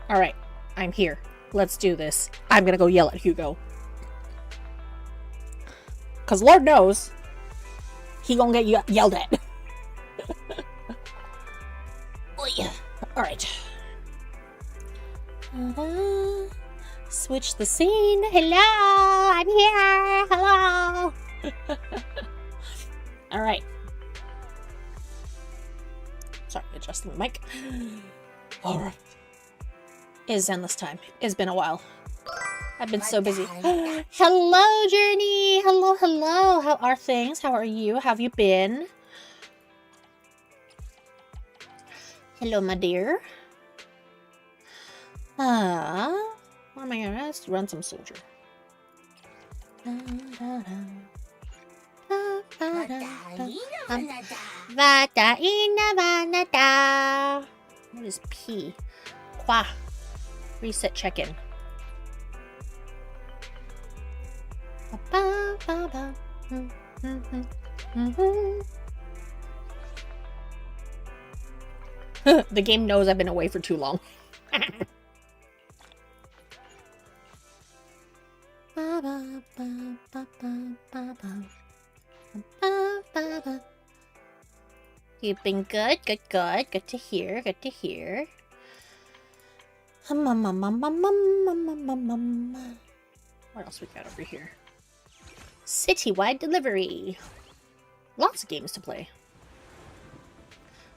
Alright, I'm here. Let's do this. I'm gonna go yell at Hugo. Because Lord knows, he gonna get yelled at. Alright. Switch the scene. Hello, I'm here. Hello. Alright. Sorry, adjusting the mic. Alright. It's endless time. It's been a while. I've been so busy. Hello, Journey. Hello, hello. How are things? How are you? How have you been? Hello, my dear. Where am I gonna run some soldier? What is P? Qua. Reset check-in. The game knows I've been away for too long. You've been good, good, good. Good to hear, good to hear. What else we got over here? Citywide delivery. Lots of games to play.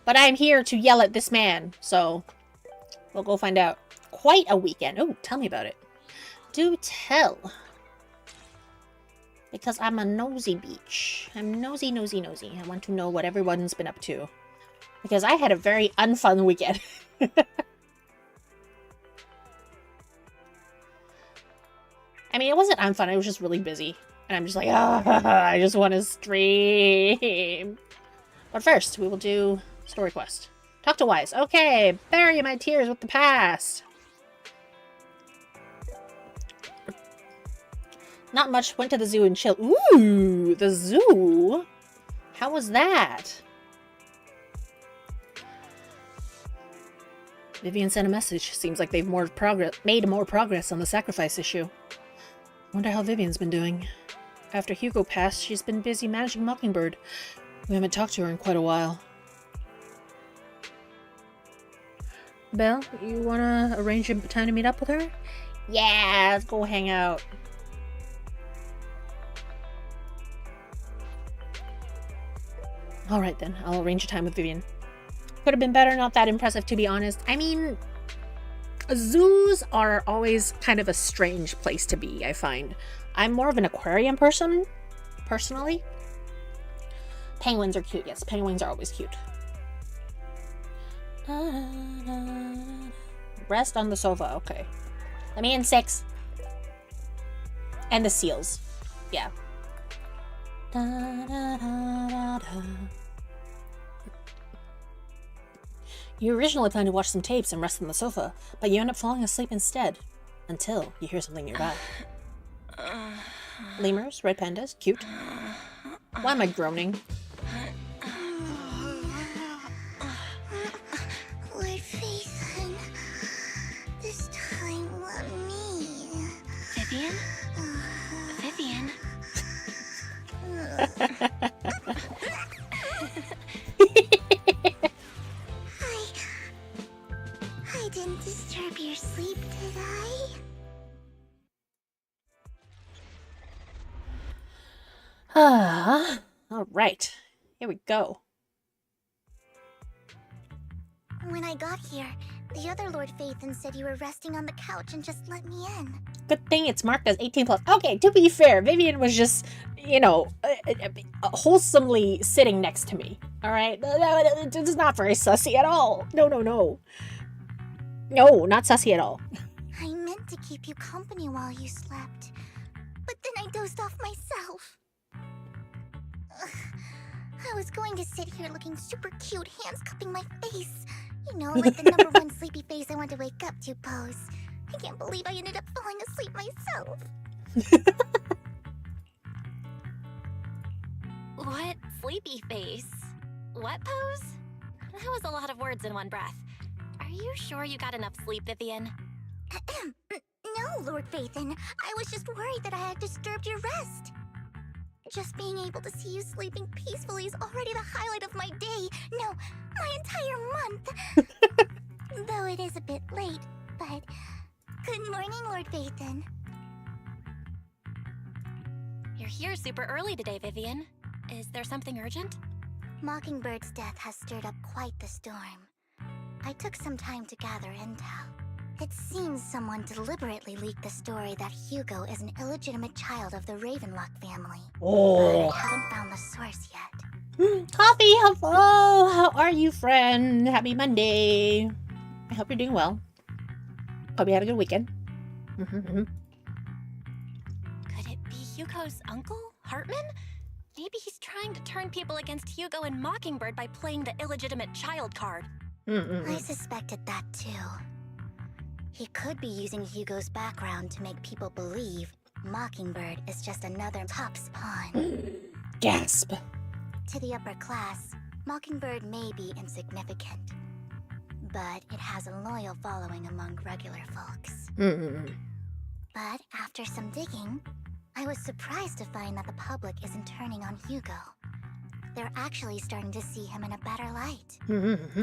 But I'm here to yell at this man, so we'll go find out. Quite a weekend. Oh, tell me about it. Do tell. Because I'm a nosy beach. I'm nosy, nosy, nosy. I want to know what everyone's been up to. Because I had a very unfun weekend. I mean, it wasn't unfun. I was just really busy. And I'm just like, I just want to stream. But first, we will do story quest. Talk to Wise. Okay, bury my tears with the past. Not much. Went to the zoo and chilled. Ooh, the zoo? How was that? Vivian sent a message. Seems like they've made more progress on the sacrifice issue. Wonder how Vivian's been doing. After Hugo passed, she's been busy managing Mockingbird. We haven't talked to her in quite a while. Belle, you wanna arrange a time to meet up with her? Yeah, let's go hang out. Alright then, I'll arrange a time with Vivian. Could have been better, not that impressive to be honest. I mean, zoos are always kind of a strange place to be, I find. I'm more of an aquarium person, personally. Penguins are cute, yes, penguins are always cute. Rest on the sofa, okay. Let me in 6. And the seals, yeah. You originally planned to watch some tapes and rest on the sofa, but you end up falling asleep instead. Until you hear something nearby. Lemurs, red pandas, cute. Why am I groaning? Lord Faison, this time let me. Vivian? Vivian? I didn't disturb your sleep, did I? Alright. Here we go. When I got here, the other Lord Phaethon said you were resting on the couch and just let me in. Good thing it's marked as 18+. Okay, to be fair, Vivian was just, you know, wholesomely sitting next to me. Alright? It's not very sussy at all. No, no, no. No, not sussy at all. I meant to keep you company while you slept, but then I dozed off myself. Ugh. I was going to sit here looking super cute, hands cupping my face. You know, like the #1 sleepy face I want to wake up to pose. I can't believe I ended up falling asleep myself. What sleepy face? What pose? that was a lot of words in one breath. Are you sure you got enough sleep, Vivian? No, Lord Vathan. I was just worried that I had disturbed your rest. Just being able to see you sleeping peacefully is already the highlight of my day. No, my entire month. Though it is a bit late, but... Good morning, Lord Vathan. You're here super early today, Vivian. Is there something urgent? Mockingbird's death has stirred up quite the storm. I took some time to gather intel. It seems someone deliberately leaked the story that Hugo is an illegitimate child of the Ravenlock family. Oh. But I haven't found the source yet. Coffee, hello. How are you, friend? Happy Monday. I hope you're doing well. Hope you had a good weekend. Could it be Hugo's uncle, Hartman? Maybe he's trying to turn people against Hugo and Mockingbird by playing the illegitimate child card. I suspected that too. He could be using Hugo's background to make people believe Mockingbird is just another Top's pawn. Gasp. To the upper class, Mockingbird may be insignificant, but it has a loyal following among regular folks. But after some digging, I was surprised to find that the public isn't turning on Hugo. They're actually starting to see him in a better light.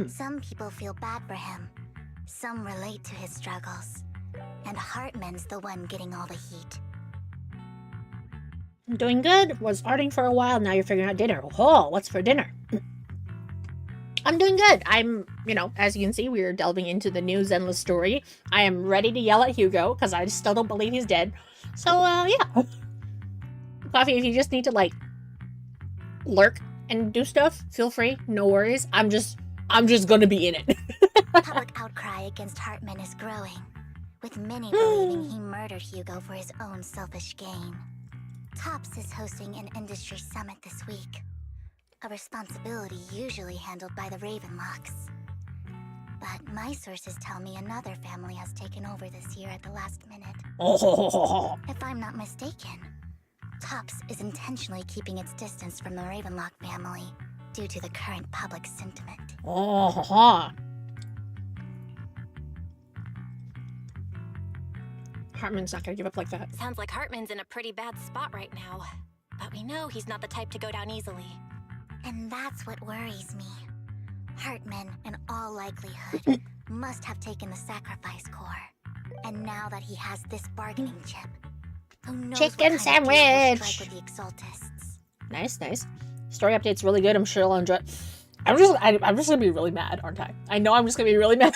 Some people feel bad for him. Some relate to his struggles. And Hartman's the one getting all the heat. I'm doing good. Was arting for a while. Now you're figuring out dinner. Oh, what's for dinner? I'm doing good. I'm, as you can see, we are delving into the new Zenless story. I am ready to yell at Hugo because I still don't believe he's dead. So, yeah. Coffee, if you just need to, lurk and do stuff, feel free. No worries. I'm just gonna be in it. Public outcry against Hartman is growing, with many believing he murdered Hugo for his own selfish gain. Tops is hosting an industry summit this week, a responsibility usually handled by the Ravenlocks. But my sources tell me another family has taken over this year at the last minute. If I'm not mistaken, Tops is intentionally keeping its distance from the Ravenlock family due to the current public sentiment. Hartman's not gonna give up like that. Sounds like Hartman's in a pretty bad spot right now. But we know he's not the type to go down easily. And that's what worries me. Hartman, in all likelihood, must have taken the sacrifice core. And now that he has this bargaining chip, who knows Chicken what kind of deal he'll sandwich! strike with the Exaltists. Nice. Story update's really good. I'm sure I'll enjoy it. I'm just gonna be really mad, aren't I? I know I'm just gonna be really mad.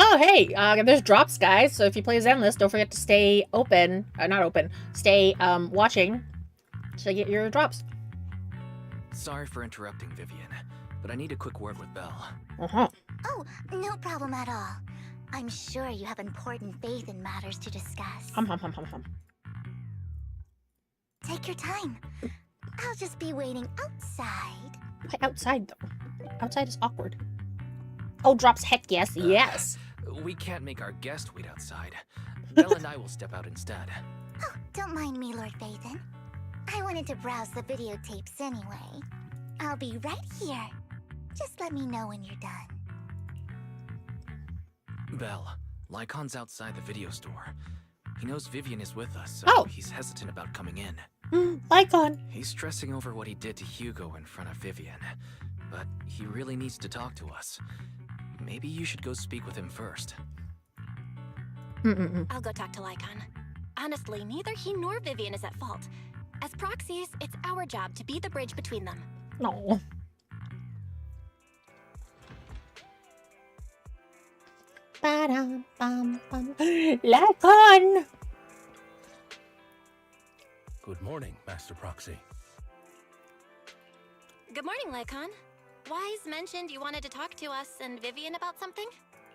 Oh, hey, there's drops, guys. So if you play Zenless, don't forget to stay open. Not open. Stay watching to get your drops. Sorry for interrupting, Vivian, but I need a quick word with Belle. Oh, no problem at all. I'm sure you have important faith in matters to discuss. Hum. Take your time. I'll just be waiting outside. Why outside, though? Outside is awkward. Oh, drops, heck yes, yes. We can't make our guest wait outside. Belle and I will step out instead. Oh, don't mind me, Lord Vathan. I wanted to browse the videotapes anyway. I'll be right here. Just let me know when you're done. Belle, Lycon's outside the video store. He knows Vivian is with us, so Oh. he's hesitant about coming in. Lycon. He's stressing over what he did to Hugo in front of Vivian, but he really needs to talk to us. Maybe you should go speak with him first. I'll go talk to Lycon. Honestly, neither he nor Vivian is at fault. As proxies, it's our job to be the bridge between them. No. Lycon. Good morning, Master Proxy. Good morning, Lycon. Wise mentioned you wanted to talk to us and Vivian about something?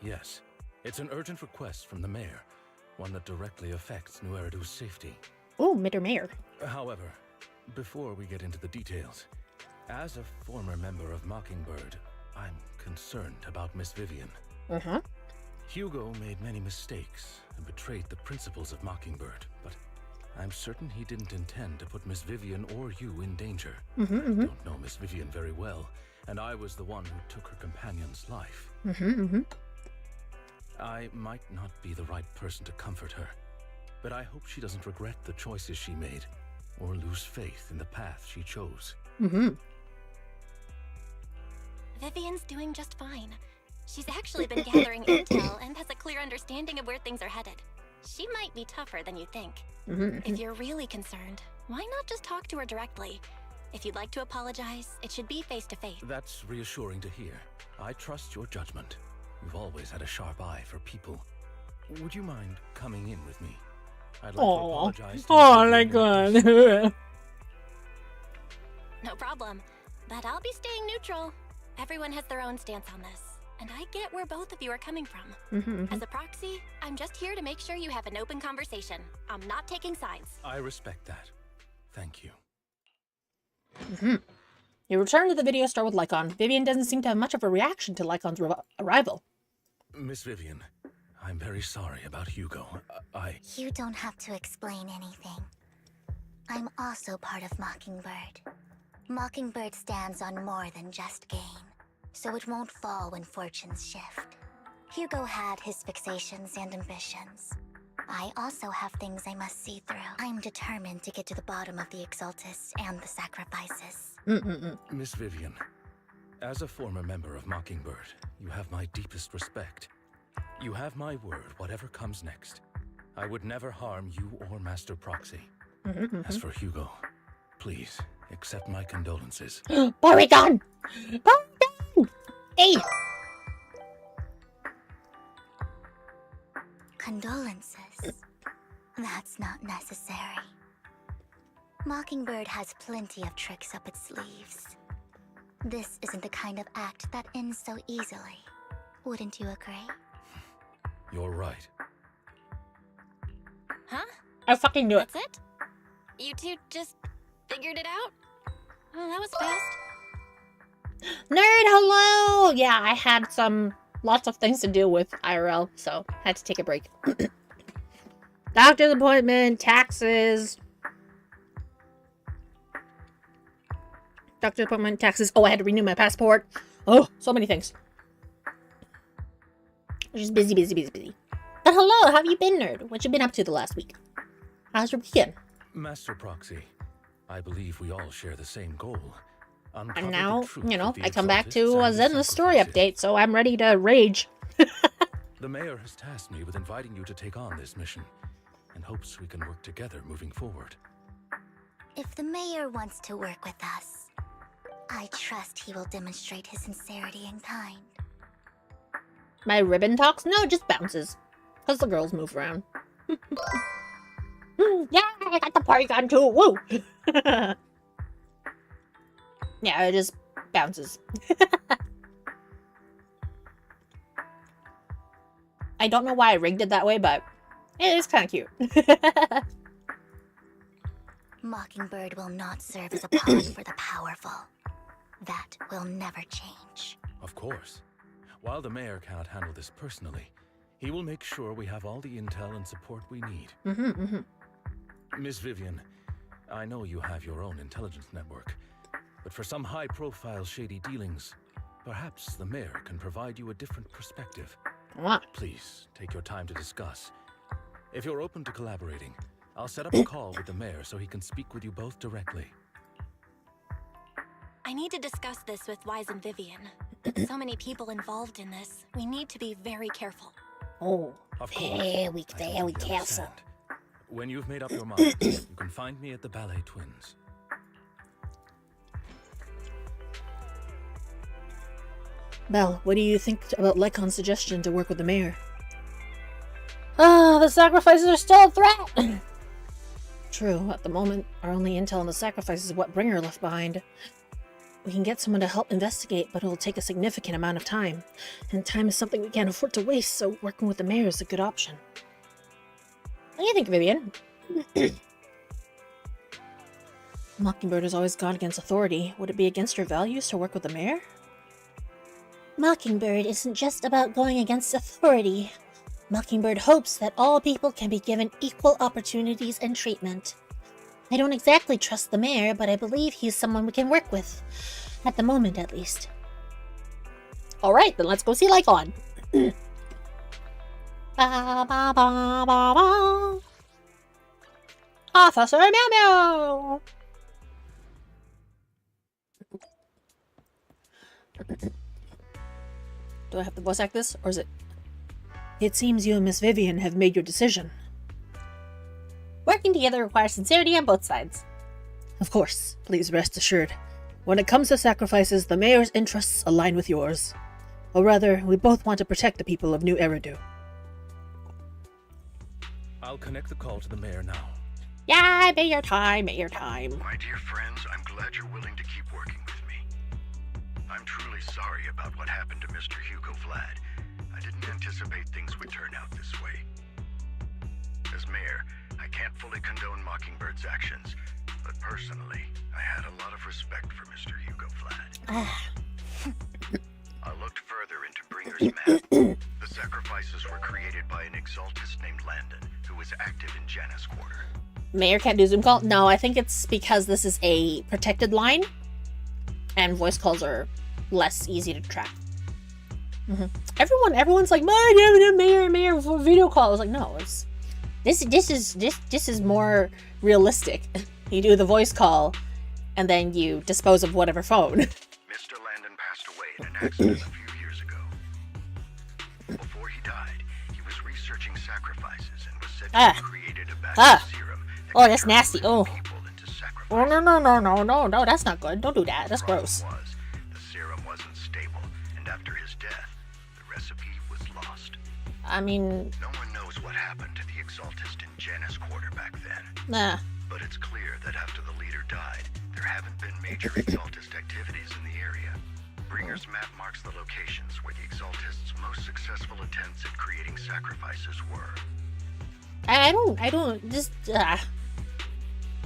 Yes, it's an urgent request from the mayor, one that directly affects New Eridu's safety. Ooh, Mr. Mayor. However, before we get into the details, as a former member of Mockingbird, I'm concerned about Miss Vivian. Hugo made many mistakes and betrayed the principles of Mockingbird, but I'm certain he didn't intend to put Miss Vivian or you in danger. Mm-hmm, I mm-hmm. don't know Miss Vivian very well, and I was the one who took her companion's life. Mm-hmm, mm-hmm. I might not be the right person to comfort her, but I hope she doesn't regret the choices she made or lose faith in the path she chose. Mm-hmm. Vivian's doing just fine. She's actually been gathering intel and has a clear understanding of where things are headed. She might be tougher than you think. Mm-hmm. If you're really concerned, why not just talk to her directly? If you'd like to apologize, it should be face to face. That's reassuring to hear. I trust your judgment. You've always had a sharp eye for people. Would you mind coming in with me? I'd like to apologize to Oh Miss my Vivian. god. No problem. But I'll be staying neutral. Everyone has their own stance on this, and I get where both of you are coming from. Mm-hmm. As a proxy, I'm just here to make sure you have an open conversation. I'm not taking sides. I respect that. Thank you. Mm-hmm. You return to the video store with Lycon. Vivian doesn't seem to have much of a reaction to Lycon's arrival. Miss Vivian, I'm very sorry about Hugo. You don't have to explain anything. I'm also part of Mockingbird. Mockingbird stands on more than just gain, so it won't fall when fortunes shift. Hugo had his fixations and ambitions. I also have things I must see through. I'm determined to get to the bottom of the Exaltus and the sacrifices. Mm-mm-mm. Miss Vivian, as a former member of Mockingbird, you have my deepest respect. You have my word, whatever comes next. I would never harm you or Master Proxy. Mm-hmm. As for Hugo, please accept my condolences. Porygon! Porygon! Hey! Condolences? That's not necessary. Mockingbird has plenty of tricks up its sleeves. This isn't the kind of act that ends so easily. Wouldn't you agree? You're right. Huh? I fucking knew it. That's it? You two just figured it out? Oh, that was fast. Nerd, hello! Yeah, I had lots of things to do with IRL, so had to take a break. Doctor's appointment, taxes. Doctor's appointment, taxes. Oh, I had to renew my passport. Oh, so many things. Just busy, busy, busy, busy. But hello, how have you been, nerd? What you been up to the last week? How's your weekend? Master Proxy, I believe we all share the same goal. And now, you know, I come back to Zenla's story update, so I'm ready to rage. The mayor has tasked me with inviting you to take on this mission, and hopes we can work together moving forward. If the mayor wants to work with us, I trust he will demonstrate his sincerity in kind. My ribbon talks? No, it just bounces. Because the girls move around. Yeah, I got the Porygon too. Woo! Yeah, it just bounces. I don't know why I rigged it that way, but it is kind of cute. Mockingbird will not serve as a pawn for the powerful. That will never change. Of course. While the mayor cannot handle this personally, he will make sure we have all the intel and support we need. Miss Vivian, I know you have your own intelligence network, but for some high-profile shady dealings, perhaps the mayor can provide you a different perspective. What? Please, take your time to discuss. If you're open to collaborating, I'll set up a call with the mayor so he can speak with you both directly. I need to discuss this with Wise and Vivian. So many people involved in this. We need to be very careful. Oh, Of course. very I careful. totally understand. When you've made up your mind, you can find me at the Ballet Twins. Belle, what do you think about Lycon's suggestion to work with the mayor? Ah, the sacrifices are still a threat! True, at the moment, our only intel on the sacrifices is what Bringer left behind. We can get someone to help investigate, but it'll take a significant amount of time. And time is something we can't afford to waste, so working with the mayor is a good option. What do you think, Vivian? Mockingbird has always gone against authority. Would it be against her values to work with the mayor? Mockingbird isn't just about going against authority. Mockingbird hopes that all people can be given equal opportunities and treatment. I don't exactly trust the mayor, but I believe he's someone we can work with. At the moment, at least. Alright, then let's go see Lycon. Ba, ba, ba, ba, ba. Officer Meow Meow! Do I have to voice act this, or is it? It seems you and Miss Vivian have made your decision. Working together requires sincerity on both sides. Of course, please rest assured. When it comes to sacrifices, the mayor's interests align with yours. Or rather, we both want to protect the people of New Eridu. I'll connect the call to the mayor now. Yeah, mayor time, mayor time. My dear friends, I'm glad you're willing to keep working with me. I'm truly sorry about what happened to Mr. Hugo Vlad. I didn't anticipate things would turn out this way. As mayor, I can't fully condone Mockingbird's actions, but personally, I had a lot of respect for Mr. Hugo Vlad. I looked further into Bringer's map. The sacrifices were created by an exaltist named Landon, who was active in Janus Quarter. Mayor can't do Zoom call? No, I think it's because this is a protected line, and voice calls are less easy to track. Everyone's like, mayor for video call. I was like, no, it's this is more realistic. You do the voice call, and then you dispose of whatever phone. Mr. Landon passed away in an accident a few years ago. Before he died, he was researching sacrifices and was said to have created a batch of serum. Oh, that's nasty. Oh. People into sacrifice. Oh, no, that's not good. Don't do that. That's gross. The serum wasn't stable, and after his death, the recipe was lost. I mean, No one knows what happened to the exaltist in Janus Quarter back then. nah. But it's clear that after the leader died, there haven't been major exaltist activities in the area. Bringer's map marks the locations where the exaltists' most successful attempts at creating sacrifices were. I don't, just,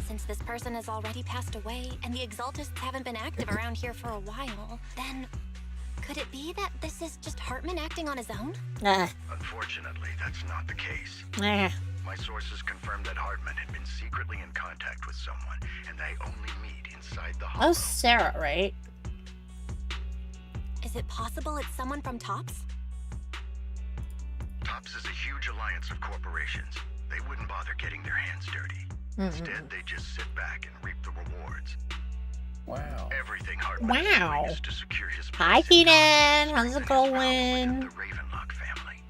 Since this person has already passed away, and the Exaltists haven't been active around here for a while, then could it be that this is just Hartman acting on his own? Unfortunately, that's not the case. My sources confirmed that Hartman had been secretly in contact with someone, and they only meet inside the hollow. Oh, Sarah, right? Is it possible it's someone from Tops? TOPS is a huge alliance of corporations. They wouldn't bother getting their hands dirty. Instead, they just sit back and reap the rewards. Wow. Everything Hartman Wow. is doing is to secure his Hi, place in Keaton. Congress, How's it strengthen his power going? within the Ravenlock family.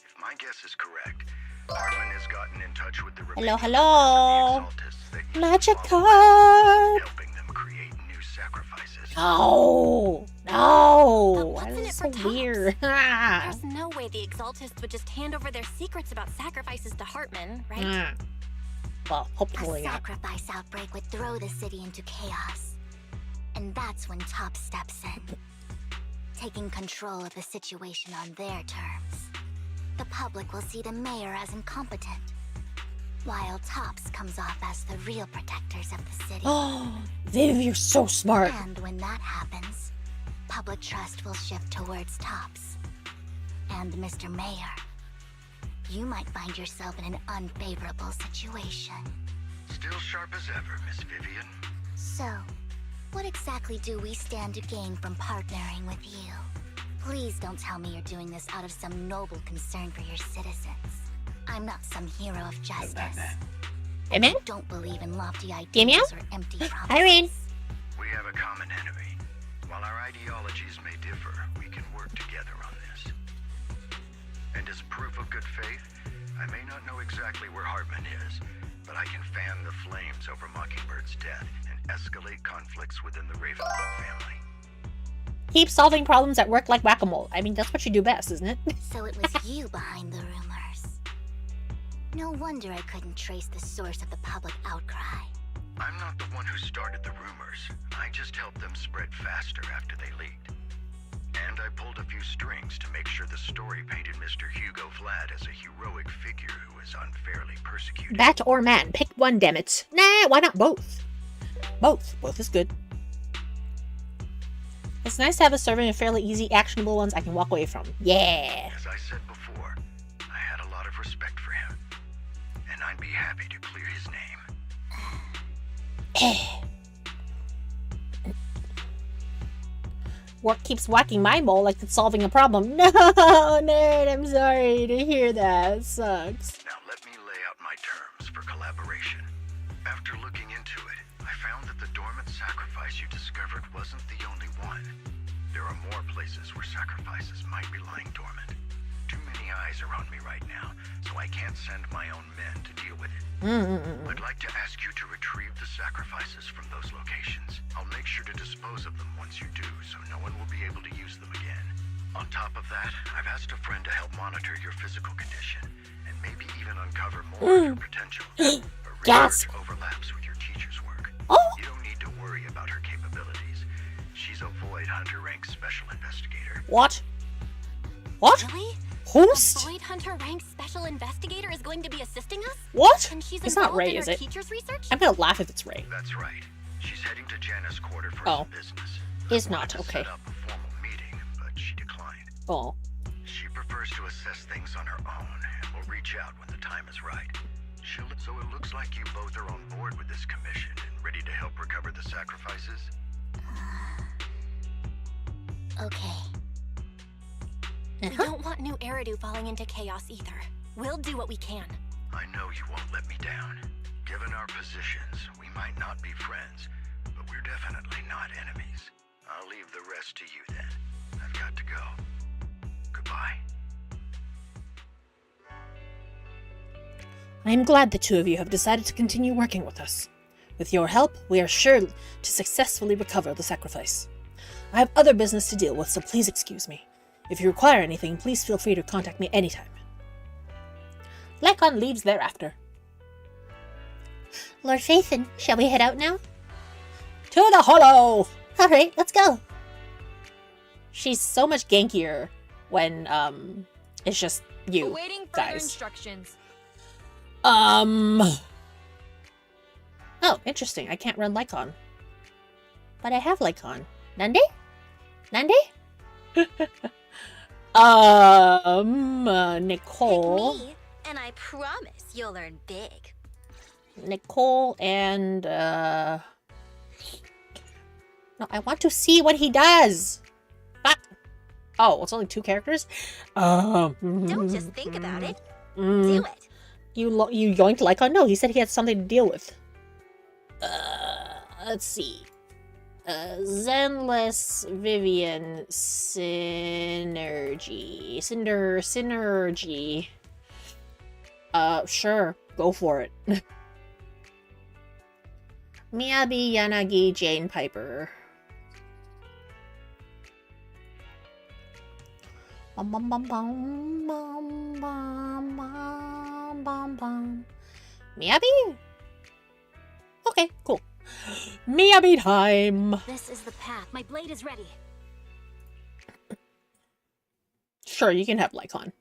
If my guess is correct, Hartman has gotten in touch with the Hello, remaining hello. members of the Exaltists that he Magic was following, card. helping them create new sacrifices. No. But what's Why in is it it for so Tops? weird? There's no way the Exaltists would just hand over their secrets about sacrifices to Hartman, right? Well, A hopefully not. sacrifice outbreak would throw the city into chaos. And that's when Top steps in, taking control of the situation on their terms. The public will see the mayor as incompetent, while Tops comes off as the real protectors of the city. Oh, Viv, you're so smart. And when that happens, public trust will shift towards Tops. And Mr. Mayor, you might find yourself in an unfavorable situation. Still sharp as ever, Miss Vivian. So, what exactly do we stand to gain from partnering with you? Please don't tell me you're doing this out of some noble concern for your citizens. I'm not some hero of justice. Amen? I don't believe in lofty Meow? ideals or empty promises. Irene. We have a common enemy. While our ideologies may differ, we can work together on this. And as proof of good faith, I may not know exactly where Hartman is, but I can fan the flames over Mockingbird's death and escalate conflicts within the Ravenlock family. Keep solving problems at work like whack-a-mole. I mean, that's what you do best, isn't it? So it was you behind the rumors. No wonder I couldn't trace the source of the public outcry. I'm not the one who started the rumors. I just helped them spread faster after they leaked. And I pulled a few strings to make sure the story painted Mr. Hugo Vlad as a heroic figure who was unfairly persecuted. Bat or man? Pick one, damn it. Nah, why not both? Both. Both is good. It's nice to have a servant and fairly easy, actionable ones I can walk away from. Yeah. As I said before, I had a lot of respect for him, and I'd be happy to clear his name. Work keeps whacking my mole like it's solving a problem. No, nerd, I'm sorry to hear that. It sucks. Now let me lay out my terms for collaboration. After looking into it, I found that the dormant sacrifice you discovered wasn't the only one. There are more places where sacrifices might be lying dormant. Too many eyes are on me right now, so I can't send my own men to deal with it. I'd like to ask you to retrieve the sacrifices from those locations. I'll make sure to dispose of them once you do, so no one will be able to use them again. On top of that, I've asked a friend to help monitor your physical condition, and maybe even uncover more of your potential. Her research overlaps with your teacher's work. You don't need to worry about her capabilities. She's a Void Hunter rank special investigator. What? What? Really? Host? A Void Hunter rank special investigator is going to be assisting us? What? And she's It's not involved Ray, in is her it? teacher's research? I'm gonna laugh if it's Ray. That's right. She's heading to Janna's quarter for Oh. some business. Is I not, wanted to okay. set up a formal meeting, but she declined. Oh. She prefers to assess things on her own, and will reach out when the time is right. So it looks like you both are on board with this commission and ready to help recover the sacrifices? Okay. We don't want new Eridu falling into chaos either. We'll do what we can. I know you won't let me down. Given our positions, we might not be friends, but we're definitely not enemies. I'll leave the rest to you then. I've got to go. Goodbye. I am glad the two of you have decided to continue working with us. With your help, we are sure to successfully recover the sacrifice. I have other business to deal with, so please excuse me. If you require anything, please feel free to contact me anytime. Lycon leaves thereafter. Lord Phaethon, shall we head out now? To the hollow! Alright, let's go. She's so much gankier when, it's just you Awaiting further guys. instructions. Oh, interesting. I can't run Lycon. But I have Lycon. Nande? Nande? Nicole. Pick me, and I promise you'll learn big. Nicole and, No, I want to see what he does! Ah! Oh, it's only 2 characters? Don't just think about it. Do it. You going to Lycon? No, he said he had something to deal with. Let's see. Zenless Vivian Synergy. Synergy. Sure. Go for it. Miyabi, Yanagi, Jane Piper. Bum bum bum bum bum bum bum bum bum. Miyabi? Okay, cool. Miyabi time! This is the path. My blade is ready. Sure, you can have Lycon.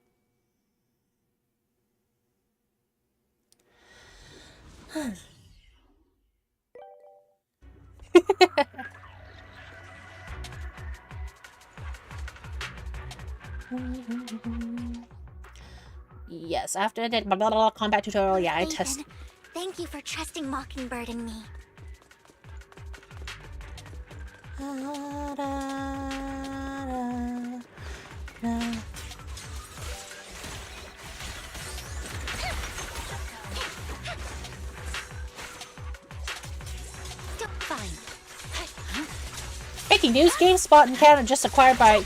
Yes, after that blah, blah, blah, combat tutorial, yeah, I test. Phaethon, thank you for trusting Mockingbird and me. Fine. Breaking news: GameSpot in Canada just acquired by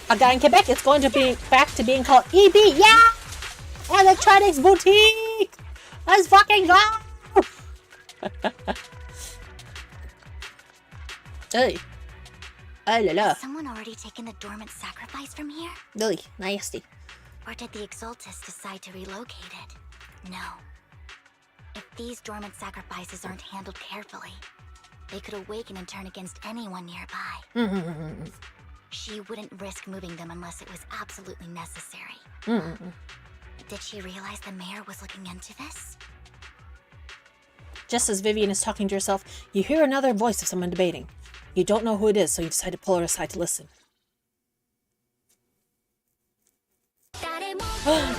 a guy in Quebec. It's going to be back to being called EB. Yeah, Electronics Boutique. Let's fucking go. Hey. Oh la la. Has someone already taken the dormant sacrifice from here? Really nasty. Or did the Exaltus decide to relocate it? No. If these dormant sacrifices aren't handled carefully, they could awaken and turn against anyone nearby. She wouldn't risk moving them unless it was absolutely necessary. Did she realize the mayor was looking into this? Just as Vivian is talking to herself, you hear another voice of someone debating. You don't know who it is, so you decide to pull her aside to listen.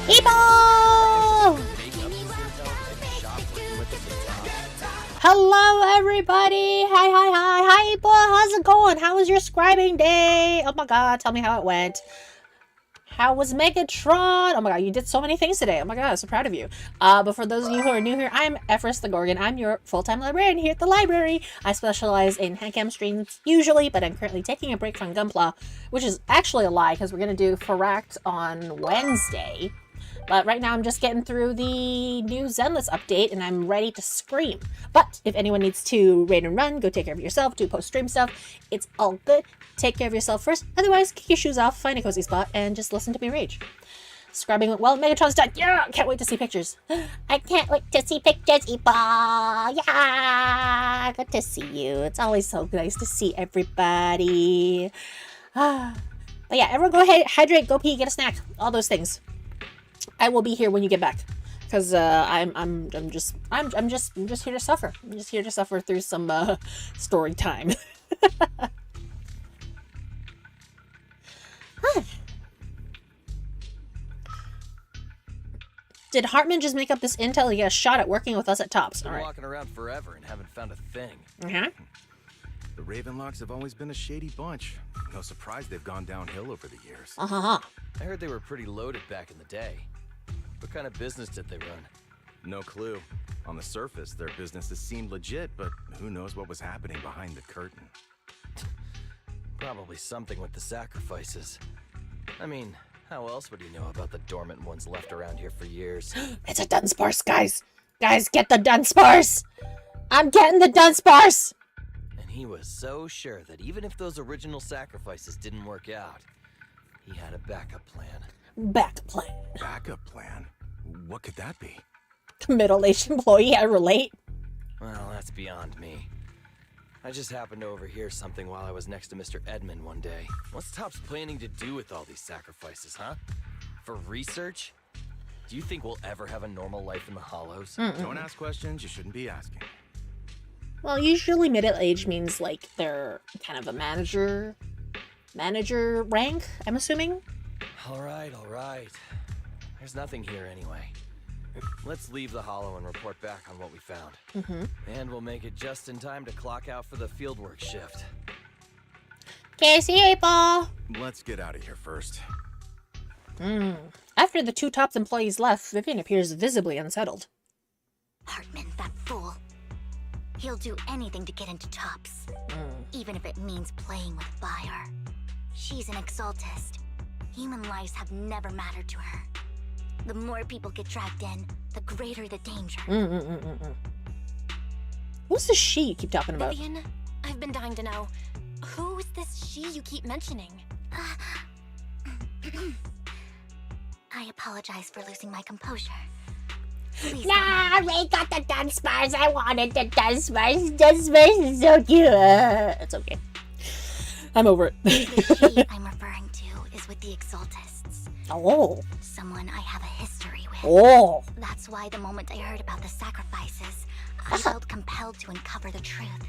People! Hello, everybody! Hi, Ipa! How's it going? How was your scribing day? Oh my god, tell me how it went. How was Megatron? Oh my god, you did so many things today. Oh my god, I'm so proud of you. But for those of you who are new here, I'm Efrus the Gorgon. I'm your full-time librarian here at the library. I specialize in handcam streams usually, but I'm currently taking a break from Gunpla, which is actually a lie because we're going to do Faract on Wednesday. But right now I'm just getting through the new Zenless update and I'm ready to scream. But if anyone needs to raid and run, go take care of yourself, do post-stream stuff. It's all good. Take care of yourself first. Otherwise, kick your shoes off, find a cozy spot, and just listen to me rage. Scribing went well. Megatron's done. Yeah! Can't wait to see pictures. I can't wait to see pictures, Ipa! Yeah! Good to see you. It's always so nice to see everybody. But yeah, everyone go ahead, hydrate, go pee, get a snack. All those things. I will be here when you get back, because I'm just here to suffer. I'm just here to suffer through some story time. Did Hartman just make up this intel to get a shot at working with us at Tops? Been All right. walking around forever and haven't found a thing. Uh-huh. The Ravenlocks have always been a shady bunch. No surprise they've gone downhill over the years. Uh-huh. I heard they were pretty loaded back in the day. What kind of business did they run? No clue. On the surface, their businesses seemed legit, but who knows what was happening behind the curtain. Probably something with the sacrifices. I mean, how else would you know about the dormant ones left around here for years? It's a Dunsparce, guys. Guys, get the Dunsparce. I'm getting the Dunsparce. And he was so sure that even if those original sacrifices didn't work out, he had a backup plan. Backup plan. Backup plan? What could that be? Middle-aged employee, I relate. Well, that's beyond me. I just happened to overhear something while I was next to Mr. Edmund one day. What's Topps planning to do with all these sacrifices, huh? For research? Do you think we'll ever have a normal life in the Hollows? Don't ask questions you shouldn't be asking. Well, usually middle-aged means, like, they're kind of a manager rank, I'm assuming? All right. There's nothing here anyway. Let's leave the Hollow and report back on what we found. And we'll make it just in time to clock out for the fieldwork shift. Okay, see you, April. Let's get out of here first. After the two Tops employees left, Vivian appears visibly unsettled. Hartman, that fool. He'll do anything to get into Tops. Even if it means playing with fire. She's an exaltist. Human lives have never mattered to her. The more people get dragged in, the greater the danger. Who's the she you keep talking about? Vivian, I've been dying to know. Who's this she you keep mentioning? I apologize for losing my composure. Please Nah, Ray got the Dunsparce. I wanted the Dunsparce. Dunsparce is so cute. It's okay. I'm over it. The she I'm referring to is with the exaltists. Oh. Someone I have a history with. Oh. That's why the moment I heard about the sacrifices, I felt compelled to uncover the truth.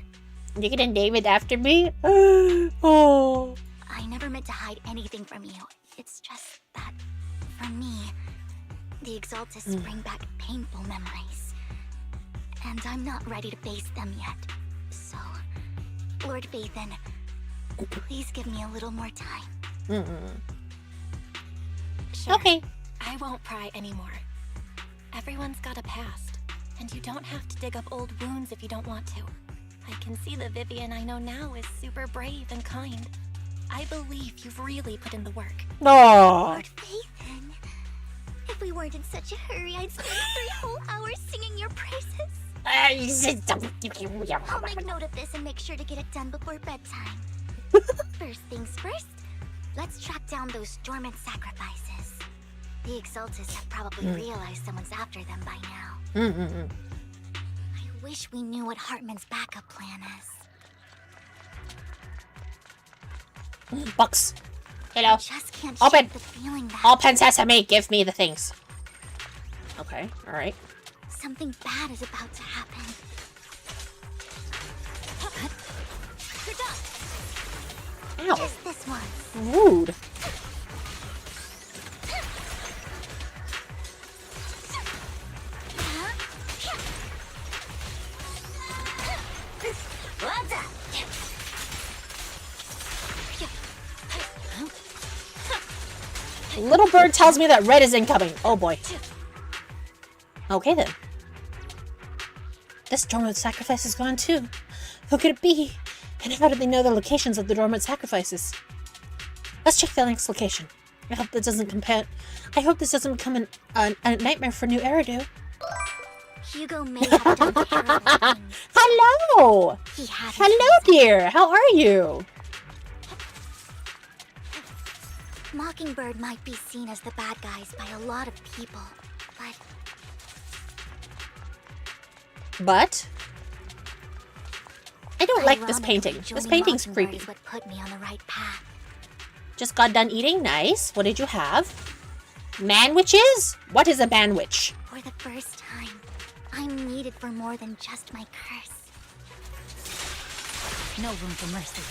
You're gonna name it after me? Oh. I never meant to hide anything from you. It's just that, for me, the exaltists bring back painful memories. And I'm not ready to face them yet. So, Lord Vathan, please give me a little more time. Sure. Okay. I won't pry anymore. Everyone's got a past, and you don't have to dig up old wounds if you don't want to. I can see the Vivian I know now is super brave and kind. I believe you've really put in the work. No. Lord Vathan, if we weren't in such a hurry, I'd spend 3 whole hours singing your praises. I'll make note of this and make sure to get it done before bedtime. First things first, let's track down those dormant sacrifices. The exaltists have probably realized someone's after them by now. I wish we knew what Hartman's backup plan is. Box. Hello. I just can't Open. shake the feeling that Open sesame. Give me the things. Okay. All right. something bad is about to happen. You're done. Ow. Just this once. Rude. Little bird tells me that red is incoming. Oh boy. Okay then. This dormant sacrifice is gone too. Who could it be? And how did they know the locations of the dormant sacrifices? Let's check the next location. I hope this doesn't become a nightmare for new Eridu. Hugo may have done terrible things. Hello! He had his Hello, reasons. dear! How are you? Mockingbird might be seen as the bad guys by a lot of people, But? I don't like this ironically, painting. This joining painting's Mockingbird creepy. is what put me on the right path. Just got done eating? Nice. What did you have? Man-witches? What is a man-witch? For the first time, I'm needed for more than just my curse. No room for mercy.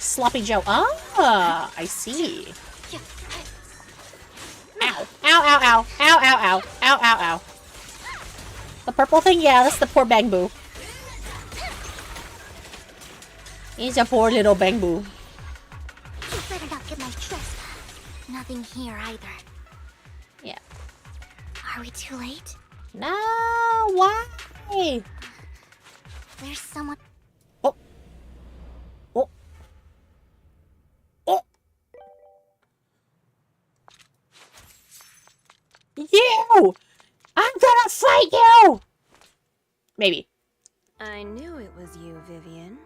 Sloppy Joe. Ah, I see. Ow. Ow, ow, ow. Ow, ow, ow. Ow, ow, ow. The purple thing? Yeah, that's the poor Bangbu. He's a poor little Bangbu. You better not get my trespass. Nothing here either. Yeah. Are we too late? No, why? There's someone. Oh. Oh. Oh. You! I'm gonna fight you! Maybe. I knew it was you, Vivian.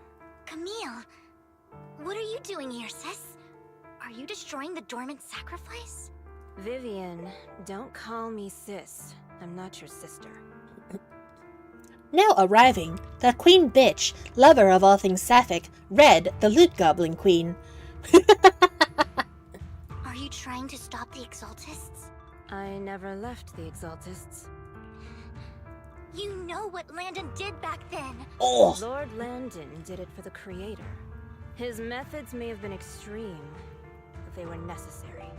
Camille, what are you doing here, sis? Are you destroying the dormant sacrifice? Vivian, don't call me sis. I'm not your sister. Now arriving, the queen bitch, lover of all things sapphic, Red, the loot goblin queen. Are you trying to stop the Exaltists? I never left the Exaltists. You know what Landon did back then. Oh! Lord Landon did it for the Creator. His methods may have been extreme, but they were necessary.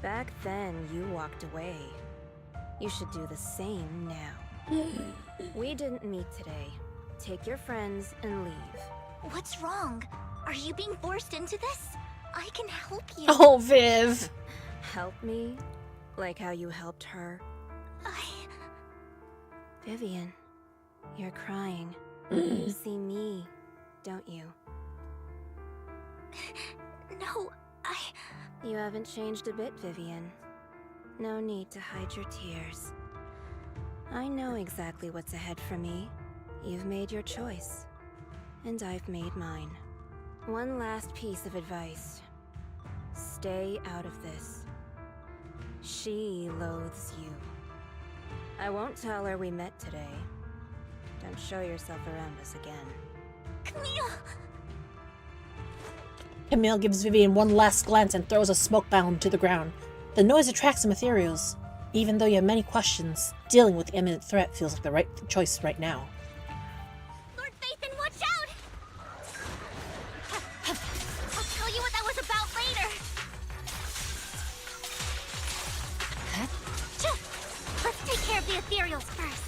Back then, you walked away. You should do the same now. We didn't meet today. Take your friends and leave. What's wrong? Are you being forced into this? I can help you. Oh, Viv. Help me? Like how you helped her? Vivian, you're crying. You see me, don't you? No, You haven't changed a bit, Vivian. No need to hide your tears. I know exactly what's ahead for me. You've made your choice, and I've made mine. One last piece of advice. Stay out of this. She loathes you. I won't tell her we met today. Don't show yourself around us again. Camille! Camille gives Vivian one last glance and throws a smoke bomb to the ground. The noise attracts some ethereals. Even though you have many questions, dealing with the imminent threat feels like the right choice right now. Lord Phaethon, watch out! I'll tell you what that was about later. Let's take care of the ethereals first.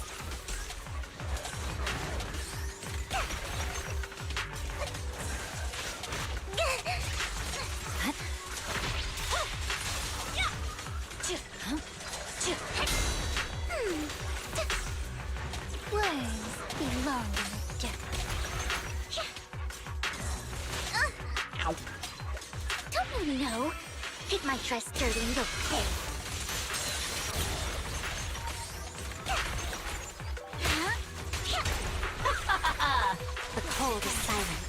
Worms belong in the dirt. Ow. Don't you know? Get my dress dirty and you'll pay. The cold is silent.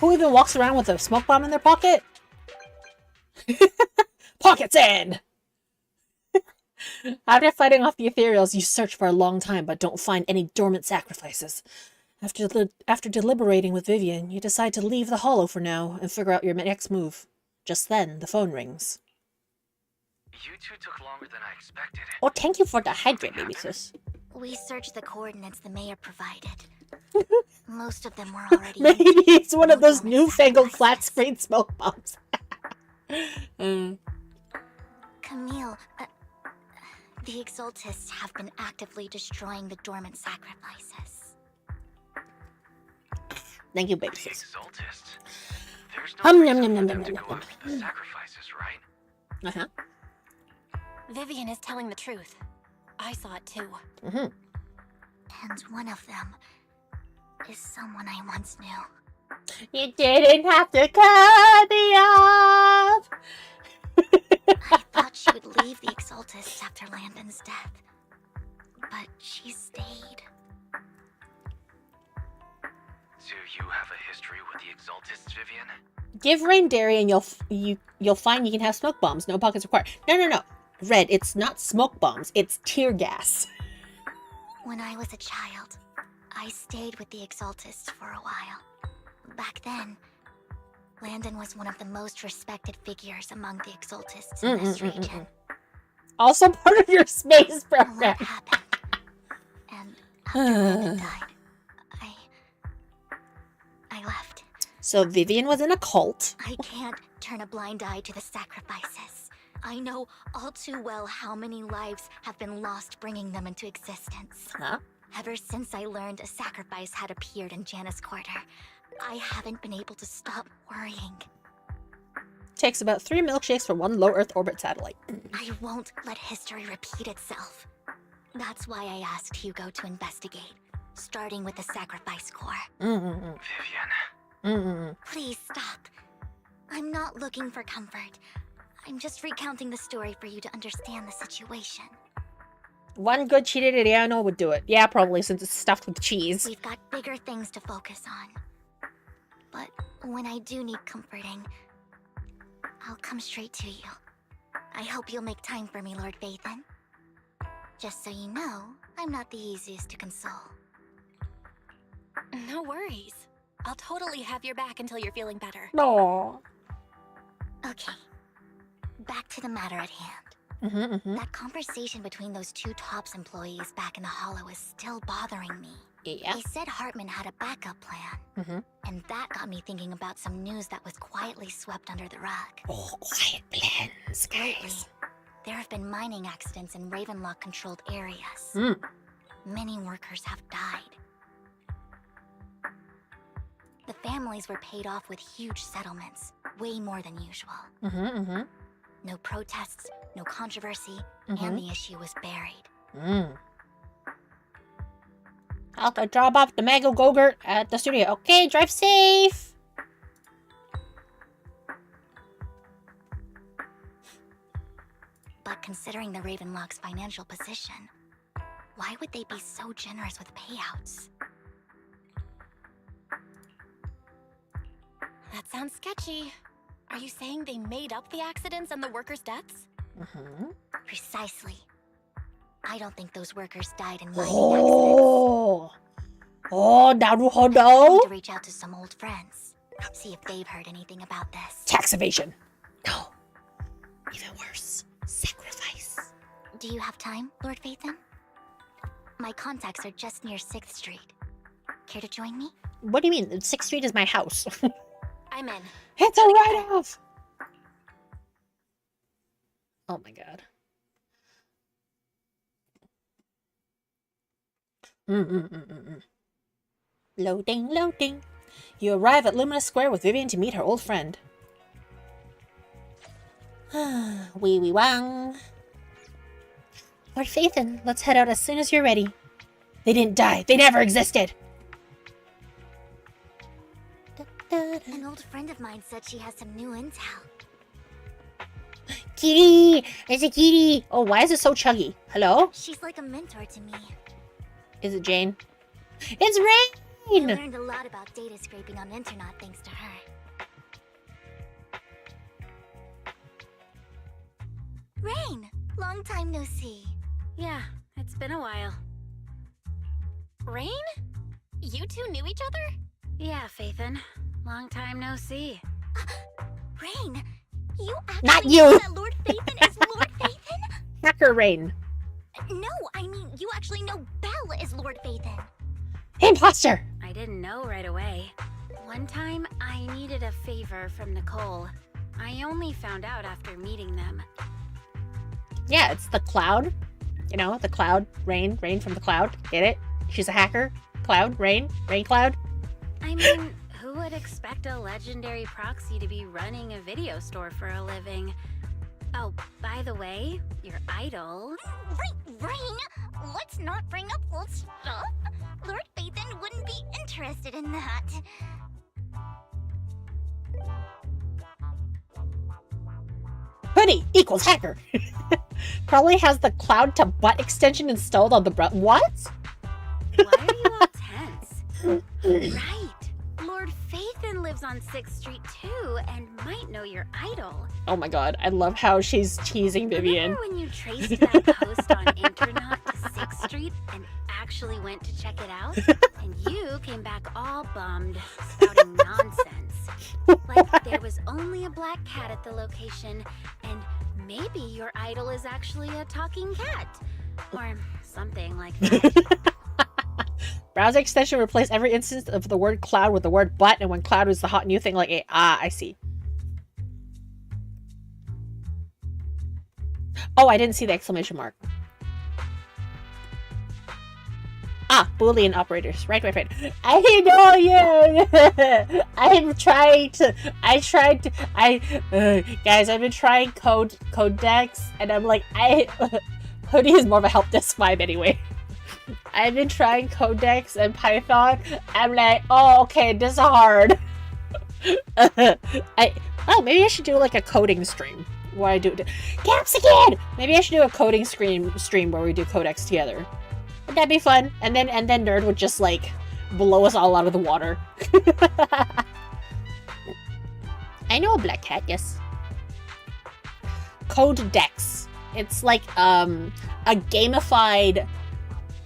Who even walks around with a smoke bomb in their pocket? Pockets in! After fighting off the ethereals, you search for a long time but don't find any dormant sacrifices. After deliberating with Vivian, you decide to leave the hollow for now and figure out your next move. Just then, the phone rings. You two took longer than I expected. Oh, thank you for the hydrate, baby sis. We searched the coordinates the mayor provided. Most of them were already. Maybe it's one of those dormant newfangled flat sacrifices. screen smoke bombs. Camille, the Exaltists have been actively destroying the dormant sacrifices. Thank you, baby The sis. Exaltists. There's no Nom, reason nom, for nom, them nom, to nom, go nom. after the sacrifices, right? Uh-huh. Vivian is telling the truth. I saw it too. Mm-hmm. And one of them is someone I once knew. You didn't have to cut me off. I thought she would leave the Exaltists after Landon's death. But she stayed. Do you have a history with the Exaltists, Vivian? Give Rain dairy and you'll find you can have smoke bombs. No pockets required. No. Red, it's not smoke bombs. It's tear gas. When I was a child, I stayed with the Exaltists for a while. Back then, Landon was one of the most respected figures among the Exaltists in this region. Also part of your space A lot program. happened. And after Landon died, I left. So Vivian was in a cult. I can't turn a blind eye to the sacrifices. I know all too well how many lives have been lost bringing them into existence. Huh? Ever since I learned a sacrifice had appeared in Janus Quarter, I haven't been able to stop worrying. Takes about 3 milkshakes for 1 low Earth orbit satellite. I won't let history repeat itself. That's why I asked Hugo to investigate, starting with the Sacrifice Corps. Mm-mm-mm. Vivian. Mm-mm. Please stop. I'm not looking for comfort. I'm just recounting the story for you to understand the situation. One good cheated Adriano would do it. Yeah, probably, since it's stuffed with cheese. We've got bigger things to focus on. But when I do need comforting, I'll come straight to you. I hope you'll make time for me, Lord Vathan. Just so you know, I'm not the easiest to console. No worries. I'll totally have your back until you're feeling better. No. Okay. Back to the matter at hand. Mm-hmm. That conversation between those 2 TOPS employees back in the Hollow is still bothering me. Yeah. They said Hartman had a backup plan. And that got me thinking about some news that was quietly swept under the rug. Oh, quiet plans, Lately, guys. there have been mining accidents in Ravenlock-controlled areas. Mm. Many workers have died. The families were paid off with huge settlements, way more than usual. No protests, no controversy, and the issue was buried. I'll go drop off the Mago Gogurt at the studio. Okay, drive safe. But considering the Ravenlock's financial position, why would they be so generous with payouts? That sounds sketchy. Are you saying they made up the accidents and the workers' deaths? Precisely. I don't think those workers died in mining accidents. Oh, I'm going Naruhodo. to reach out to some old friends, see if they've heard anything about this. Tax evasion. No. Even worse. Sacrifice. Do you have time, Lord Vathan? My contacts are just near 6th Street. Care to join me? What do you mean? 6th Street is my house. I'm in. It's a write-off. Oh my god. Loading. You arrive at Luminous Square with Vivian to meet her old friend. Wee wang. Lord Phaethon, let's head out as soon as you're ready. They didn't die. They never existed. An old friend of mine said she has some new intel. Kitty! It's a kitty! Oh, why is it so chuggy? Hello? She's like a mentor to me. Is it Jane? It's I Rain! learned a lot about data scraping on the internet thanks to her. Rain! Long time no see. Yeah, it's been a while. Rain? You two knew each other? Yeah, Phaethon. Long time no see. Rain! You actually Not know you. that Lord Phaethon is Lord Phaethon? Hacker Rain. No, I mean you actually know Belle is Lord Phaethon. Imposter! I didn't know right away. One time, I needed a favor from Nicole. I only found out after meeting them. Yeah, it's the cloud. You know, the cloud, rain from the cloud. Get it? She's a hacker. Cloud, rain cloud. I mean, who would expect a legendary proxy to be running a video store for a living? Oh, by the way, your idol... Rain, let's not bring up old stuff. Lord Phaethon wouldn't be interested in that. Hoodie equals hacker. Probably has the cloud to butt extension installed on the What? Why are you all tense? Right. Lord Phaethon lives on 6th Street too, and might know your idol. Oh my god, I love how she's teasing Vivian. Remember when you traced that post on Internet to 6th Street and actually went to check it out? And you came back all bummed, spouting nonsense. Like there was only a black cat at the location, and maybe your idol is actually a talking cat. Or something like that. Browser extension replace every instance of the word cloud with the word butt, and when cloud was the hot new thing, like I see. Oh, I didn't see the exclamation mark. Boolean operators. Right. I know you. Guys, I've been trying Codex, and I'm like, Hoodie is more of a help desk vibe anyway. I've been trying Codex and Python. I'm like, oh, okay, this is hard. Maybe I should do like a coding stream where I do Caps again. Maybe I should do a coding stream where we do Codex together. Would that be fun? And then Nerd would just like blow us all out of the water. I know a black cat, yes. Codex. It's like a gamified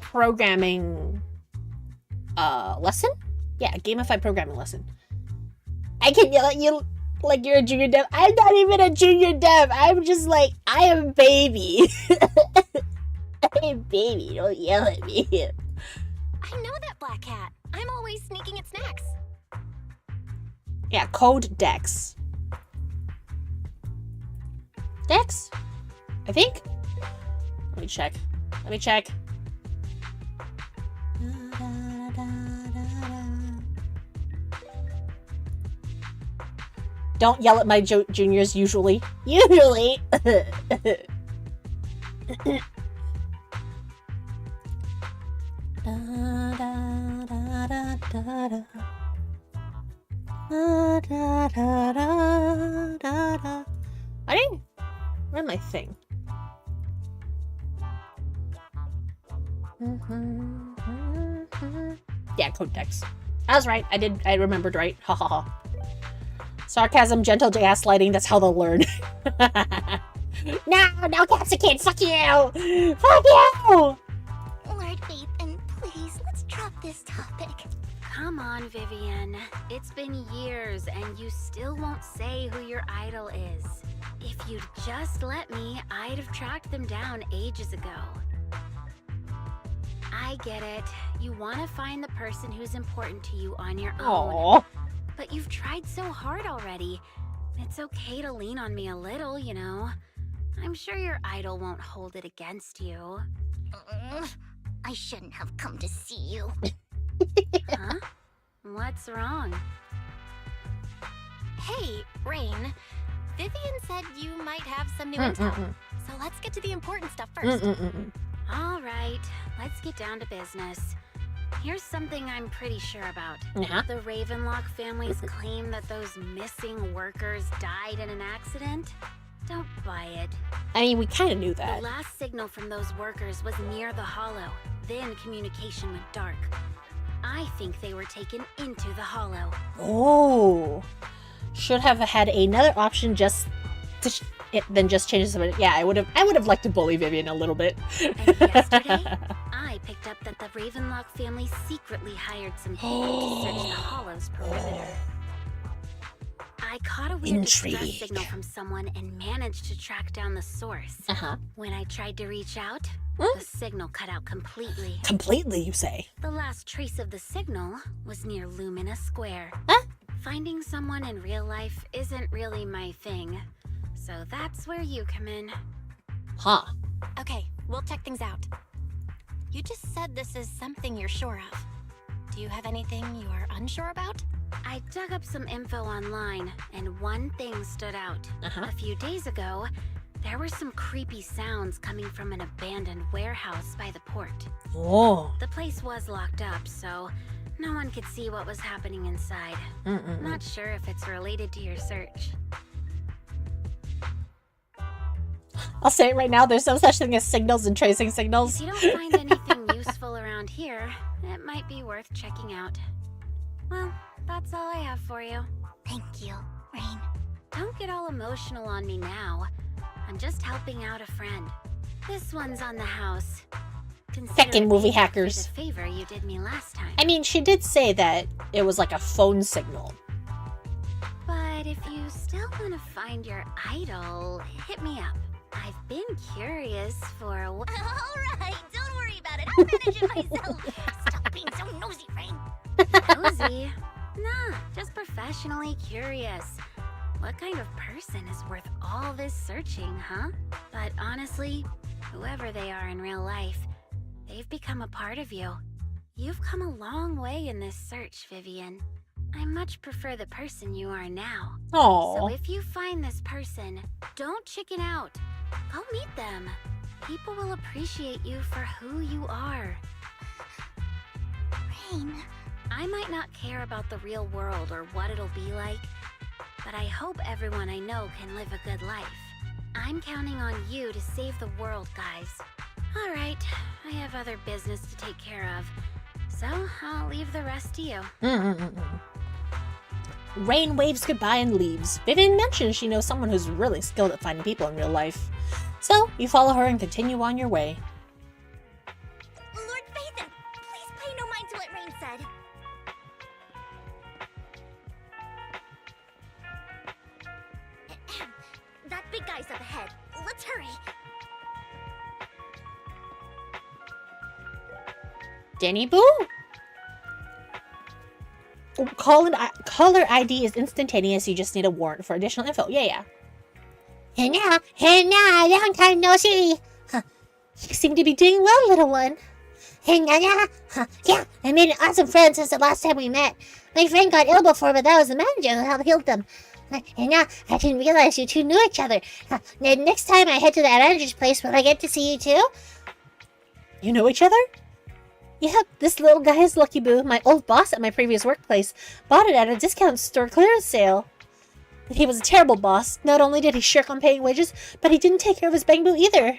programming lesson? Yeah, a gamified programming lesson. I can yell at you like you're a junior dev. I'm not even a junior dev. I'm just like, I am a baby. I'm a baby. Don't yell at me. I know that black cat. I'm always sneaking at snacks. Yeah, code Dex. Dex? I think? Let me check. Don't yell at my juniors usually. Usually! I didn't... Where's my thing? Yeah, Codex. I was right. I remembered right. Ha ha ha. Sarcasm, gentle gaslighting, that's how they'll learn. No, Capsicum, fuck you! Fuck you! Lord Phaethon, please, let's drop this topic. Come on, Vivian. It's been years and you still won't say who your idol is. If you'd just let me, I'd have tracked them down ages ago. I get it. You want to find the person who's important to you on your own. Aww. But you've tried so hard already. It's okay to lean on me a little, you know. I'm sure your idol won't hold it against you. I shouldn't have come to see you. Huh? What's wrong? Hey, Rain. Vivian said you might have some new intel. So let's get to the important stuff first. All right, let's get down to business. Here's something I'm pretty sure about. The Ravenlock family's claim that those missing workers died in an accident? Don't buy it. I mean, we kind of knew that. The last signal from those workers was near the Hollow. Then communication went dark. I think they were taken into the Hollow. Oh. Should have had another option just to then just change somebody. Yeah, I would have liked to bully Vivian a little bit. And yesterday, I picked up that the Ravenlock family secretly hired some people to search the Hollow's perimeter. I caught a weird distress signal from someone and managed to track down the source. When I tried to reach out, The signal cut out completely. Completely, you say? The last trace of the signal was near Lumina Square. Huh? Finding someone in real life isn't really my thing, so that's where you come in. Huh. Okay, we'll check things out. You just said this is something you're sure of. Do you have anything you are unsure about? I dug up some info online, and one thing stood out. Uh-huh. A few days ago, there were some creepy sounds coming from an abandoned warehouse by the port. Oh. The place was locked up, so no one could see what was happening inside. Not sure if it's related to your search. I'll say it right now, there's no such thing as signals and tracing signals. If you don't find anything useful around here, it might be worth checking out. Well, that's all I have for you. Thank you, Rain. Don't get all emotional on me now. I'm just helping out a friend. This one's on the house. Consider Feckin' it movie payback for hackers. the favor you did me last time. I mean, she did say that it was like a phone signal. But if you still want to find your idol, hit me up. I've been curious for a while. Alright, don't worry about it. I'll manage it myself. Stop being so nosy, Rain. Nosy? Nah, just professionally curious. What kind of person is worth all this searching, huh? But honestly, whoever they are in real life, they've become a part of you. You've come a long way in this search, Vivian. I much prefer the person you are now. So Oh. if you find this person, don't chicken out. Go meet them. People will appreciate you for who you are. Rain. I might not care about the real world or what it'll be like, but I hope everyone I know can live a good life. I'm counting on you to save the world, guys. All right, I have other business to take care of, so I'll leave the rest to you. Rain waves goodbye and leaves. Vivian mentions she knows someone who's really skilled at finding people in real life. So, you follow her and continue on your way. Lord Phaethon, please pay no mind to what Rain said. That big guy's up ahead. Let's hurry. Denny Boo? Caller ID is instantaneous. You just need a warrant for additional info. Yeah. Hey now, long time no see. Huh. You seem to be doing well, little one. Hey now, huh. Yeah, I made an awesome friend since the last time we met. My friend got ill before, but that was the manager who helped heal them. And now, I didn't realize you two knew each other. Next time I head to that manager's place, will I get to see you too? You know each other? Yep, this little guy is Lucky Boo. My old boss at my previous workplace bought it at a discount store clearance sale. But he was a terrible boss. Not only did he shirk on paying wages, but he didn't take care of his Bangbu either.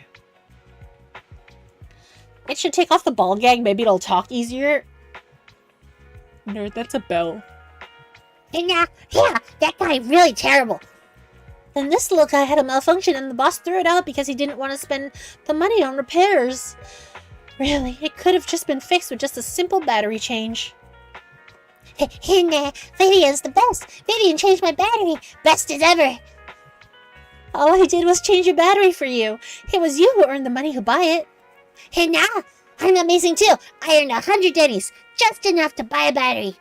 It should take off the ball gag. Maybe it'll talk easier. Nerd, that's a bell. Yeah, that guy really terrible. Then this little guy had a malfunction and the boss threw it out because he didn't want to spend the money on repairs. Really, it could have just been fixed with just a simple battery change. Nah, Vivian's the best. Vivian changed my battery. Best as ever. All I did was change your battery for you. It was you who earned the money to buy it. Hey, now, I'm amazing too. I earned 100 dennies. Just enough to buy a battery.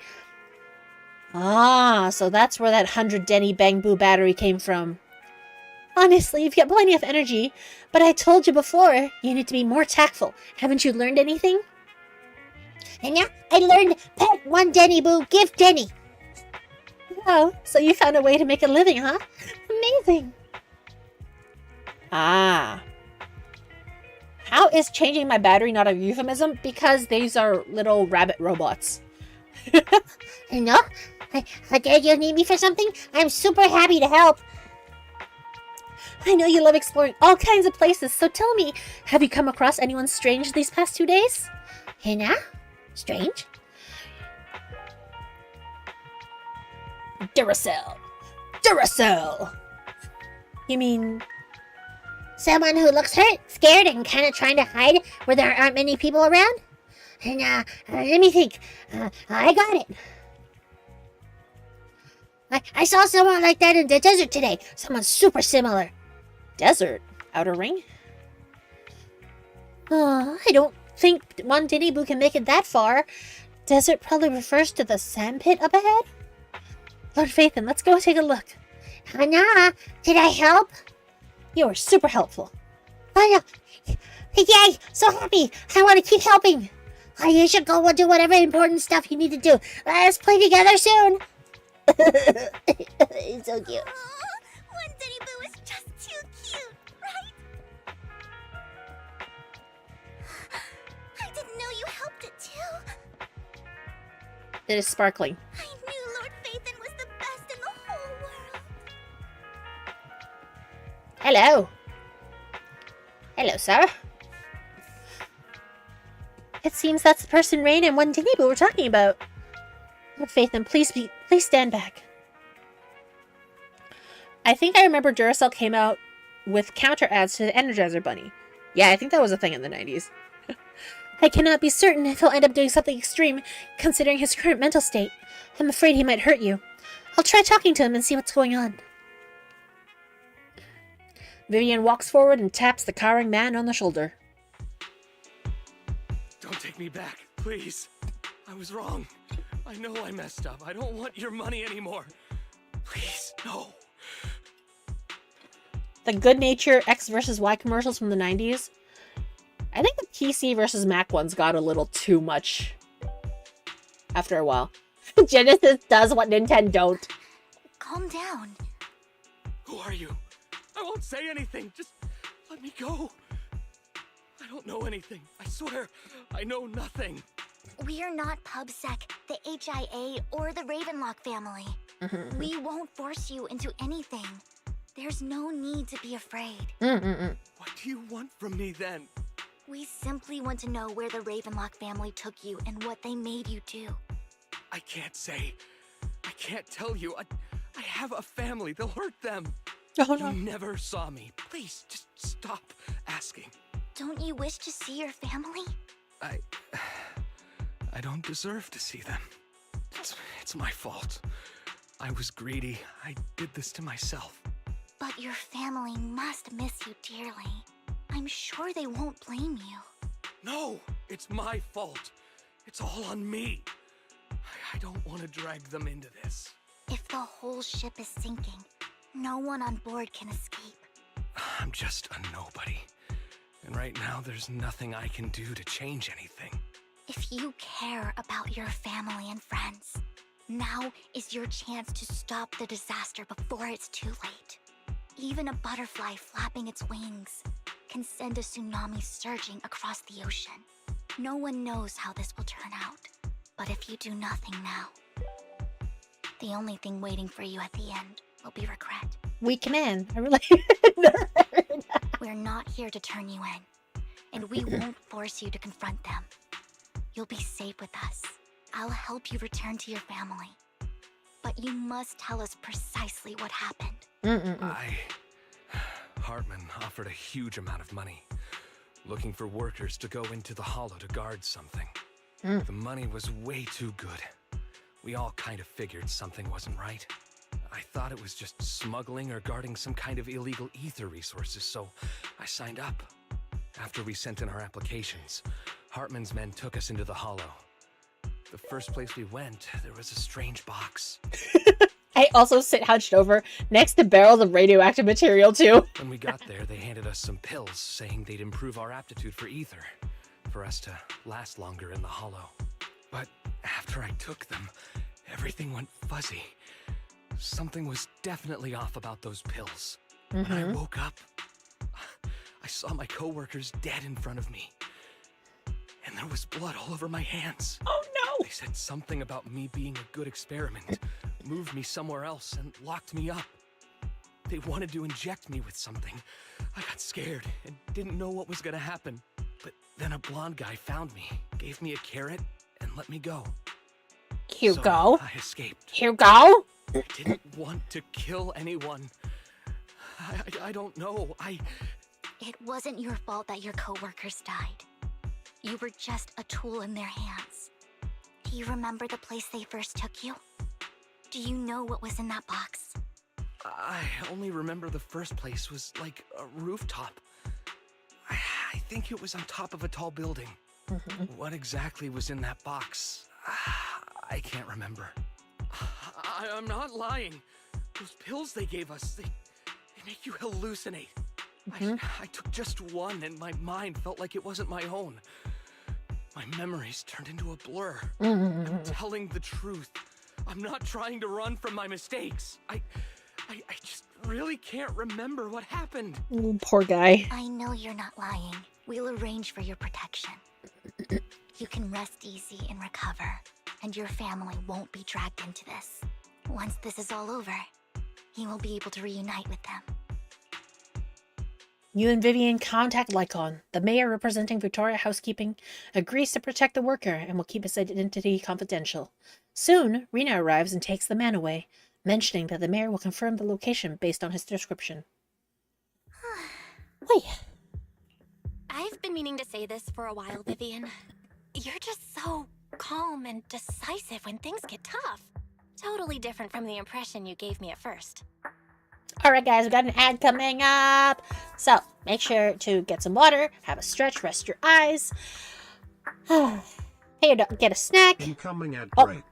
Ah, so that's where that 100 denny Bangbu battery came from. Honestly, you've got plenty of energy, but I told you before, you need to be more tactful. Haven't you learned anything? And yeah, I learned pet one denny boo, give denny. Oh, so you found a way to make a living, huh? Amazing. Ah. How is changing my battery not a euphemism? Because these are little rabbit robots. I know. Did you need me for something? I'm super happy to help. I know you love exploring all kinds of places, so tell me, have you come across anyone strange these past 2 days? Hina? Strange? Duracell. You mean... someone who looks hurt, scared, and kind of trying to hide where there aren't many people around? And, let me think. I got it. I saw someone like that in the desert today. Someone super similar. Desert? Outer Ring? I don't think one Diddy Boo can make it that far. Desert probably refers to the sandpit up ahead? Lord Phaethon, let's go take a look. Hannah, did I help? You were super helpful. Oh, yay! So happy! I want to keep helping! You should go and do whatever important stuff you need to do. Let's play together soon! It's so cute. One Diddy Boo is just too cute, right? I didn't know you helped it too. It is sparkling. I knew Lord Phaethon was the best in the whole world. Hello. Hello, sir. It seems that's the person Rain and one Diddy Boo were talking about. Lord Phaethon, please stand back. I think I remember Duracell came out with counter ads to the Energizer Bunny. Yeah, I think that was a thing in the 90s. I cannot be certain if he'll end up doing something extreme, considering his current mental state. I'm afraid he might hurt you. I'll try talking to him and see what's going on. Vivian walks forward and taps the cowering man on the shoulder. Don't take me back, please. I was wrong. I know I messed up. I don't want your money anymore. Please, no. The Good Nature X versus Y commercials from the 90s. I think the PC versus Mac ones got a little too much after a while. Genesis does what Nintendo don't. Calm down. Who are you? I won't say anything. Just let me go. I don't know anything. I swear, I know nothing. We are not PubSec, the HIA, or the Ravenlock family. We won't force you into anything. There's no need to be afraid. What do you want from me then? We simply want to know where the Ravenlock family took you and what they made you do. I can't say. I can't tell you. I have a family. They'll hurt them. Oh, no. You never saw me. Please, just stop asking. Don't you wish to see your family? I don't deserve to see them. It's my fault. I was greedy. I did this to myself. But your family must miss you dearly. I'm sure they won't blame you. No, it's my fault. It's all on me. I don't want to drag them into this. If the whole ship is sinking, no one on board can escape. I'm just a nobody. And right now, there's nothing I can do to change anything. If you care about your family and friends, now is your chance to stop the disaster before it's too late. Even a butterfly flapping its wings can send a tsunami surging across the ocean. No one knows how this will turn out, but if you do nothing now, the only thing waiting for you at the end will be regret. Weak man. I really. We're not here to turn you in, and we won't force you to confront them. You'll be safe with us. I'll help you return to your family. But you must tell us precisely what happened. Hartman offered a huge amount of money, looking for workers to go into the hollow to guard something. The money was way too good. We all kind of figured something wasn't right. I thought it was just smuggling or guarding some kind of illegal ether resources, so I signed up. After we sent in our applications, Hartman's men took us into the hollow. The first place we went, there was a strange box. I also sit hunched over next to barrels of radioactive material, too. When we got there, they handed us some pills, saying they'd improve our aptitude for ether, for us to last longer in the hollow. But after I took them, everything went fuzzy. Something was definitely off about those pills. When I woke up, I saw my coworkers dead in front of me. And there was blood all over my hands. Oh, no! They said something about me being a good experiment, moved me somewhere else, and locked me up. They wanted to inject me with something. I got scared and didn't know what was gonna happen. But then a blonde guy found me, gave me a carrot, and let me go. Hugo? So I escaped. Hugo? I didn't want to kill anyone. I don't know. It wasn't your fault that your coworkers died. You were just a tool in their hands. Do you remember the place they first took you? Do you know what was in that box? I only remember the first place was like a rooftop. I I think it was on top of a tall building. What exactly was in that box? I can't remember. I'm not lying. Those pills they gave us, they make you hallucinate. I took just one and my mind felt like it wasn't my own. My memories turned into a blur. I'm telling the truth. I'm not trying to run from my mistakes. I just really can't remember what happened. Ooh, poor guy. I know you're not lying. We'll arrange for your protection. You can rest easy and recover, and your family won't be dragged into this. Once this is all over, you will be able to reunite with them. You and Vivian contact Lycon. The mayor representing Victoria Housekeeping agrees to protect the worker and will keep his identity confidential. Soon, Rena arrives and takes the man away, mentioning that the mayor will confirm the location based on his description. Wait. I've been meaning to say this for a while, Vivian. You're just so calm and decisive when things get tough. Totally different from the impression you gave me at first. Alright guys, we got an ad coming up. So, make sure to get some water, have a stretch, rest your eyes. Hey, get a snack. Incoming ad break.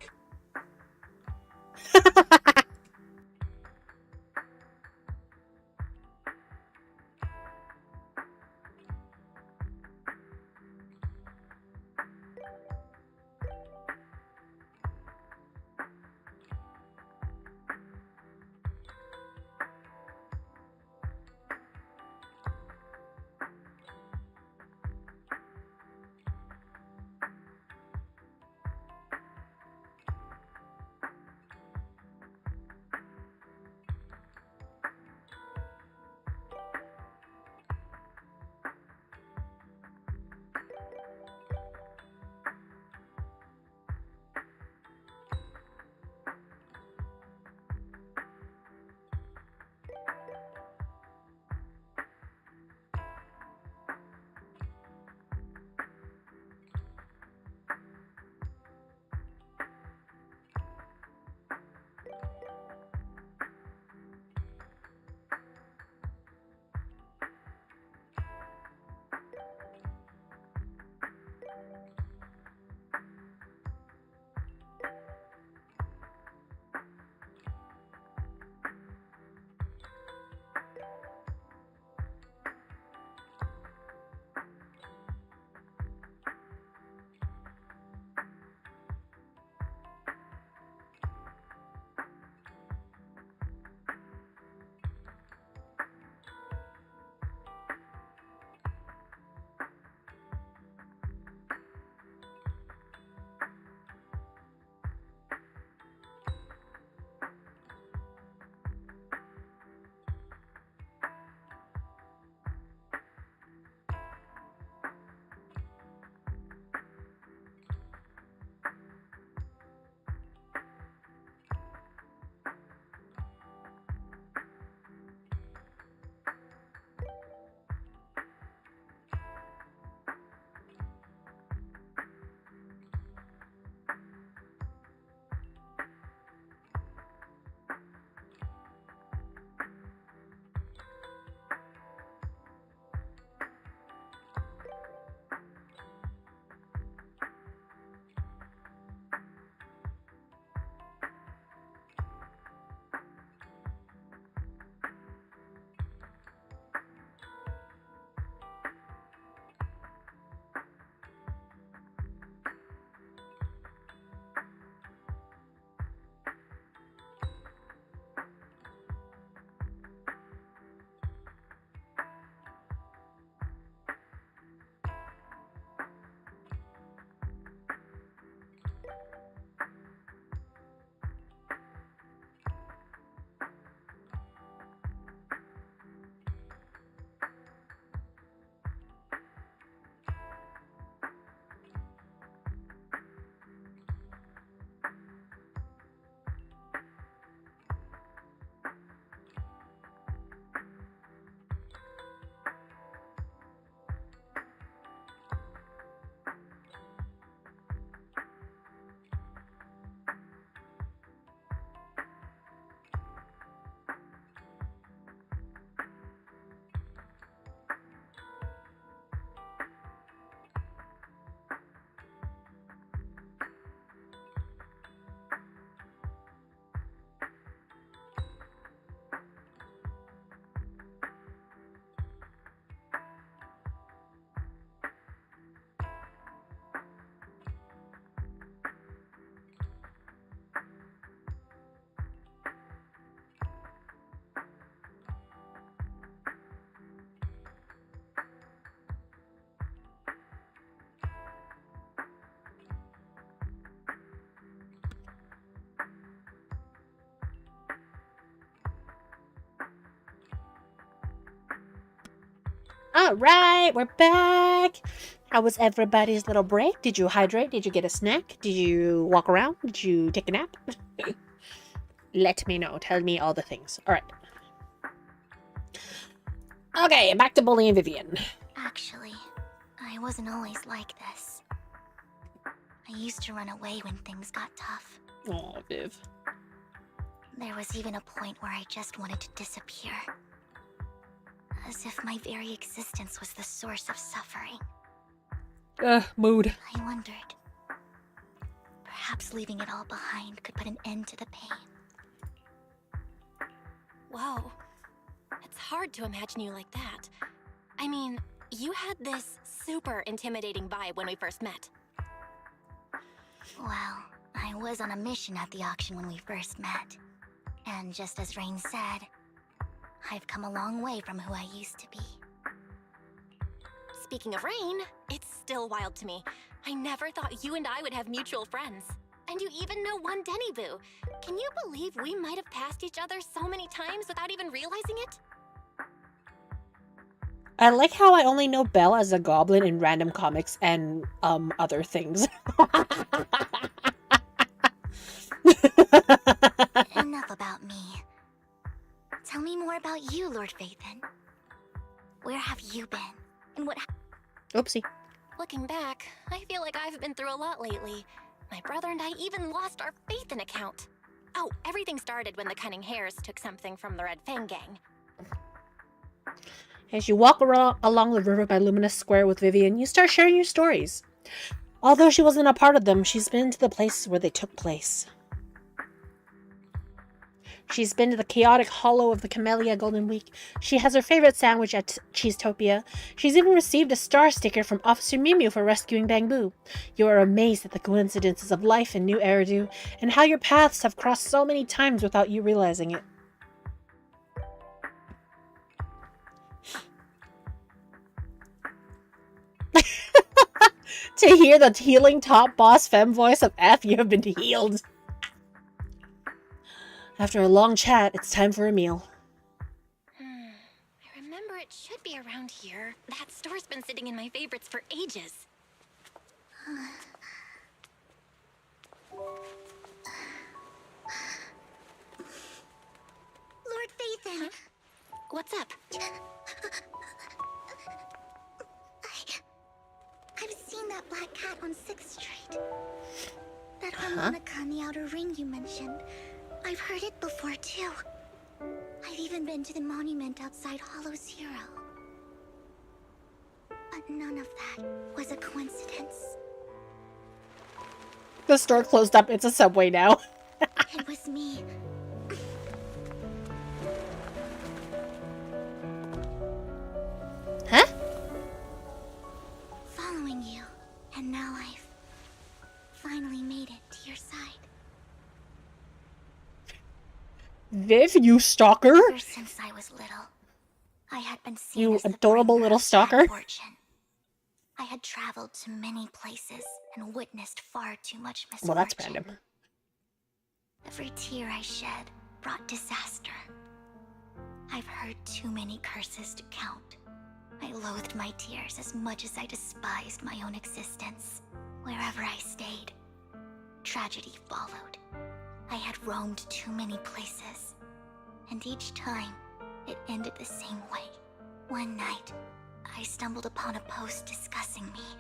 All right, we're back. How was everybody's little break? Did you hydrate? Did you get a snack? Did you walk around? Did you take a nap? Let me know. Tell me all the things. All right. Okay, back to Bully and Vivian. Actually, I wasn't always like this. I used to run away when things got tough. Oh, Viv. There was even a point where I just wanted to disappear. As if my very existence was the source of suffering. Mood. I wondered. Perhaps leaving it all behind could put an end to the pain. Whoa. It's hard to imagine you like that. I mean, you had this super intimidating vibe when we first met. Well, I was on a mission at the auction when we first met. And just as Rain said, I've come a long way from who I used to be. Speaking of Rain, it's still wild to me. I never thought you and I would have mutual friends. And you even know one Denny Boo. Can you believe we might have passed each other so many times without even realizing it? I like how I only know Belle as a goblin in random comics and other things. Enough about me. Tell me more about you, Lord Phaethon. Where have you been? And what Oopsie. Looking back, I feel like I've been through a lot lately. My brother and I even lost our Phaethon account. Oh, everything started when the Cunning Hares took something from the Red Fang gang. As you walk along the river by Luminous Square with Vivian, you start sharing your stories. Although she wasn't a part of them, she's been to the places where they took place. She's been to the chaotic hollow of the Camellia Golden Week. She has her favorite sandwich at Cheesetopia. She's even received a star sticker from Officer Mew Mew for rescuing Bangbu. You are amazed at the coincidences of life in New Eridu, and how your paths have crossed so many times without you realizing it. To hear the healing top boss femme voice of F, you have been healed. After a long chat, it's time for a meal. I remember it should be around here. That store's been sitting in my favorites for ages. Lord Phaethon! Huh? What's up? I've seen that black cat on 6th Street. That harmonica in the outer ring you mentioned. I've heard it before, too. I've even been to the monument outside Hollow Zero. But none of that was a coincidence. The store closed up. It's a Subway now. It was me. Huh? Following you. And now I've finally made it to your side. Viv, you stalker? Ever since I was little, I had been seen You as the adorable bringer little of bad stalker. fortune. I had traveled to many places and witnessed far too much misfortune. Well, that's random. Every tear I shed brought disaster. I've heard too many curses to count. I loathed my tears as much as I despised my own existence. Wherever I stayed, tragedy followed. I had roamed too many places, and each time, it ended the same way. One night, I stumbled upon a post discussing me,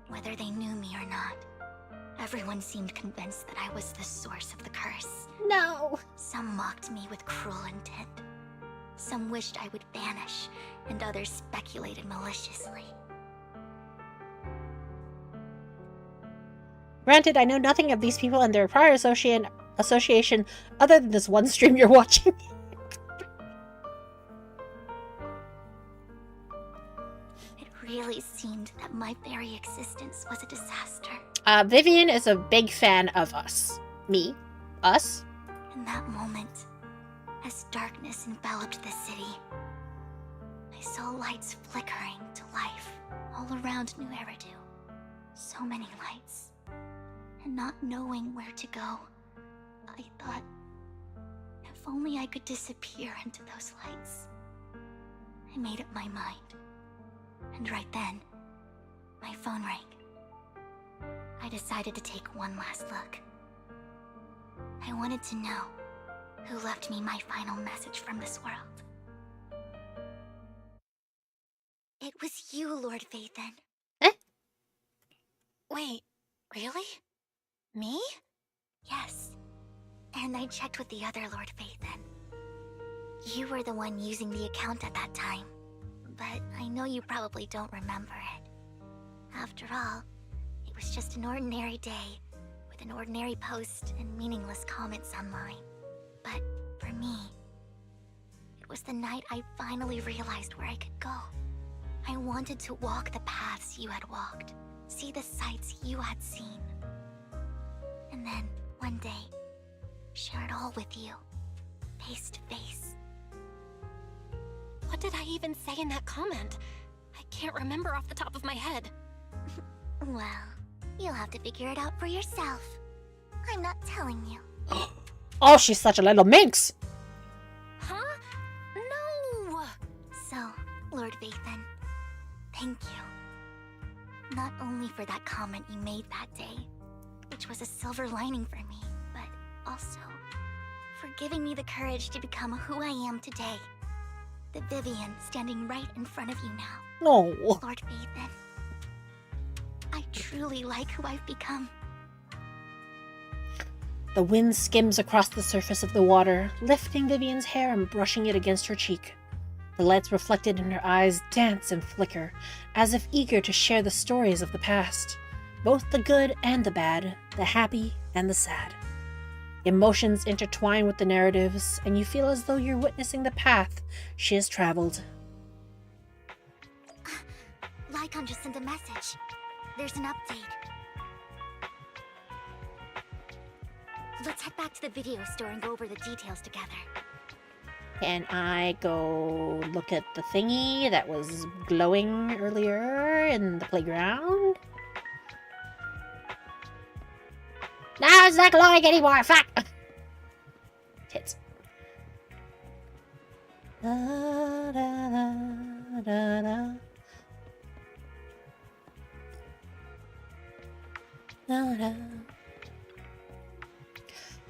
whether they knew me or not. Everyone seemed convinced that I was the source of the curse. No. Some mocked me with cruel intent. Some wished I would vanish, and others speculated maliciously. Granted, I know nothing of these people and their prior association other than this one stream you're watching. It really seemed that my very existence was a disaster. Vivian is a big fan of us. Me. Us. In that moment, as darkness enveloped the city, I saw lights flickering to life all around New Eridu. So many lights. And not knowing where to go, I thought, if only I could disappear into those lights. I made up my mind. And right then, my phone rang. I decided to take one last look. I wanted to know who left me my final message from this world. It was you, Lord Vathan. Eh? Wait, really? Me? Yes. And I checked with the other Lord Vathan. You were the one using the account at that time, but I know you probably don't remember it. After all, it was just an ordinary day, with an ordinary post and meaningless comments online. But for me, it was the night I finally realized where I could go. I wanted to walk the paths you had walked, see the sights you had seen. And then, one day, share it all with you, face to face. What did I even say in that comment? I can't remember off the top of my head. Well, you'll have to figure it out for yourself. I'm not telling you. Oh, she's such a little minx. Huh? No! So, Lord Vathan, thank you. Not only for that comment you made that day, which was a silver lining for me, but also for giving me the courage to become who I am today. The Vivian standing right in front of you now. No. Lord Vathan, I truly like who I've become. The wind skims across the surface of the water, lifting Vivian's hair and brushing it against her cheek. The lights reflected in her eyes dance and flicker, as if eager to share the stories of the past, both the good and the bad, the happy and the sad. Emotions intertwine with the narratives, and you feel as though you're witnessing the path she has traveled. Lycon just sent a message. There's an update. Let's head back to the video store and go over the details together. Can I go look at the thingy that was glowing earlier in the playground? No, it's not glowing anymore, fuck! Tits. Da, da, da, da, da. Da, da.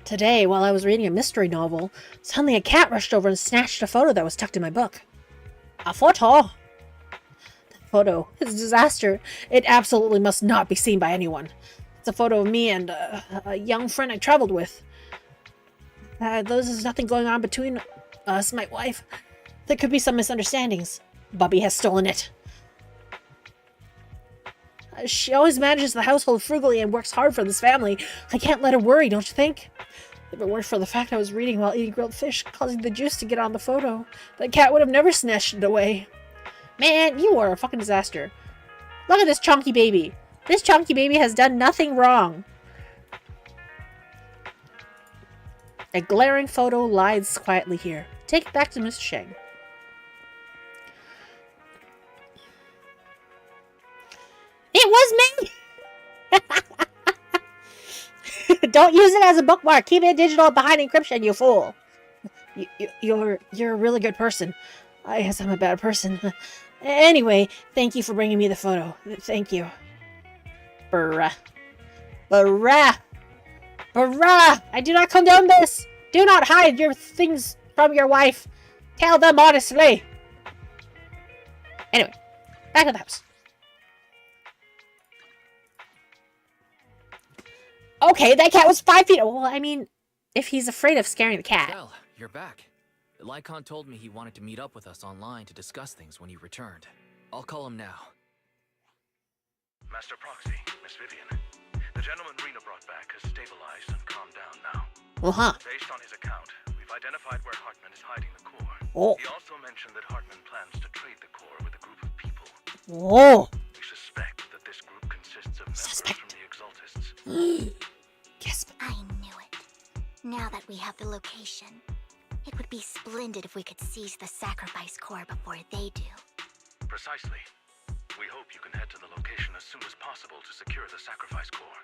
Today, while I was reading a mystery novel, suddenly a cat rushed over and snatched a photo that was tucked in my book. A photo? The photo is a disaster. It absolutely must not be seen by anyone. It's a photo of me and a young friend I traveled with. There's nothing going on between us, my wife. There could be some misunderstandings. Bubby has stolen it. She always manages the household frugally and works hard for this family. I can't let her worry, don't you think? If it weren't for the fact I was reading while eating grilled fish, causing the juice to get on the photo, that cat would have never snatched it away. Man, you are a fucking disaster. Look at this chunky baby. This chunky baby has done nothing wrong. A glaring photo lies quietly here. Take it back to Miss Sheng. It was me! Don't use it as a bookmark. Keep it digital behind encryption, you fool. You're a really good person. I guess I'm a bad person. Anyway, thank you for bringing me the photo. Thank you. Bruh. Bruh. Bruh. I do not condone this. Do not hide your things from your wife. Tell them honestly. Anyway, back to the house. Okay, that cat was 5 feet. Well, I mean, if he's afraid of scaring the cat. Well, you're back. Lycon told me he wanted to meet up with us online to discuss things when he returned. I'll call him now. Master Proxy, Miss Vivian. The gentleman Rena brought back has stabilized and calmed down now. Uh-huh. Based on his account, we've identified where Hartman is hiding the core. Oh. He also mentioned that Hartman plans to trade the core with a group of people. Oh. We suspect that this group consists of members from the Exaltists. Yes. I knew it. Now that we have the location, it would be splendid if we could seize the sacrifice core before they do. Precisely. We hope you can head to the location as soon as possible to secure the sacrifice core.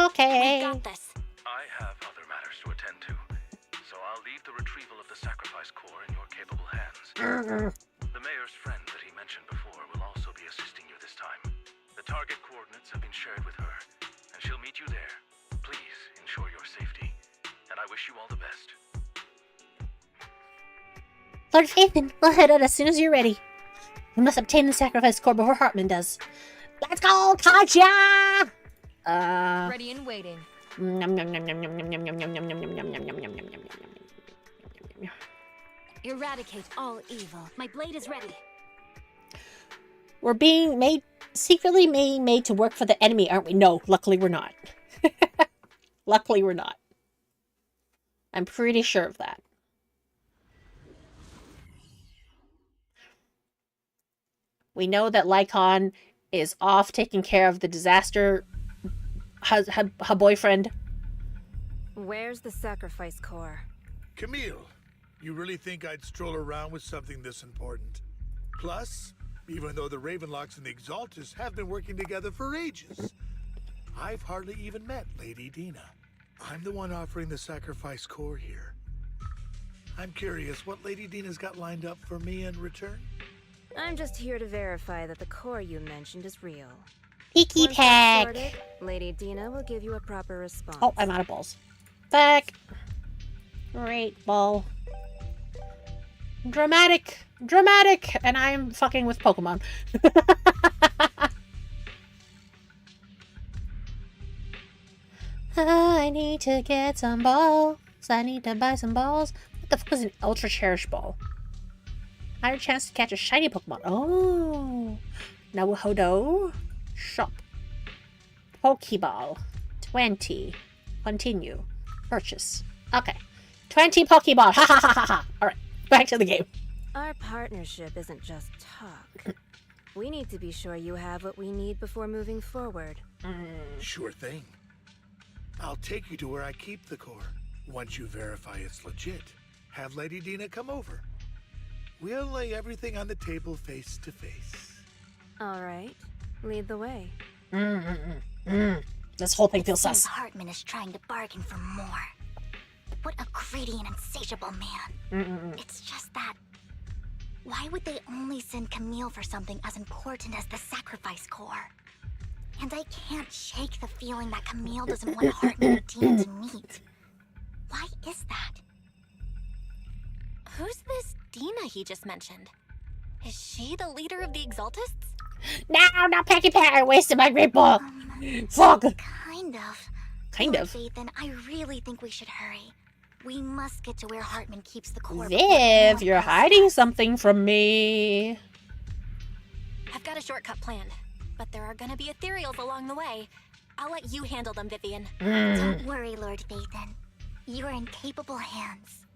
Okay. We got this. I have other matters to attend to, so I'll leave the retrieval of the sacrifice core in your capable hands. The mayor's friend that he mentioned before will also be assisting you this time. The target coordinates have been shared with her, and she'll meet you there. Please ensure your safety, and I wish you all the best. Lord Phaethon, we'll head out as soon as you're ready. We must obtain the sacrifice core before Hartman does. Let's go, Katya! Ready and waiting. Eradicate all evil. My blade is ready. We're being made, secretly being made to work for the enemy, aren't we? No, luckily we're not. Luckily we're not. I'm pretty sure of that. We know that Lycon is off taking care of the disaster, her boyfriend. Where's the sacrifice core? Camille, you really think I'd stroll around with something this important? Plus, even though the Ravenlocks and the Exaltus have been working together for ages, I've hardly even met Lady Dina. I'm the one offering the sacrifice core here. I'm curious what Lady Dina's got lined up for me in return? I'm just here to verify that the core you mentioned is real. Peeky Once that's peck. sorted, Lady Dina will give you a proper response. Oh, I'm out of balls. Back. Great ball. Dramatic. Dramatic. And I'm fucking with Pokemon. I need to get some balls. I need to buy some balls. What the fuck is an Ultra Cherish ball? Higher chance to catch a shiny Pokemon. Oh. No hodo. Shop. Pokeball. 20. Continue. Purchase. Okay. 20 Pokeball. Ha ha ha ha ha. Alright. Back to the game. Our partnership isn't just talk. We need to be sure you have what we need before moving forward. Sure thing. I'll take you to where I keep the core. Once you verify it's legit, have Lady Dina come over. We'll lay everything on the table face to face. All right. Lead the way. This whole thing feels Seems sus. Hartman is trying to bargain for more. What a greedy and insatiable man. It's just that... Why would they only send Camille for something as important as the sacrifice core? And I can't shake the feeling that Camille doesn't want Hartman and Dina to meet. Why is that? Who's this Dina he just mentioned? Is she the leader of the Exaltists? No, not Packy Pack. I wasted my great ball. Fuck. Kind of. Kind of. Then I really think we should hurry. We must get to where Hartman keeps the core. Viv, you're hiding something from me. I've got a shortcut planned, but there are gonna be ethereals along the way. I'll let you handle them, Vivian. Don't worry, Lord Phaethon. You're in capable hands.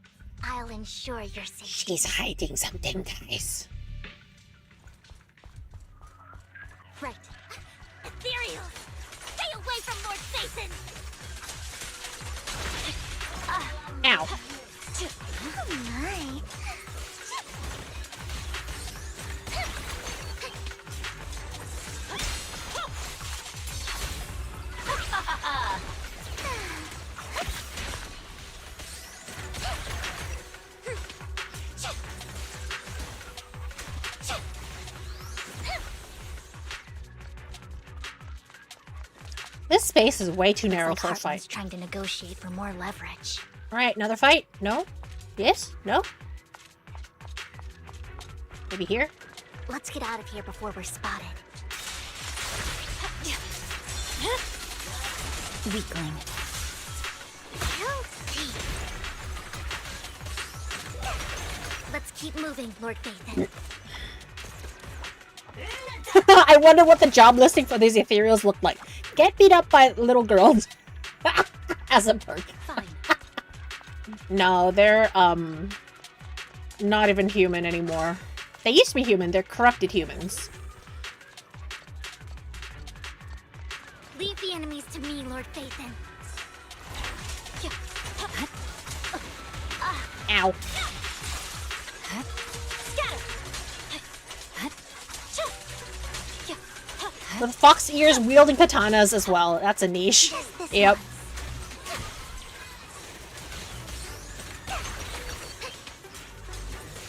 I'll ensure your safety. She's hiding something, guys. Right. Ethereals! Stay away from Lord Phaethon! Ow. Oh my. This space is way too narrow Looks for a like fight. Hartman's trying to negotiate for more leverage. Alright, another fight? No? Yes? No? Maybe here? Let's get out of here before we're spotted. Weakling. Let's keep moving, Lord Phaethon. I wonder what the job listing for these ethereals look like. Get beat up by little girls. As a perk. Fine. No, they're, not even human anymore. They used to be human. They're corrupted humans. Leave the enemies to me, Lord Phaethon. Ow. With fox ears wielding katanas as well. That's a niche. Yep.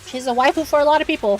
She's a waifu for a lot of people.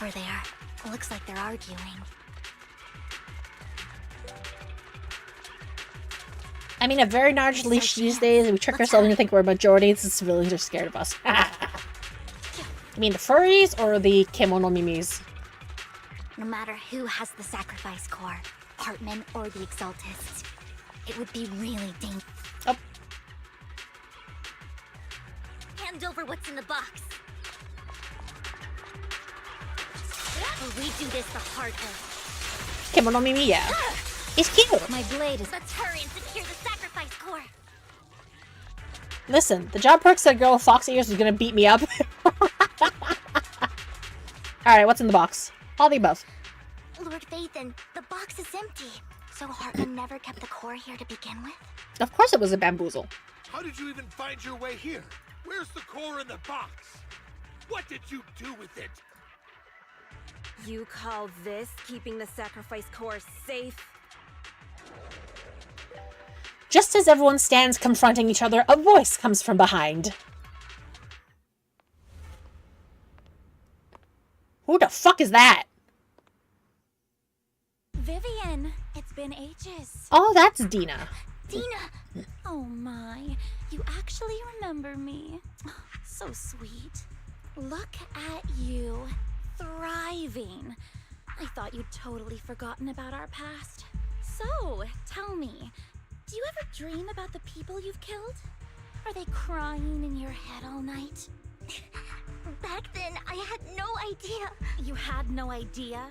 over there. Looks like they're arguing. I mean, a very large leash these days, we trick ourselves into thinking we're majorities, the civilians are scared of us. You mean the furries or the kimono mimis? No matter who has the sacrifice core, Hartman or the Exaltists, it would be really dangerous. Oh. Hand over what's in the box. Or we do this the hard way. Kimono mimi, yeah. It's cute. My blade is... Let's hurry and secure the sacrifice core. Listen, the job perks that girl with fox ears is gonna beat me up. Alright, what's in the box? All the above. Lord Vathan, the box is empty. So Hartman never kept the core here to begin with? Of course it was a bamboozle. How did you even find your way here? Where's the core in the box? What did you do with it? You call this keeping the sacrifice core safe? Just as everyone stands confronting each other, a voice comes from behind. Who the fuck is that? Vivian, it's been ages. Oh, that's Dina. Dina! Oh my, you actually remember me. So sweet. Look at you, thriving. I thought you'd totally forgotten about our past. So, tell me, do you ever dream about the people you've killed? Are they crying in your head all night? Back then, I had no idea. You had no idea?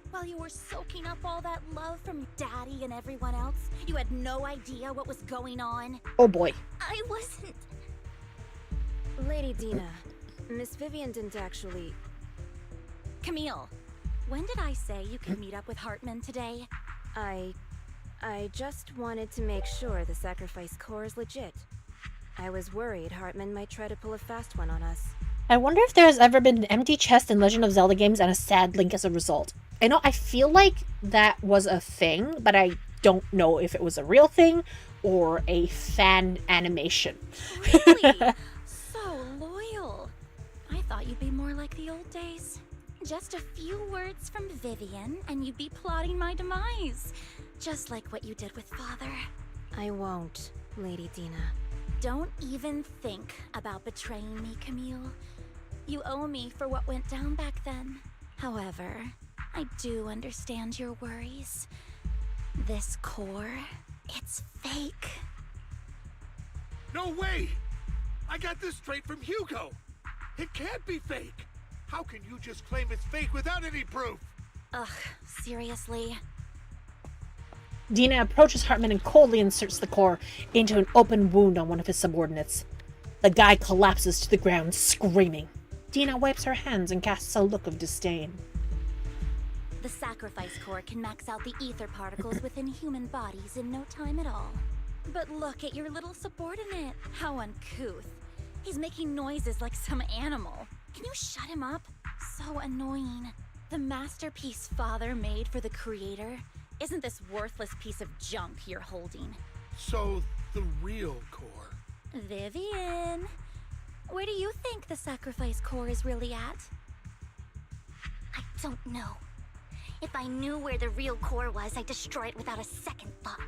While you were soaking up all that love from Daddy and everyone else, you had no idea what was going on? Oh boy. I wasn't... Lady Dina, Miss Vivian didn't actually... Camille, when did I say you could meet up with Hartman today? I just wanted to make sure the sacrifice core is legit. I was worried Hartman might try to pull a fast one on us. I wonder if there's ever been an empty chest in Legend of Zelda games and a sad Link as a result. I feel like that was a thing, but I don't know if it was a real thing or a fan animation. Really? So loyal. I thought you'd be more like the old days. Just a few words from Vivian and you'd be plotting my demise. Just like what you did with Father. I won't, Lady Dina. Don't even think about betraying me, Camille. You owe me for what went down back then. However, I do understand your worries. This core, it's fake. No way! I got this straight from Hugo! It can't be fake! How can you just claim it's fake without any proof? Ugh, seriously? Dina approaches Hartman and coldly inserts the core into an open wound on one of his subordinates. The guy collapses to the ground, screaming. Dina wipes her hands and casts a look of disdain. The sacrifice core can max out the ether particles within human bodies in no time at all. But look at your little subordinate. How uncouth. He's making noises like some animal. Can you shut him up? So annoying. The masterpiece Father made for the creator isn't this worthless piece of junk you're holding. So, the real core. Vivian, where do you think the sacrifice core is really at? I don't know. If I knew where the real core was, I'd destroy it without a second thought.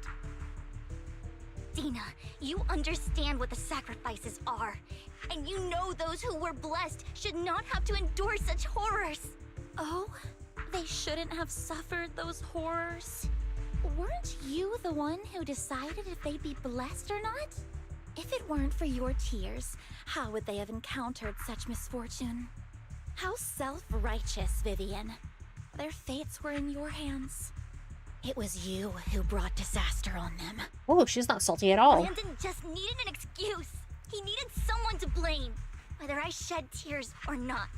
Dina, you understand what the sacrifices are. And you know those who were blessed should not have to endure such horrors. Oh? They shouldn't have suffered those horrors. Weren't you the one who decided if they'd be blessed or not? If it weren't for your tears, how would they have encountered such misfortune? How self-righteous, Vivian. Their fates were in your hands. It was you who brought disaster on them. Oh, she's not salty at all. Brandon just needed an excuse. He needed someone to blame. Whether I shed tears or not.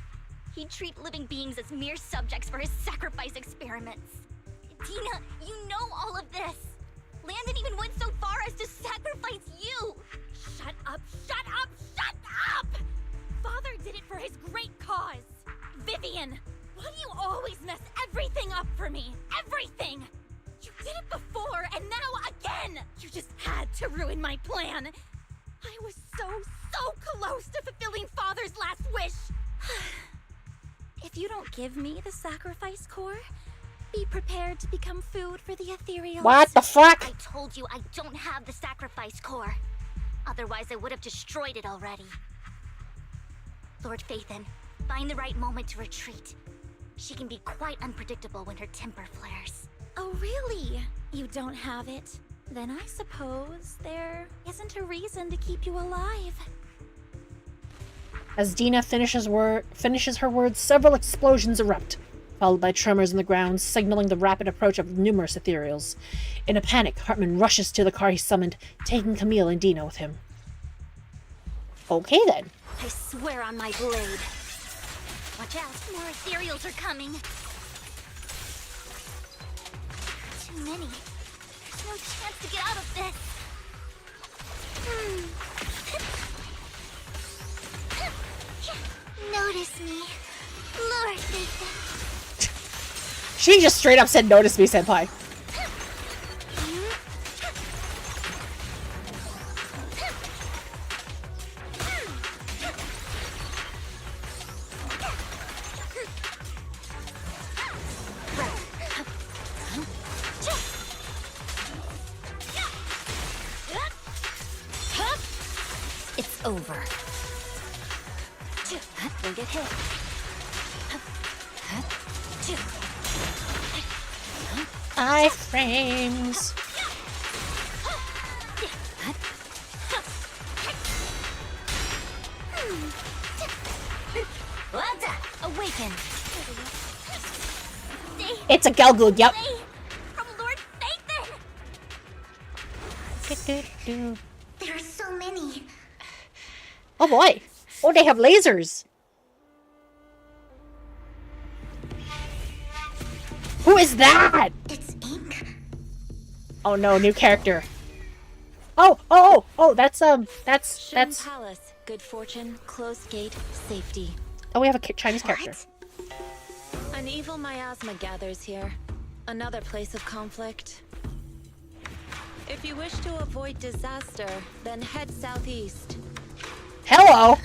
He'd treat living beings as mere subjects for his sacrifice experiments. Dina, you know all of this. Landon even went so far as to sacrifice you. Shut up, shut up, shut up! Father did it for his great cause. Vivian, why do you always mess everything up for me? Everything! You did it before, and now again! You just had to ruin my plan. I was so close to fulfilling Father's last wish. If you don't give me the sacrifice core, be prepared to become food for the ethereals. What the fuck? I told you I don't have the sacrifice core. Otherwise, I would have destroyed it already. Lord Phaethon, find the right moment to retreat. She can be quite unpredictable when her temper flares. Oh, really? You don't have it? Then I suppose there isn't a reason to keep you alive. As Dina finishes her words, several explosions erupt, followed by tremors in the ground, signaling the rapid approach of numerous ethereals. In a panic, Hartman rushes to the car he summoned, taking Camille and Dina with him. Okay then. I swear on my blade. Watch out, more ethereals are coming. Too many. There's no chance to get out of this. Notice me, Lord Phaethon. She just straight up said, "Notice me, senpai." It's over. Don't get hit. Iframes. Awaken. It's a Gelgood, yep. From Lord Phaethon. There are so many. Oh boy. Oh, they have lasers. Who is that? It's ink. Oh no, new character. Oh, that's Palace, good fortune, closed gate, safety. Oh, we have a Chinese character. An evil miasma gathers here. Another place of conflict. If you wish to avoid disaster, then head southeast. Hello.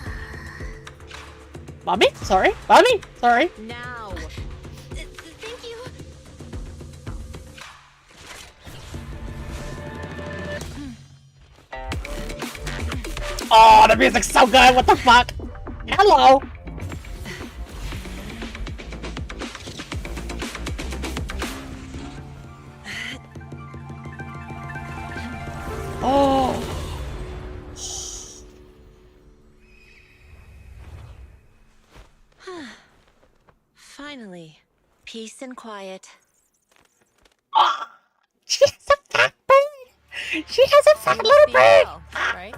Mommy? Sorry. Mommy? Sorry. Now. Thank you. Oh, the music's so good. What the fuck? Hello. Oh. Finally, peace and quiet. Oh. She has a fat bird. She has a fat little bird. Right?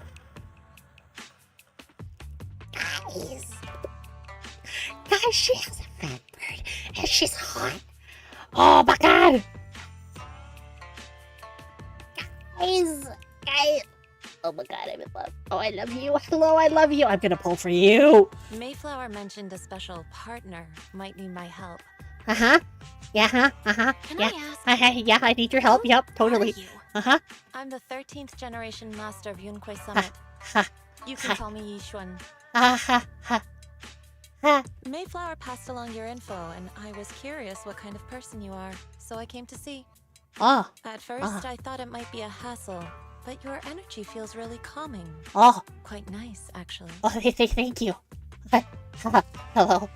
Guys, she has a fat bird and she's hot. Oh my god. Guys. Oh my god, I'm in love. Oh, I love you. Hello, I love you. I'm gonna pull for you. Mayflower mentioned a special partner might need my help. Uh-huh. Yeah, uh-huh. Can Yeah. I ask? Yeah, I need your help. Yep, totally. Are you? Uh-huh. I'm the 13th generation master of Yunque Summit. Ha. You can call me Yishuan. Ha ha. Ha. Mayflower passed along your info, and I was curious what kind of person you are, so I came to see. Oh. At first, I thought it might be a hassle, but your energy feels really calming. Oh. Quite nice, actually. Oh, thank you. Hello.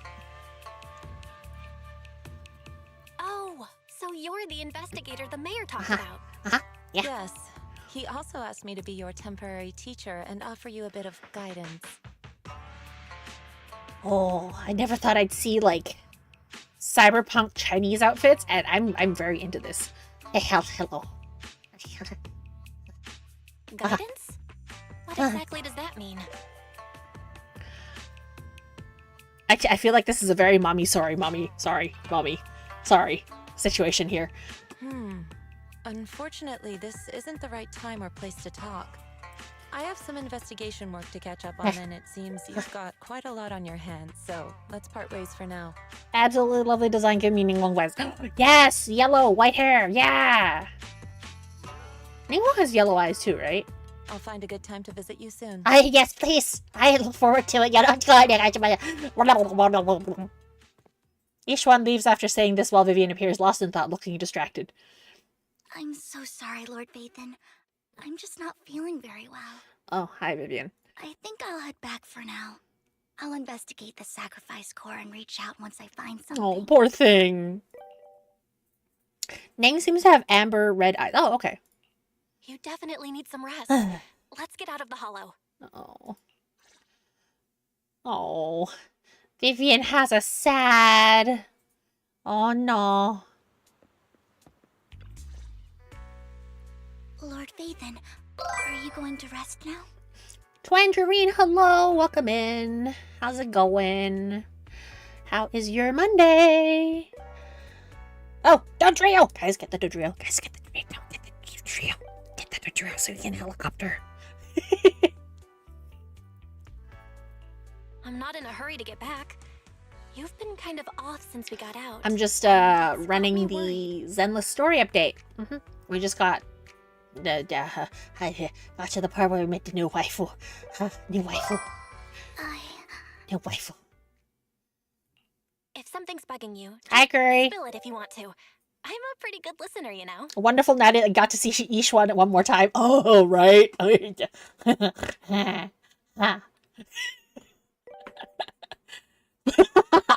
Oh, so you're the investigator the mayor talked about. Yeah. Yes. He also asked me to be your temporary teacher and offer you a bit of guidance. Oh, I never thought I'd see like cyberpunk Chinese outfits, and I'm very into this. Hey, hello. Guidance? What exactly does that mean? I feel like this is a very mommy situation here. Unfortunately, this isn't the right time or place to talk. I have some investigation work to catch up on, and it seems you've got quite a lot on your hands, so let's part ways for now. Absolutely lovely design, good meaning, long ways. Yes, yellow, white hair, yeah. Ningguo has yellow eyes too, right? I'll find a good time to visit you soon. Yes, please. I look forward to it. Ishwan leaves after saying this while Vivian appears lost in thought, looking distracted. I'm so sorry, Lord Vathan. I'm just not feeling very well. Oh, hi, Vivian. I think I'll head back for now. I'll investigate the sacrifice core and reach out once I find something. Oh, poor thing. Nang seems to have amber red eyes. Oh, okay. You definitely need some rest. Let's get out of the hollow. Oh. Oh. Vivian has a sad. Oh, no. Lord Vathan, are you going to rest now? Twangerine, hello. Welcome in. How's it going? How is your Monday? Oh, Dodrio! Guys, get the Dodrio. Guys, get the Dodrio. Get the Dodrio. Get the Dodrio so we can helicopter. I'm not in a hurry to get back. You've been kind of off since we got out. I'm just running the Zenless story update. We just got got to the part where we met the new waifu. New waifu. New waifu. If something's bugging you, Hi, Curry. spill it if you want to. I'm a pretty good listener, you know. Wonderful night. I got to see Ishwan one more time. Oh, right.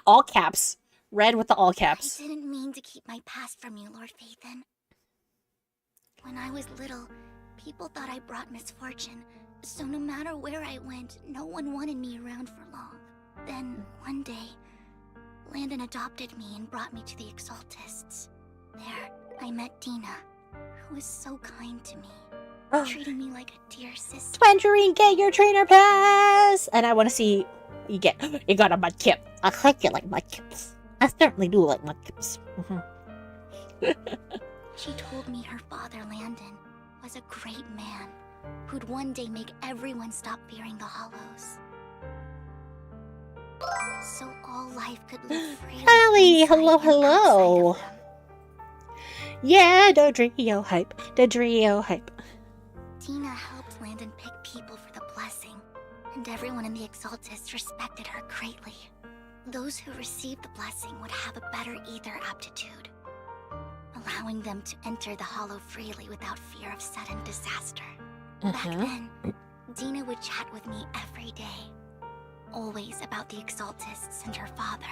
All caps. Red with the all caps. I didn't mean to keep my past from you, Lord Vathan. When I was little, people thought I brought misfortune, so no matter where I went, no one wanted me around for long. Then, one day, Landon adopted me and brought me to the Exaltists. There, I met Dina, who was so kind to me, treating me like a dear sister. Twangerine, get your trainer pass! And I want to see you got a mudkip. I like you like mudkips. I certainly do like mudkips. She told me her father, Landon, was a great man who'd one day make everyone stop fearing the Hollows. So all life could live freely. Hallie, inside hello, and outside hello. of them. Yeah, Dodrio hype. Dodrio hype. Tina helped Landon pick people for the blessing, and everyone in the Exaltists respected her greatly. Those who received the blessing would have a better ether aptitude, allowing them to enter the Hollow freely without fear of sudden disaster. Back then, Dina would chat with me every day, always about the Exaltists and her father.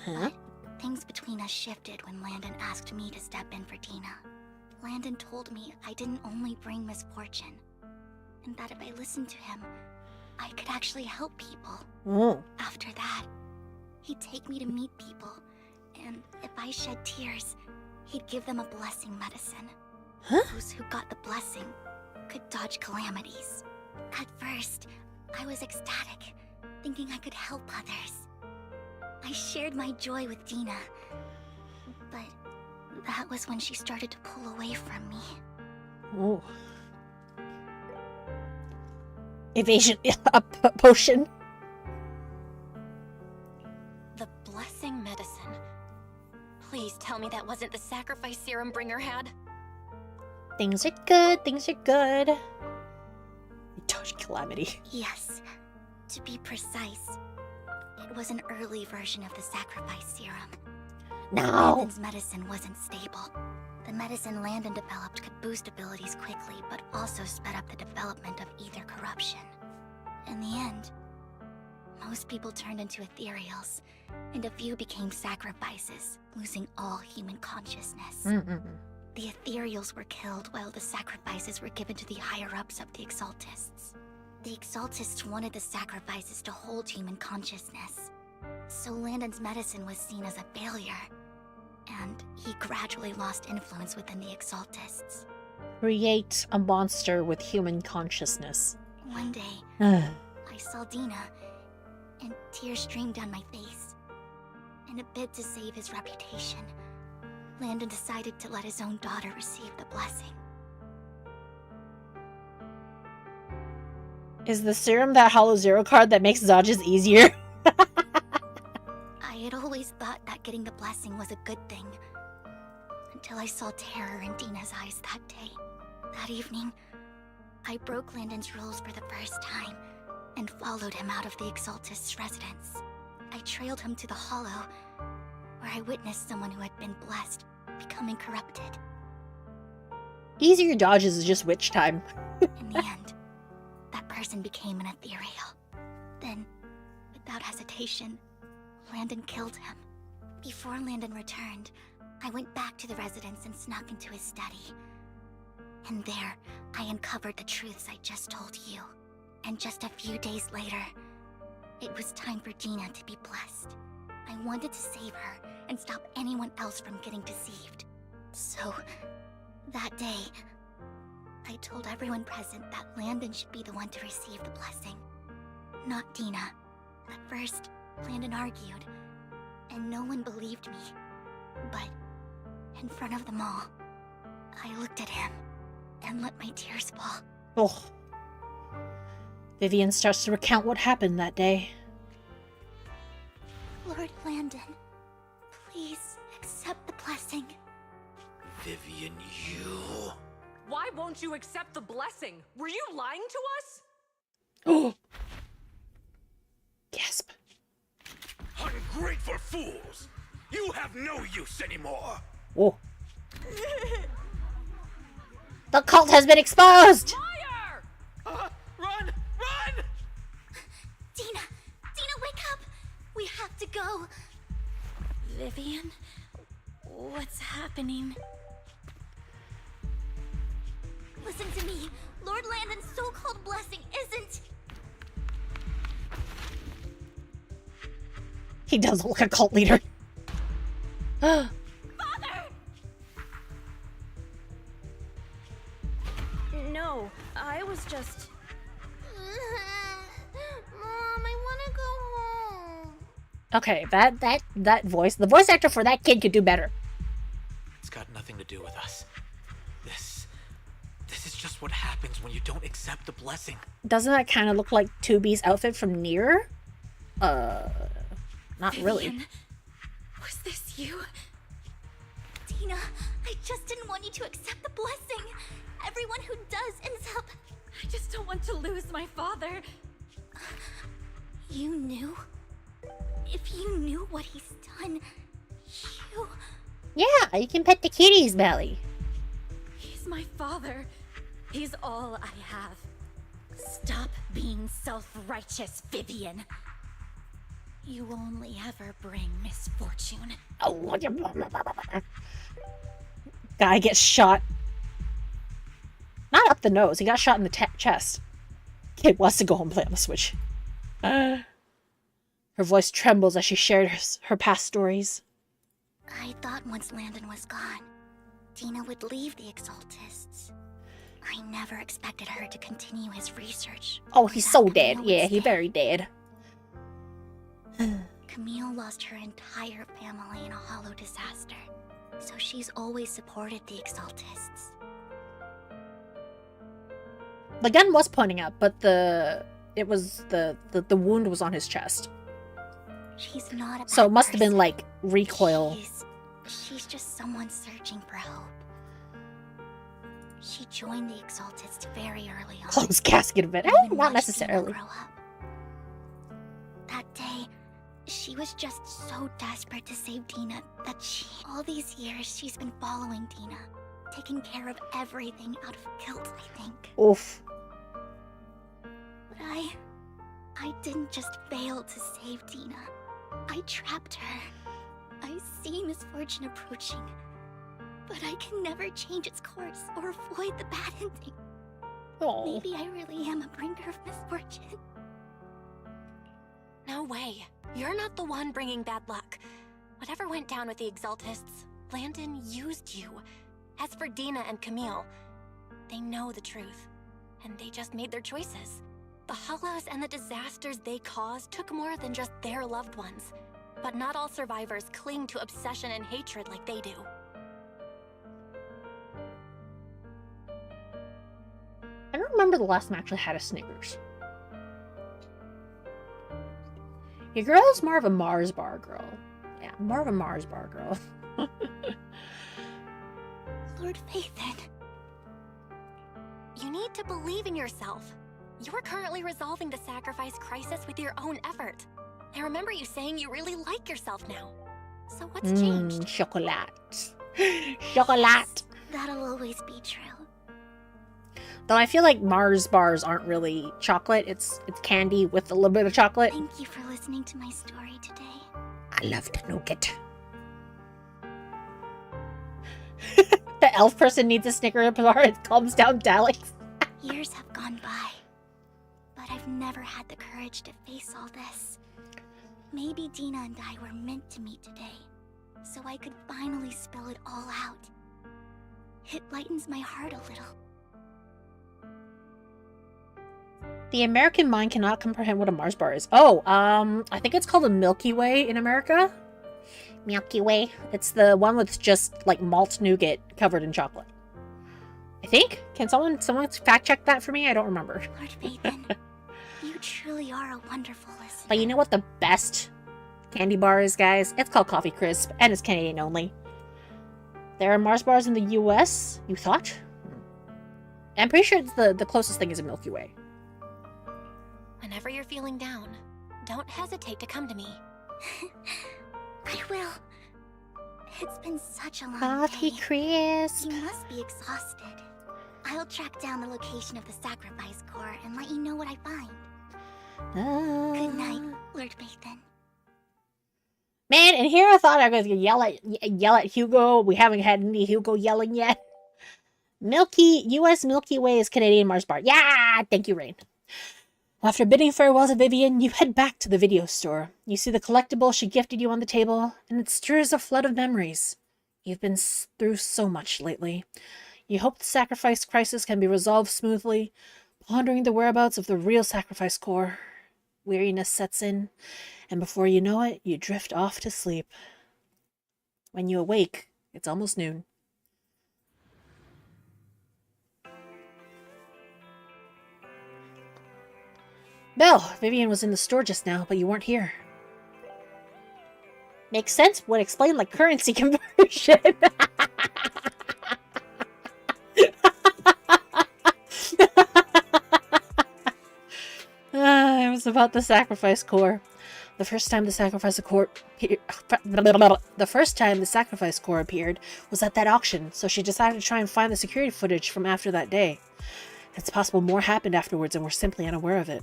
But things between us shifted when Landon asked me to step in for Dina. Landon told me I didn't only bring misfortune, and that if I listened to him, I could actually help people. After that, he'd take me to meet people, and if I shed tears, he'd give them a blessing medicine. Those who got the blessing could dodge calamities. At first, I was ecstatic, thinking I could help others. I shared my joy with Dina, but that was when she started to pull away from me. Oh. Evasion potion. The blessing medicine. Please tell me that wasn't the sacrifice serum Bringer had. Things are good. Things are good. Dodge calamity. Yes, to be precise, it was an early version of the sacrifice serum. No. Landon's medicine wasn't stable. The medicine Landon developed could boost abilities quickly, but also sped up the development of ether corruption. In the end, most people turned into ethereals, and a few became sacrifices, losing all human consciousness. The ethereals were killed while the sacrifices were given to the higher-ups of the Exaltists. The Exaltists wanted the sacrifices to hold human consciousness, so Landon's medicine was seen as a failure, and he gradually lost influence within the Exaltists. Create a monster with human consciousness. One day, I saw Dina, and tears streamed down my face. In a bid to save his reputation, Landon decided to let his own daughter receive the blessing. Is the serum that Hollow Zero card that makes dodges easier? I had always thought that getting the blessing was a good thing, until I saw terror in Dina's eyes that day. That evening, I broke Landon's rules for the first time, and followed him out of the Exaltist's residence. I trailed him to the Hollow, where I witnessed someone who had been blessed becoming corrupted. Easier dodges is just witch time. In the end, that person became an ethereal. Then, without hesitation, Landon killed him. Before Landon returned, I went back to the residence and snuck into his study. And there, I uncovered the truths I just told you. And just a few days later, it was time for Dina to be blessed. I wanted to save her and stop anyone else from getting deceived. So, that day, I told everyone present that Landon should be the one to receive the blessing, not Dina. At first, Landon argued, and no one believed me. But, in front of them all, I looked at him and let my tears fall. Oh. Vivian starts to recount what happened that day. Lord Landon, please accept the blessing. Vivian, you... Why won't you accept the blessing? Were you lying to us? Oh. Gasp. Ungrateful fools! You have no use anymore! Oh. The cult has been exposed! Liar! Run! Run! Dina! Dina, wake up! We have to go! Vivian? What's happening? Listen to me. Lord Landon's so-called blessing isn't... He does look like a cult leader. Father! No, I was just... Mom, I want to go home. Okay, that voice, the voice actor for that kid could do better. It's got nothing to do with us. This is just what happens when you don't accept the blessing. Doesn't that kind of look like 2B's outfit from Nier? Not really. Vivian, was this you? Dina, I just didn't want you to accept the blessing. Everyone who does ends up... I just don't want to lose my father. You knew? If you knew what he's done, you... Yeah, you can pet the kitty's belly. He's my father. He's all I have. Stop being self-righteous, Vivian. You only ever bring misfortune. Oh, guy gets shot. Not up the nose. He got shot in the chest. Kid wants to go home and play on the Switch. Her voice trembles as she shares her past stories. I thought once Landon was gone, Dina would leave the Exaltists. I never expected her to continue his research. Oh, he's so dead. Yeah, he's very dead. Camille lost her entire family in a hollow disaster, so she's always supported the Exaltists. The gun was pointing up, but the wound was on his chest. She's not a bad So it must have been person. like recoil. She's just someone searching for hope. She joined the Exaltists very early on. Closed casket event. Even Not watched necessarily. Dina grow up. That day, she was just so desperate to save Dina that all these years she's been following Dina, taking care of everything out of guilt, I think. Oof. But I didn't just fail to save Dina. I trapped her. I see misfortune approaching, but I can never change its course or avoid the bad ending. Oh. Maybe I really am a bringer of misfortune. No way. You're not the one bringing bad luck. Whatever went down with the Exaltists, Landon used you. As for Dina and Camille, they know the truth, and they just made their choices. The Hollows and the disasters they caused took more than just their loved ones. But not all survivors cling to obsession and hatred like they do. I don't remember the last time I actually had a Snickers. Your girl's more of a Mars bar girl. Yeah, more of a Mars bar girl. Lord Phaethon. You need to believe in yourself. You're currently resolving the sacrifice crisis with your own effort. I remember you saying you really like yourself now. So what's changed? Chocolate. Chocolate. That'll always be true. Though I feel like Mars bars aren't really chocolate. It's candy with a little bit of chocolate. Thank you for listening to my story today. I love the nougat. The elf person needs a Snicker bar. It calms down Daleks. Years have gone by, but I've never had the courage to face all this. Maybe Dina and I were meant to meet today, so I could finally spill it all out. It lightens my heart a little. The American mind cannot comprehend what a Mars bar is. Oh, I think it's called a Milky Way in America. Milky Way. It's the one with just like malt nougat covered in chocolate. I think. Can someone fact check that for me? I don't remember. Lord Bathan, you truly are a wonderful listener. But you know what the best candy bar is, guys? It's called Coffee Crisp, and it's Canadian only. There are Mars bars in the US, you thought? I'm pretty sure it's the closest thing is a Milky Way. Whenever you're feeling down, don't hesitate to come to me. I will. It's been such a long Coffee day. Crisp. You must be exhausted. I'll track down the location of the sacrifice core and let you know what I find. Good night, Lord Bathan. Man, and here I thought I was gonna yell at Hugo. We haven't had any Hugo yelling yet. US Milky Way is Canadian Mars bar. Yeah, thank you, Rain. After bidding farewell to Vivian, you head back to the video store. You see the collectible she gifted you on the table, and it stirs a flood of memories. You've been through so much lately. You hope the sacrifice crisis can be resolved smoothly, pondering the whereabouts of the real sacrifice core. Weariness sets in, and before you know it, you drift off to sleep. When you awake, it's almost noon. Belle, Vivian was in the store just now, but you weren't here. Makes sense. Would explain like currency conversion. It was about the sacrifice core. The first time the sacrifice core appeared was at that auction, so she decided to try and find the security footage from after that day. It's possible more happened afterwards and we're simply unaware of it.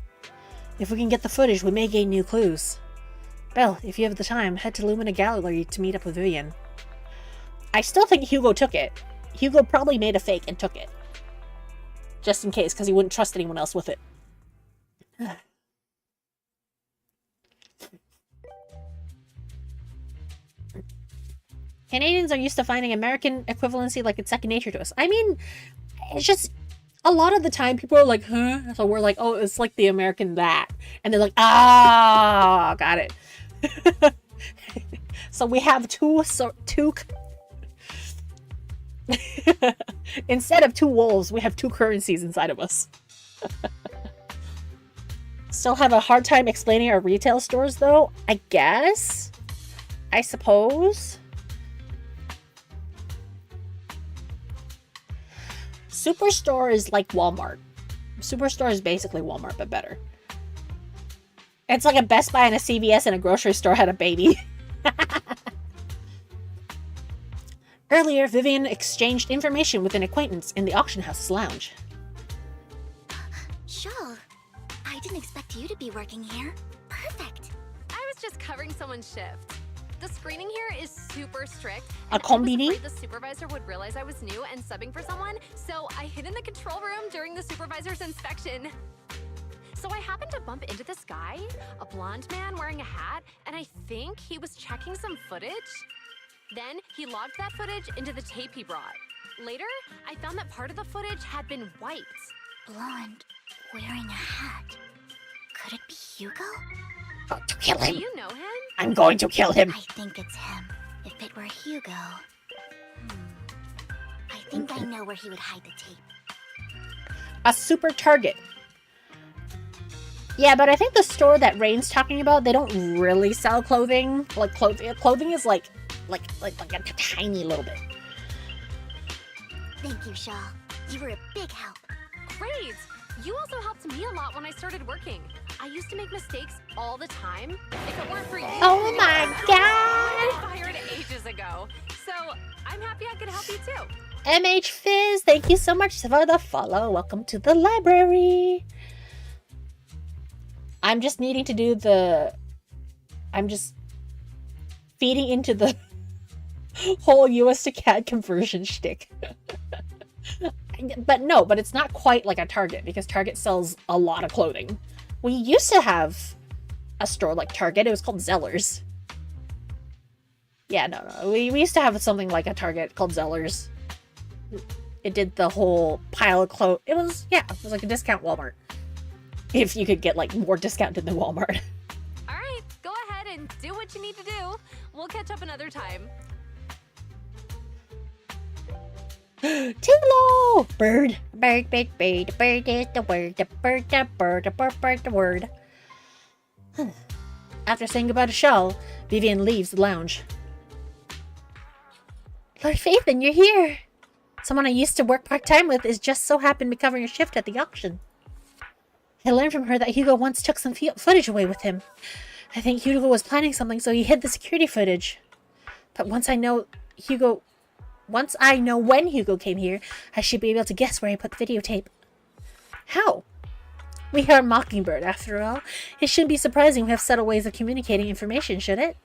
If we can get the footage, we may gain new clues. Belle, if you have the time, head to Lumina Gallery to meet up with Vivian. I still think Hugo took it. Hugo probably made a fake and took it. Just in case, because he wouldn't trust anyone else with it. Canadians are used to finding American equivalency like it's second nature to us. I mean, it's just... A lot of the time, people are like, huh? So we're like, oh, it's like the American that. And they're like, ah, got it. So we have two... Instead of two wolves, we have two currencies inside of us. Still have a hard time explaining our retail stores, though, I guess. I suppose. Superstore is like Walmart. Superstore is basically Walmart, but better. It's like a Best Buy and a CVS and a grocery store had a baby. Earlier, Vivian exchanged information with an acquaintance in the auction house's lounge. Shaw, I didn't expect you to be working here. Perfect. I was just covering someone's shift. The screening here is super strict. A and I combini? was afraid the supervisor would realize I was new and subbing for someone, so I hid in the control room during the supervisor's inspection. So I happened to bump into this guy, a blonde man wearing a hat, and I think he was checking some footage. Then he logged that footage into the tape he brought. Later, I found that part of the footage had been wiped. Blonde, wearing a hat. Could it be Hugo? Oh, to kill him. Do you know him? I'm going to kill him. I think it's him. If it were Hugo... I think I know where he would hide the tape. A super target. Yeah, but I think the store that Rain's talking about, they don't really sell clothing. Like, clothing is like a tiny little bit. Thank you, Shaw. You were a big help. Great! You also helped me a lot when I started working. I used to make mistakes all the time. If it weren't for you, Oh my god! I would have fired ages ago. So I'm happy I could help you too. MH Fizz, thank you so much for the follow. Welcome to the library. I'm just needing to do the... I'm just feeding into the whole US to CAD conversion shtick. But it's not quite like a Target, because Target sells a lot of clothing. We used to have a store like Target. It was called Zellers. Yeah, no. We used to have something like a Target called Zellers. It did the whole pile of clothes. It was like a discount Walmart. If you could get like more discounted than Walmart. All right, go ahead and do what you need to do. We'll catch up another time. Tilo! Bird. Bird, bird, bird. Bird is the word. The bird, the bird, the bird, bird, the word. After saying goodbye to Shell, Vivian leaves the lounge. Lord Phaethon, you're here! Someone I used to work part-time with is just so happened to be covering a shift at the auction. I learned from her that Hugo once took some footage away with him. I think Hugo was planning something, so he hid the security footage. But once I know when Hugo came here, I should be able to guess where he put the videotape. How? We are Mockingbird, after all. It shouldn't be surprising we have subtle ways of communicating information, should it?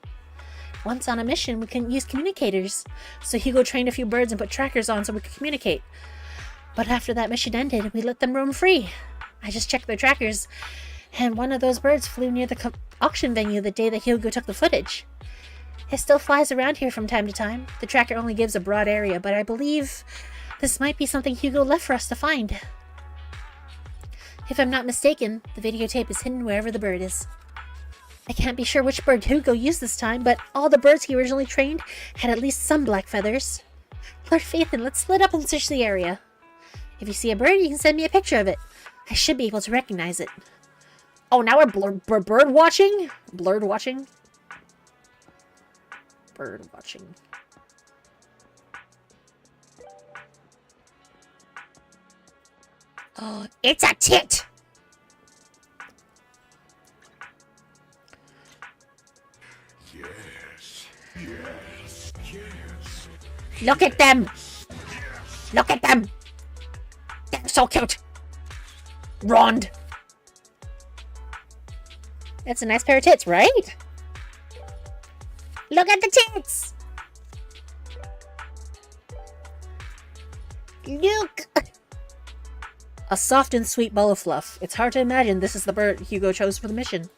Once on a mission, we couldn't use communicators. So Hugo trained a few birds and put trackers on so we could communicate. But after that mission ended, we let them roam free. I just checked their trackers, and one of those birds flew near the auction venue the day that Hugo took the footage. It still flies around here from time to time. The tracker only gives a broad area, but I believe this might be something Hugo left for us to find. If I'm not mistaken, the videotape is hidden wherever the bird is. I can't be sure which bird Hugo used this time, but all the birds he originally trained had at least some black feathers. Lord Phaethon, let's split up and search the area. If you see a bird, you can send me a picture of it. I should be able to recognize it. Oh, now we're bird watching? Blurred watching? Bird watching. Oh, it's a tit! Yes. Look at them! Look at them! They're so cute! Rond! That's a nice pair of tits, right? Look at the tits! Look! A soft and sweet ball of fluff. It's hard to imagine this is the bird Hugo chose for the mission.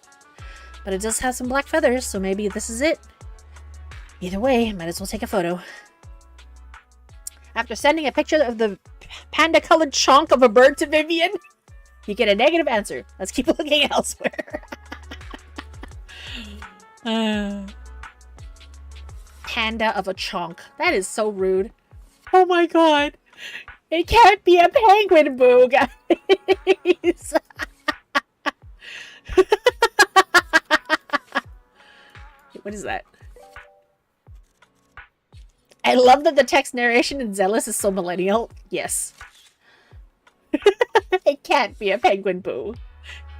But it does have some black feathers, so maybe this is it. Either way, might as well take a photo. After sending a picture of the panda-colored chonk of a bird to Vivian, you get a negative answer. Let's keep looking elsewhere. Panda of a chonk. That is so rude. Oh my god. It can't be a penguin, boo, guys. What is that? I love that the text narration in Zealous is so millennial. Yes. It can't be a penguin, boo.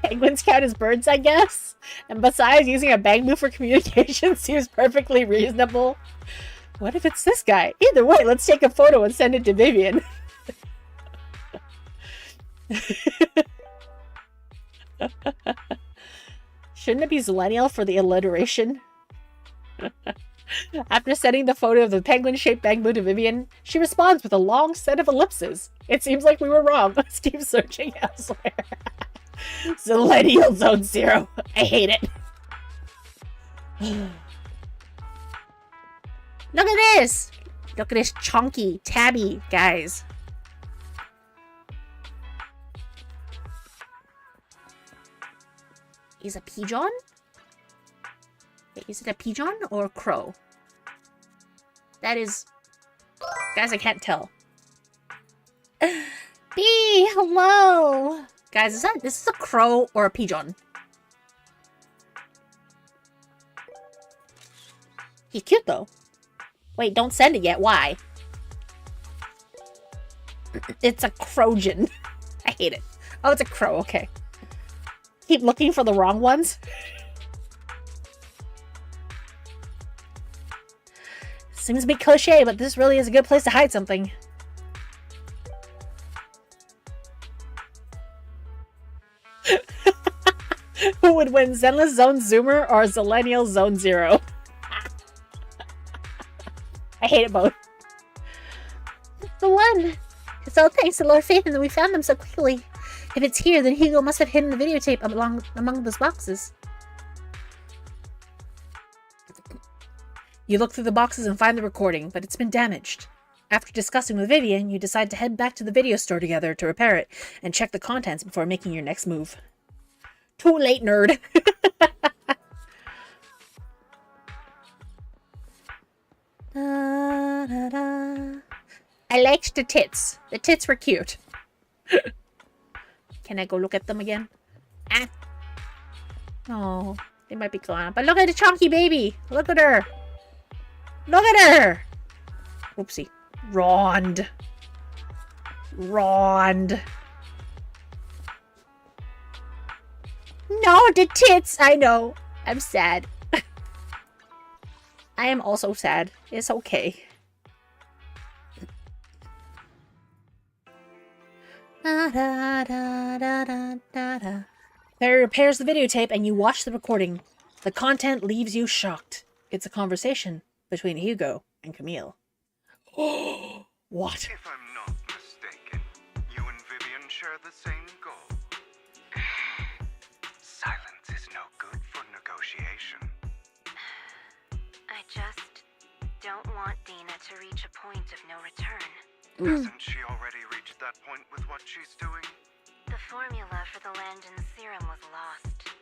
Penguins count as birds, I guess? And besides, using a bang move for communication seems perfectly reasonable. What if it's this guy? Either way, let's take a photo and send it to Vivian. Shouldn't it be Zillennial for the alliteration? After sending the photo of the penguin-shaped bamboo to Vivian, she responds with a long set of ellipses. It seems like we were wrong. Let's keep searching elsewhere. Zillennial Zone Zero. I hate it. Look at this! Look at this chunky tabby, guys. Is a pigeon? Wait, is it a pigeon or a crow? That is... Guys, I can't tell. B, hello! Guys, this is a crow or a pigeon? He's cute, though. Wait, don't send it yet. Why? It's a crojan. I hate it. Oh, it's a crow. Okay. keep looking for the wrong ones. Seems a bit cliche, but this really is a good place to hide something. Who would win, Zenless Zone Zoomer or Zillennial Zone Zero? I hate it both. The one! It's all thanks to Lord Phaeton that we found them so quickly. If it's here, then Hugo must have hidden the videotape among those boxes. You look through the boxes and find the recording, but it's been damaged. After discussing with Vivian, you decide to head back to the video store together to repair it and check the contents before making your next move. Too late, nerd. Da, da, da. I liked the tits. The tits were cute. Can I go look at them again? Ah. Oh, they might be gone. But look at the chunky baby. Look at her. Look at her. Oopsie. Rond. Rond. No, the tits. I know. I'm sad. I am also sad. It's okay. Da, da, da, da, da, da. Barry repairs the videotape and you watch the recording. The content leaves you shocked. It's a conversation between Hugo and Camille. Oh, what? If I'm not mistaken, you and Vivian share the same goal. Silence is no good for negotiation. I just don't want Dina to reach a point of no return. Hasn't she already reached that point with what she's doing? The formula for the Landon serum was lost,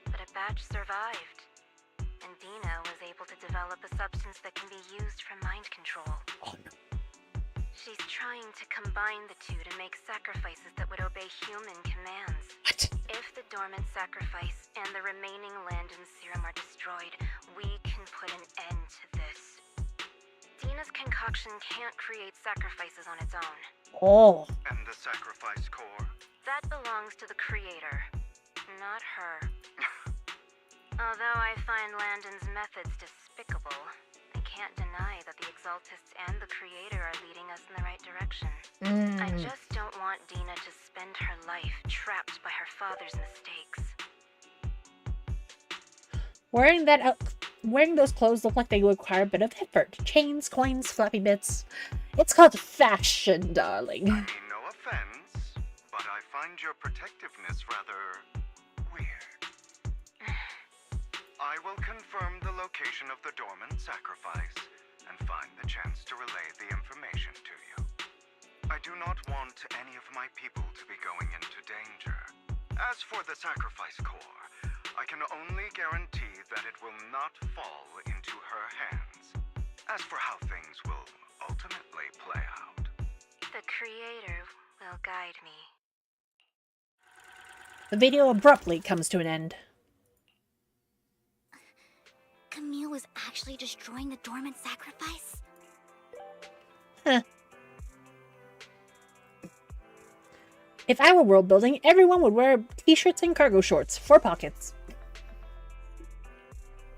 but a batch survived, and Dina was able to develop a substance that can be used for mind control. Oh, no. She's trying to combine the two to make sacrifices that would obey human commands. What? If the dormant sacrifice and the remaining Landon serum are destroyed, we can put an end to this. Dina's concoction can't create sacrifices on its own. Oh. And the sacrifice core? That belongs to the creator, not her. Although I find Landon's methods despicable, I can't deny that the Exaltists and the creator are leading us in the right direction. I just don't want Dina to spend her life trapped by her father's mistakes. Wearing those clothes look like they require a bit of effort. Chains, coins, flappy bits. It's called fashion, darling. I mean, no offense, but I find your protectiveness rather weird. I will confirm the location of the dormant sacrifice and find the chance to relay the information to you. I do not want any of my people to be going into danger. As for the sacrifice core, I can only guarantee that it will not fall into her hands. As for how things will ultimately play out, The creator will guide me. The video abruptly comes to an end. Camille was actually destroying the dormant sacrifice? Huh. If I were world building, everyone would wear t-shirts and cargo shorts, 4 pockets.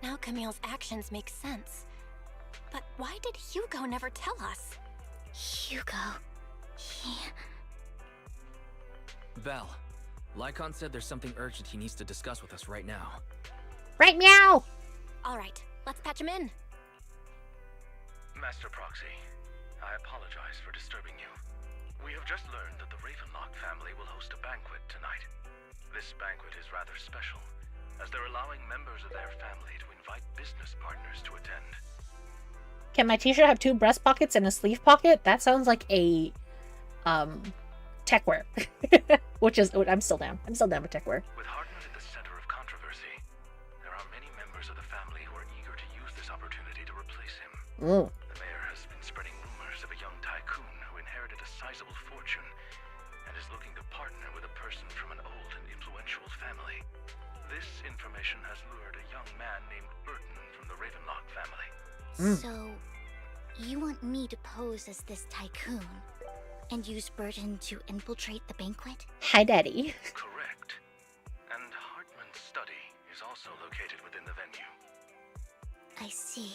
Now Camille's actions make sense. But why did Hugo never tell us? Hugo... Val, Lycon said there's something urgent he needs to discuss with us right now. Right, meow! All right, let's patch him in. Master Proxy, I apologize for disturbing you. We have just learned that the Ravenlock family will host a banquet tonight. This banquet is rather special, as they're allowing members of their family to invite business partners to attend. Can my t-shirt have 2 breast pockets and a sleeve pocket? That sounds like a tech wear. Which is, I'm still down. I'm still down with tech wear. With Hartman at the center of controversy, there are many members of the family who are eager to use this opportunity to replace him. The mayor has been spreading rumors of a young tycoon who inherited a sizable fortune and is looking to partner with a person from an old and influential family. This information has lured a young man named Burton from the Ravenlock family. So, you want me to pose as this tycoon and use Burton to infiltrate the banquet? Hi, Daddy. Correct. And Hartman is also located within the venue. I see.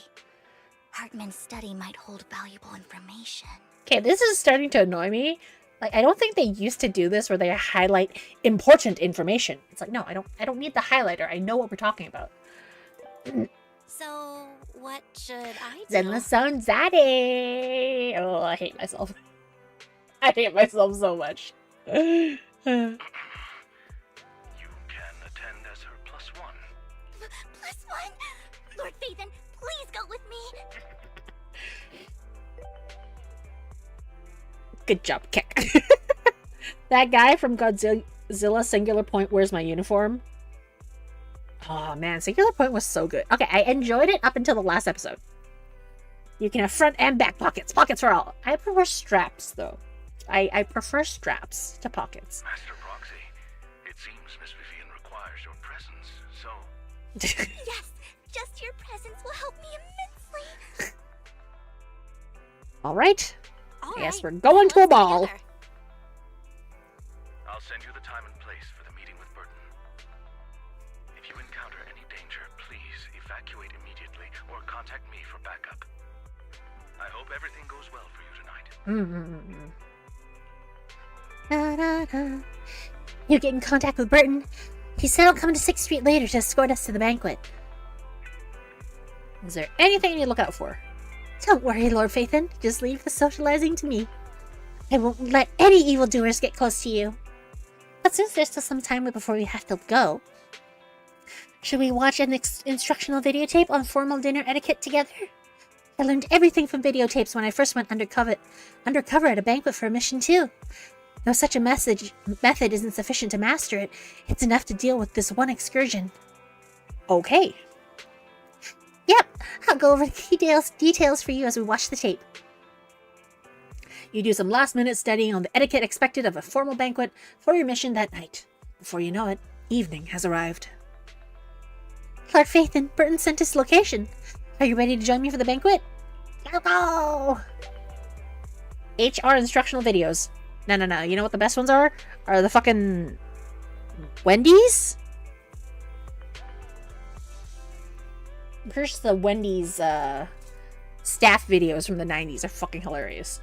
Hartman's study might hold valuable information. Okay, this is starting to annoy me. Like, I don't think they used to do this where they highlight important information. It's like, no, I don't need the highlighter. I know what we're talking about. So, what should I do? Zenla Sonzade! Oh, I hate myself. I hate myself so much. You can attend as her +1. +1? Lord Phaethon, please go with me. Good job, Kick. That guy from Godzilla Singular Point Where's My Uniform? Oh man, Singular Point was so good. Okay, I enjoyed it up until the last episode. You can have front and back pockets. Pockets for all. I prefer straps, though. I prefer straps to pockets. Master Proxy, it seems Miss Vivian requires your presence, so... Yes, just your presence will help me immensely. Alright. All Yes, right, we're going to a let's go ball. together. I'll send you the time and place for the meeting with Burton. If you encounter any danger, please evacuate immediately or contact me for backup. I hope everything goes well for you tonight. You get in contact with Burton. He said he'll come to 6th Street later to escort us to the banquet. Is there anything you need to look out for? Don't worry, Lord Phaethon. Just leave the socializing to me. I won't let any evildoers get close to you. But since there's still some time before we have to go, should we watch an instructional videotape on formal dinner etiquette together? I learned everything from videotapes when I first went undercover at a banquet for a mission too. Though such a method isn't sufficient to master it, it's enough to deal with this one excursion. Okay. Yep, I'll go over the details for you as we watch the tape. You do some last-minute studying on the etiquette expected of a formal banquet for your mission that night. Before you know it, evening has arrived. Lord Phaethon, Burton sent his location. Are you ready to join me for the banquet? Go! HR instructional videos. No. You know what the best ones are? Are the fucking Wendy's? Here's the Wendy's staff videos from the 90s are fucking hilarious.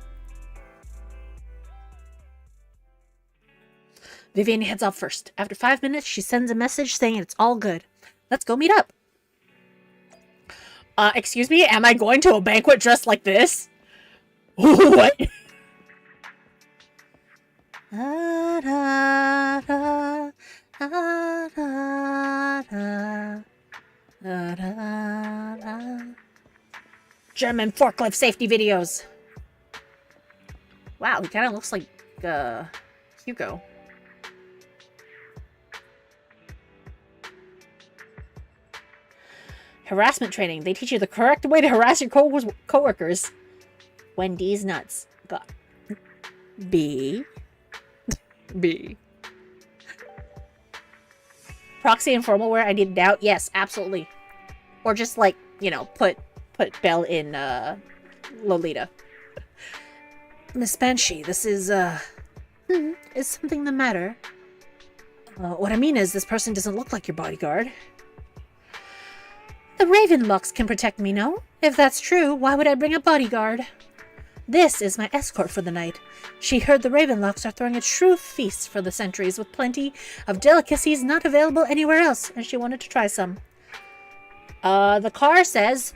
Vivian heads off first. After 5 minutes, she sends a message saying it's all good. Let's go meet up. Excuse me? Am I going to a banquet dressed like this? What? German forklift safety videos. Wow, he kind of looks like Hugo. Harassment training. They teach you the correct way to harass your co-workers. Wendy's nuts. God. B. Proxy and formal wear I needed out. Yes, absolutely. Or just like, you know, put Belle in Lolita. Miss Banshee, this is is something the matter? What I mean is this person doesn't look like your bodyguard. The Ravenlocks can protect me, no? If that's true, why would I bring a bodyguard? This is my escort for the night. She heard the Ravenlocks are throwing a true feast for the sentries with plenty of delicacies not available anywhere else, and she wanted to try some. The car says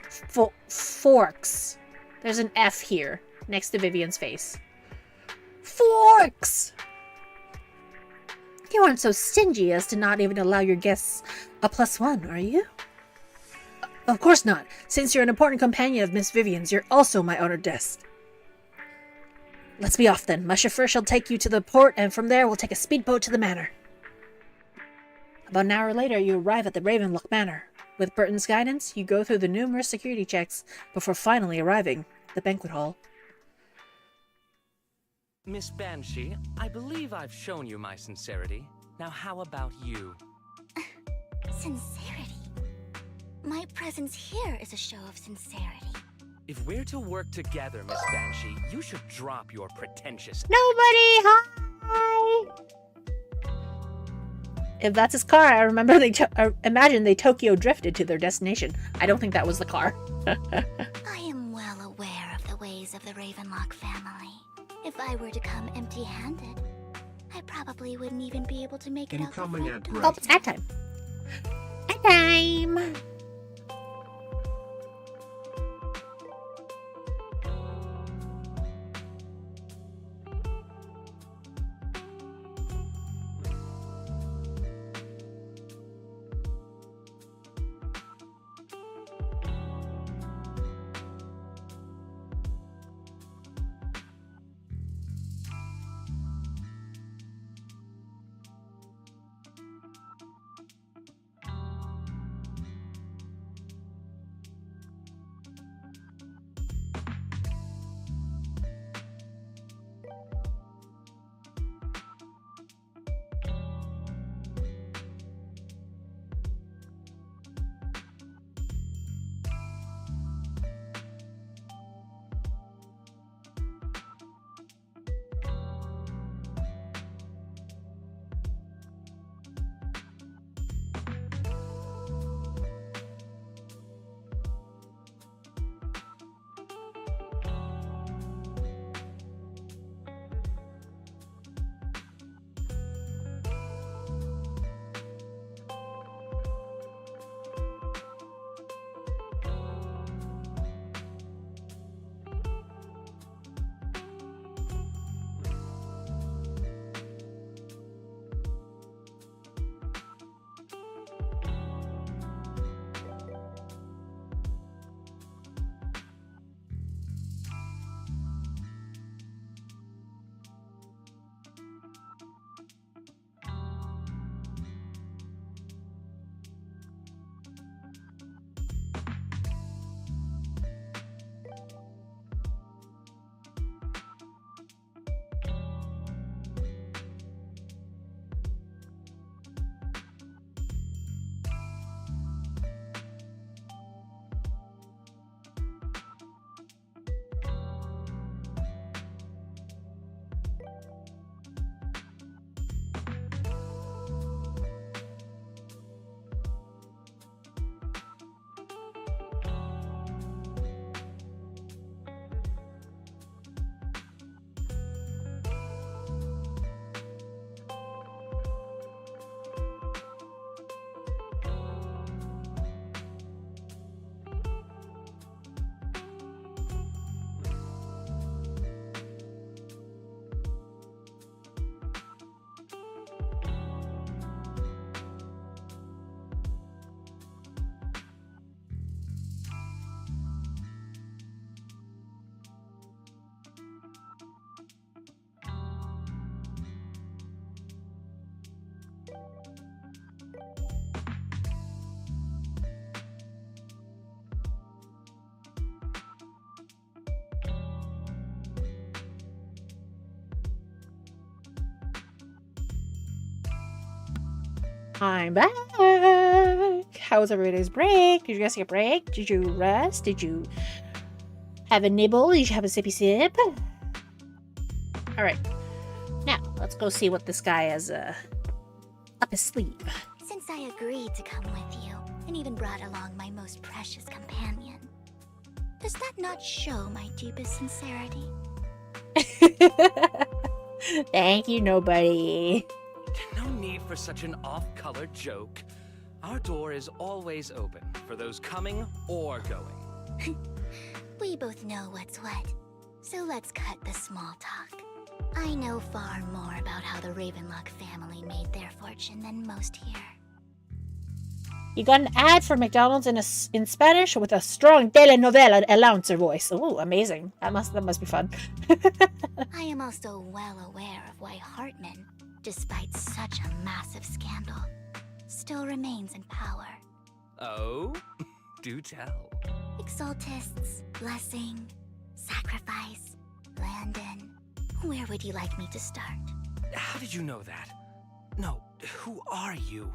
forks. There's an F here, next to Vivian's face. Forks! You aren't so stingy as to not even allow your guests a +1, are you? Of course not. Since you're an important companion of Miss Vivian's, you're also my honored guest. Let's be off then. My chauffeur shall take you to the port, and from there we'll take a speedboat to the manor. About an hour later, you arrive at the Ravenlock Manor. With Burton's guidance, you go through the numerous security checks before finally arriving at the banquet hall. Miss Banshee, I believe I've shown you my sincerity. Now how about you? Sincerity? My presence here is a show of sincerity. If we're to work together, Miss Banshee, you should drop your pretentious... Nobody! Hi! if that's his car, I remember imagine they Tokyo drifted to their destination. I don't think that was the car. I am well aware of the ways of the Ravenlock family. If I were to come empty-handed, I probably wouldn't even be able to make it out the front door. Oh, it's hat time. Hat time! I'm back. How was everybody's break? Did you guys take a break? Did you rest? Did you have a nibble? Did you have a sippy sip? Alright. Now, let's go see what this guy has up his sleeve. Since I agreed to come with you, and even brought along my most precious companion, does that not show my deepest sincerity? Thank you, nobody. No need for such an off-color joke. Our door is always open for those coming or going. We both know what's what, so let's cut the small talk. I know far more about how the Ravenlock family made their fortune than most here. You got an ad for McDonald's in Spanish with a strong telenovela announcer voice. Oh, amazing. That must be fun. I am also well aware of why Hartman, despite such a massive scandal, still remains in power. Oh? Do tell. Exaltists, blessing, sacrifice, Landon. Where would you like me to start? How did you know that? No, who are you?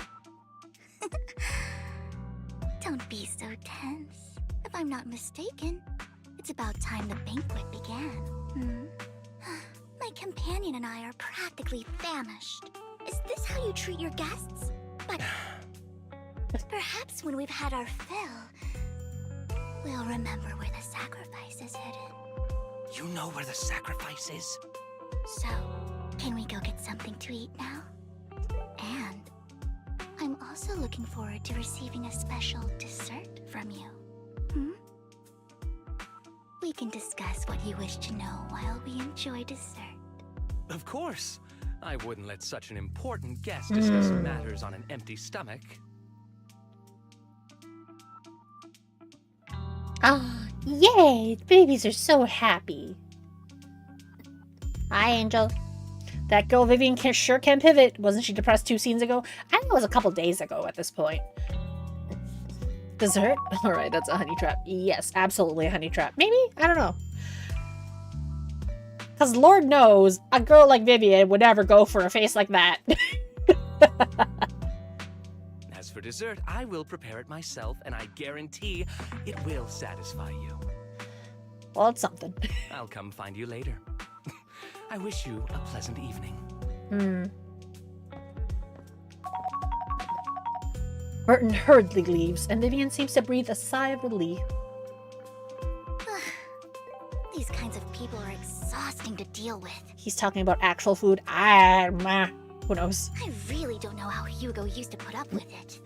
Don't be so tense. If I'm not mistaken, it's about time the banquet began. My companion and I are practically famished. Is this how you treat your guests? But perhaps when we've had our fill, we'll remember where the sacrifice is hidden. You know where the sacrifice is? So, can we go get something to eat now? And I'm also looking forward to receiving a special dessert from you. We can discuss what you wish to know while we enjoy dessert. Of course. I wouldn't let such an important guest discuss matters on an empty stomach. Ah, yay! Babies are so happy. Hi, Angel. That girl Vivian sure can pivot. Wasn't she depressed 2 scenes ago? I think it was a couple days ago at this point. Dessert? Alright, that's a honey trap. Yes, absolutely a honey trap. Maybe? I don't know. Because Lord knows, a girl like Vivian would never go for a face like that. As for dessert, I will prepare it myself, and I guarantee it will satisfy you. Well, it's something. I'll come find you later. I wish you a pleasant evening. Burton hurriedly leaves, and Vivian seems to breathe a sigh of relief. These kinds of people are exhausting to deal with. He's talking about actual food. Who knows? I really don't know how Hugo used to put up with it.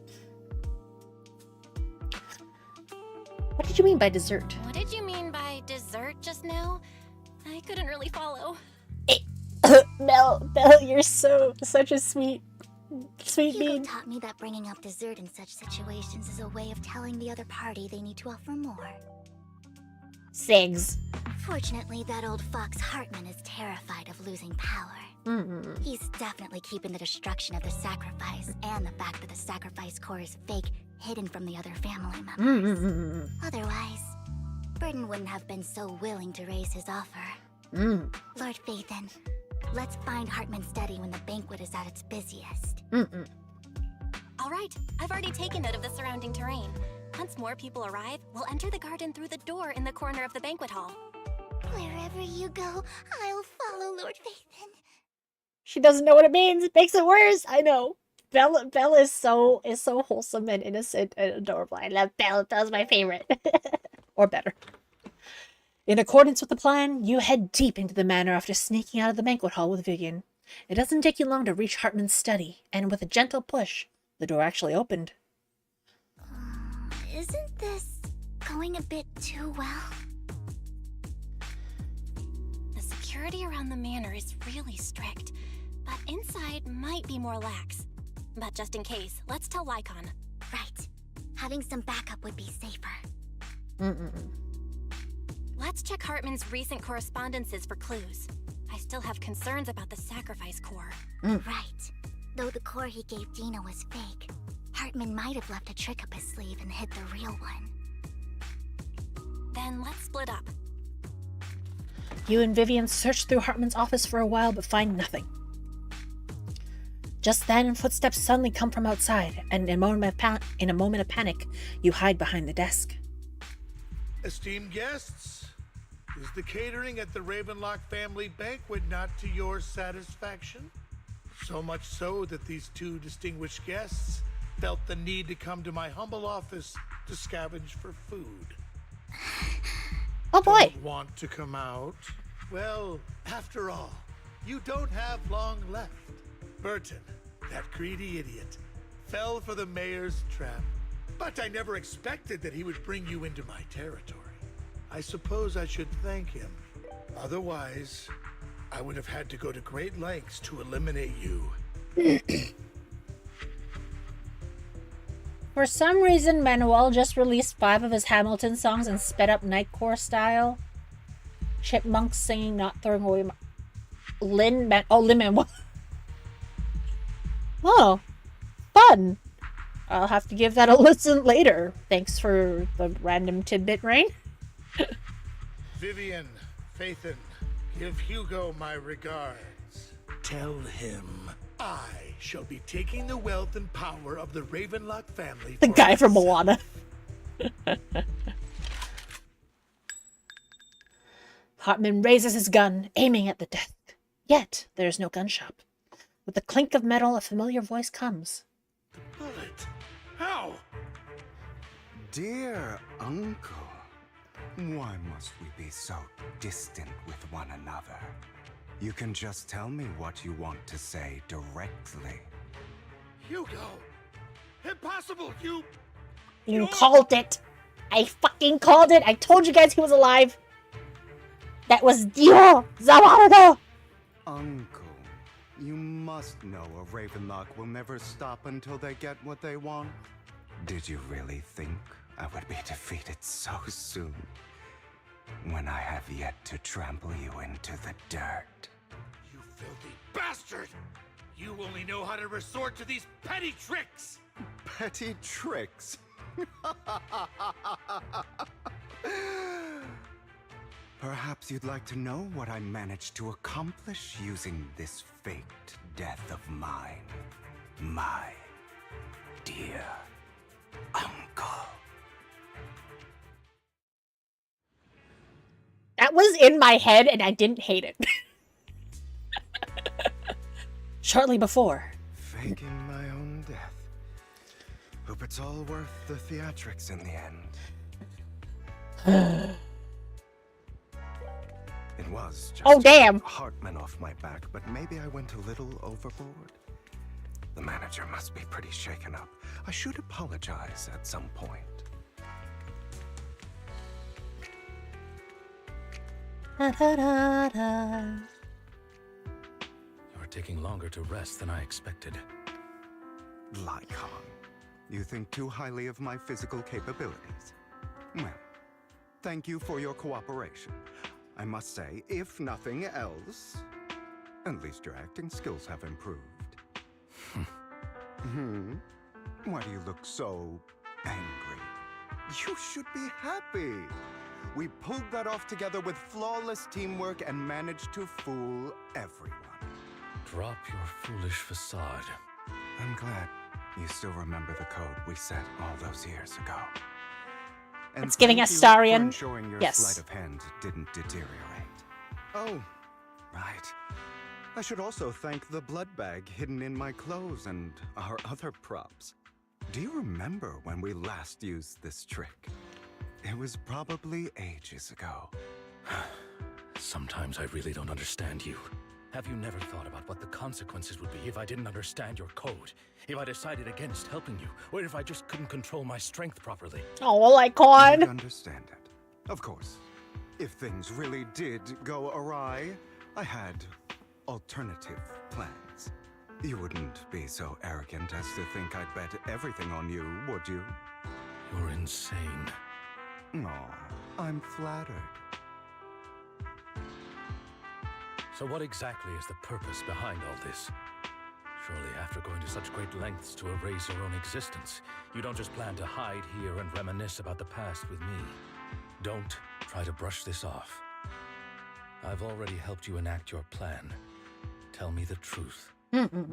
What did you mean by dessert? What did you mean by dessert just now? I couldn't really follow. Belle, you're such a sweet Hugo bean. taught me that bringing up dessert in such situations is a way of telling the other party they need to offer more. Sigs. Fortunately, that old fox Hartman is terrified of losing power. He's definitely keeping the destruction of the sacrifice and the fact that the sacrifice core is fake hidden from the other family members. Otherwise, Burton wouldn't have been so willing to raise his offer. Lord Phaethon, let's find Hartman's study when the banquet is at its busiest. All right, I've already taken note of the surrounding terrain. Once more people arrive, we'll enter the garden through the door in the corner of the banquet hall. Wherever you go, I'll follow Lord Phaethon. She doesn't know what it means. It makes it worse. I know. Belle is so wholesome and innocent and adorable. I love Belle. Belle's my favorite. Or better. In accordance with the plan, you head deep into the manor after sneaking out of the banquet hall with Vivian. It doesn't take you long to reach Hartman's study, and with a gentle push, the door actually opened. Isn't this going a bit too well? The security around the manor is really strict, but inside might be more lax. But just in case, let's tell Lycon. Right. Having some backup would be safer. Let's check Hartman's recent correspondences for clues. I still have concerns about the sacrifice core. Right. Though the core he gave Dina was fake, Hartman might have left a trick up his sleeve and hid the real one. Then let's split up. You and Vivian search through Hartman's office for a while, but find nothing. Just then, footsteps suddenly come from outside, and in a moment of panic, you hide behind the desk. Esteemed guests, is the catering at the Ravenlock family banquet not to your satisfaction? So much so that these two distinguished guests felt the need to come to my humble office to scavenge for food. Oh boy! Don't want to come out? Well, after all, you don't have long left. Burton, that greedy idiot, fell for the mayor's trap. But I never expected that he would bring you into my territory. I suppose I should thank him. Otherwise, I would have had to go to great lengths to eliminate you. For some reason, Manuel just released 5 of his Hamilton songs in sped up Nightcore style. Chipmunks singing Not Throwing Away My... Lin-Manuel. Oh, fun. I'll have to give that a listen later. Thanks for the random tidbit, Rain. Vivian, Phaethon, give Hugo my regards. Tell him I shall be taking the wealth and power of the Ravenlock family. The guy from Moana. Hartman raises his gun, aiming at the desk. Yet, there is no gun shop. With the clink of metal, a familiar voice comes. The How? Dear Uncle, why must we be so distant with one another? You can just tell me what you want to say directly. Hugo! Impossible! You called it. I fucking called it. I told you guys he was alive. That was Dio Zawardo. Uncle, you must know a Ravenlock will never stop until they get what they want. Did you really think I would be defeated so soon? When I have yet to trample you into the dirt. You filthy bastard! You only know how to resort to these petty tricks! Petty tricks? Perhaps you'd like to know what I managed to accomplish using this faked death of mine, my dear uncle. That was in my head and I didn't hate it. Shortly before. Faking my own death. Hope it's all worth the theatrics in the end. It was just oh, damn. Hartman off my back, but maybe I went a little overboard. The manager must be pretty shaken up. I should apologize at some point. You're taking longer to rest than I expected. Lycon, you think too highly of my physical capabilities. Well, thank you for your cooperation. I must say, if nothing else, at least your acting skills have improved. Why do you look so angry? You should be happy. We pulled that off together with flawless teamwork and managed to fool everyone. Drop your foolish facade. I'm glad you still remember the code we set all those years ago. And it's giving thank us you Starion. for ensuring your Yes. sleight of hand didn't deteriorate. Oh, right. I should also thank the blood bag hidden in my clothes and our other props. Do you remember when we last used this trick? It was probably ages ago. Sometimes I really don't understand you. Have you never thought about what the consequences would be if I didn't understand your code? If I decided against helping you? Or if I just couldn't control my strength properly? Oh, Lycon. I understand it. Of course. If things really did go awry, I had alternative plans. You wouldn't be so arrogant as to think I'd bet everything on you, would you? You're insane. Aw, I'm flattered. So what exactly is the purpose behind all this? Surely after going to such great lengths to erase your own existence, you don't just plan to hide here and reminisce about the past with me. Don't try to brush this off. I've already helped you enact your plan. Tell me the truth.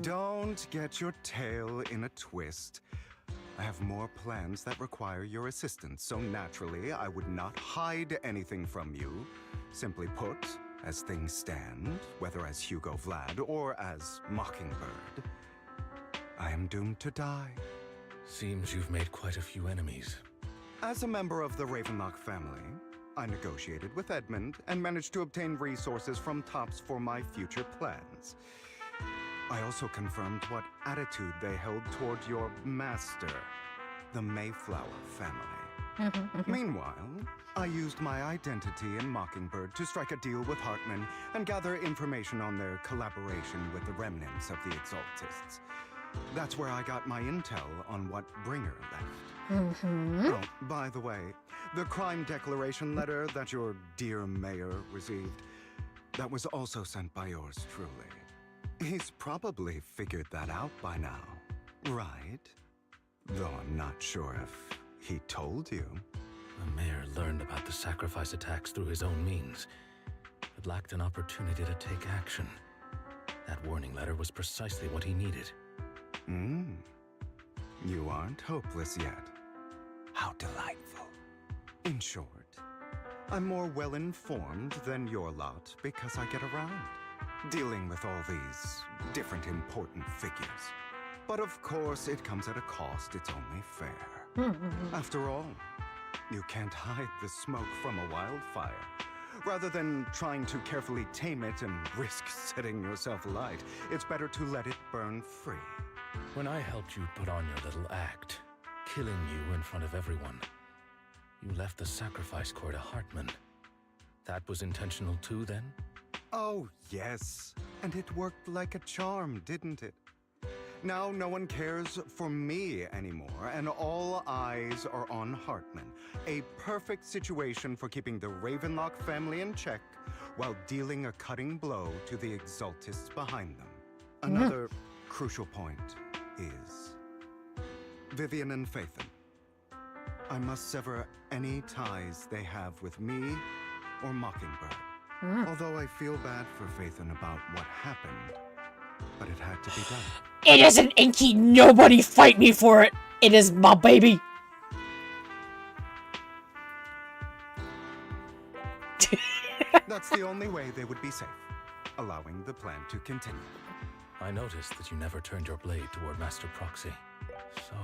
Don't get your tail in a twist. I have more plans that require your assistance, so naturally I would not hide anything from you. Simply put, as things stand, whether as Hugo Vlad or as Mockingbird, I am doomed to die. Seems you've made quite a few enemies. As a member of the Ravenlock family, I negotiated with Edmund and managed to obtain resources from Tops for my future plans. I also confirmed what attitude they held toward your master, the Mayflower family. Meanwhile, I used my identity in Mockingbird to strike a deal with Hartman and gather information on their collaboration with the remnants of the Exaltists. That's where I got my intel on what Bringer left. Oh, by the way, the crime declaration letter that your dear mayor received, that was also sent by yours truly. He's probably figured that out by now, right? Though I'm not sure if he told you. The mayor learned about the sacrifice attacks through his own means, but lacked an opportunity to take action. That warning letter was precisely what he needed. You aren't hopeless yet. How delightful. In short, I'm more well-informed than your lot because I get around, dealing with all these different important figures. But of course, it comes at a cost. It's only fair. After all, you can't hide the smoke from a wildfire. Rather than trying to carefully tame it and risk setting yourself alight, it's better to let it burn free. When I helped you put on your little act, killing you in front of everyone, you left the sacrifice core to Hartman. That was intentional too, then? Oh, yes. And it worked like a charm, didn't it? Now no one cares for me anymore, and all eyes are on Hartman. A perfect situation for keeping the Ravenlock family in check while dealing a cutting blow to the Exaltists behind them. Another crucial point is Vivian and Phaethon. I must sever any ties they have with me or Mockingbird. Although I feel bad for Phaethon about what happened, but it had to be done. It isn't Inky. Nobody fight me for it. It is my baby. That's the only way they would be safe, allowing the plan to continue. I noticed that you never turned your blade toward Master Proxy. So,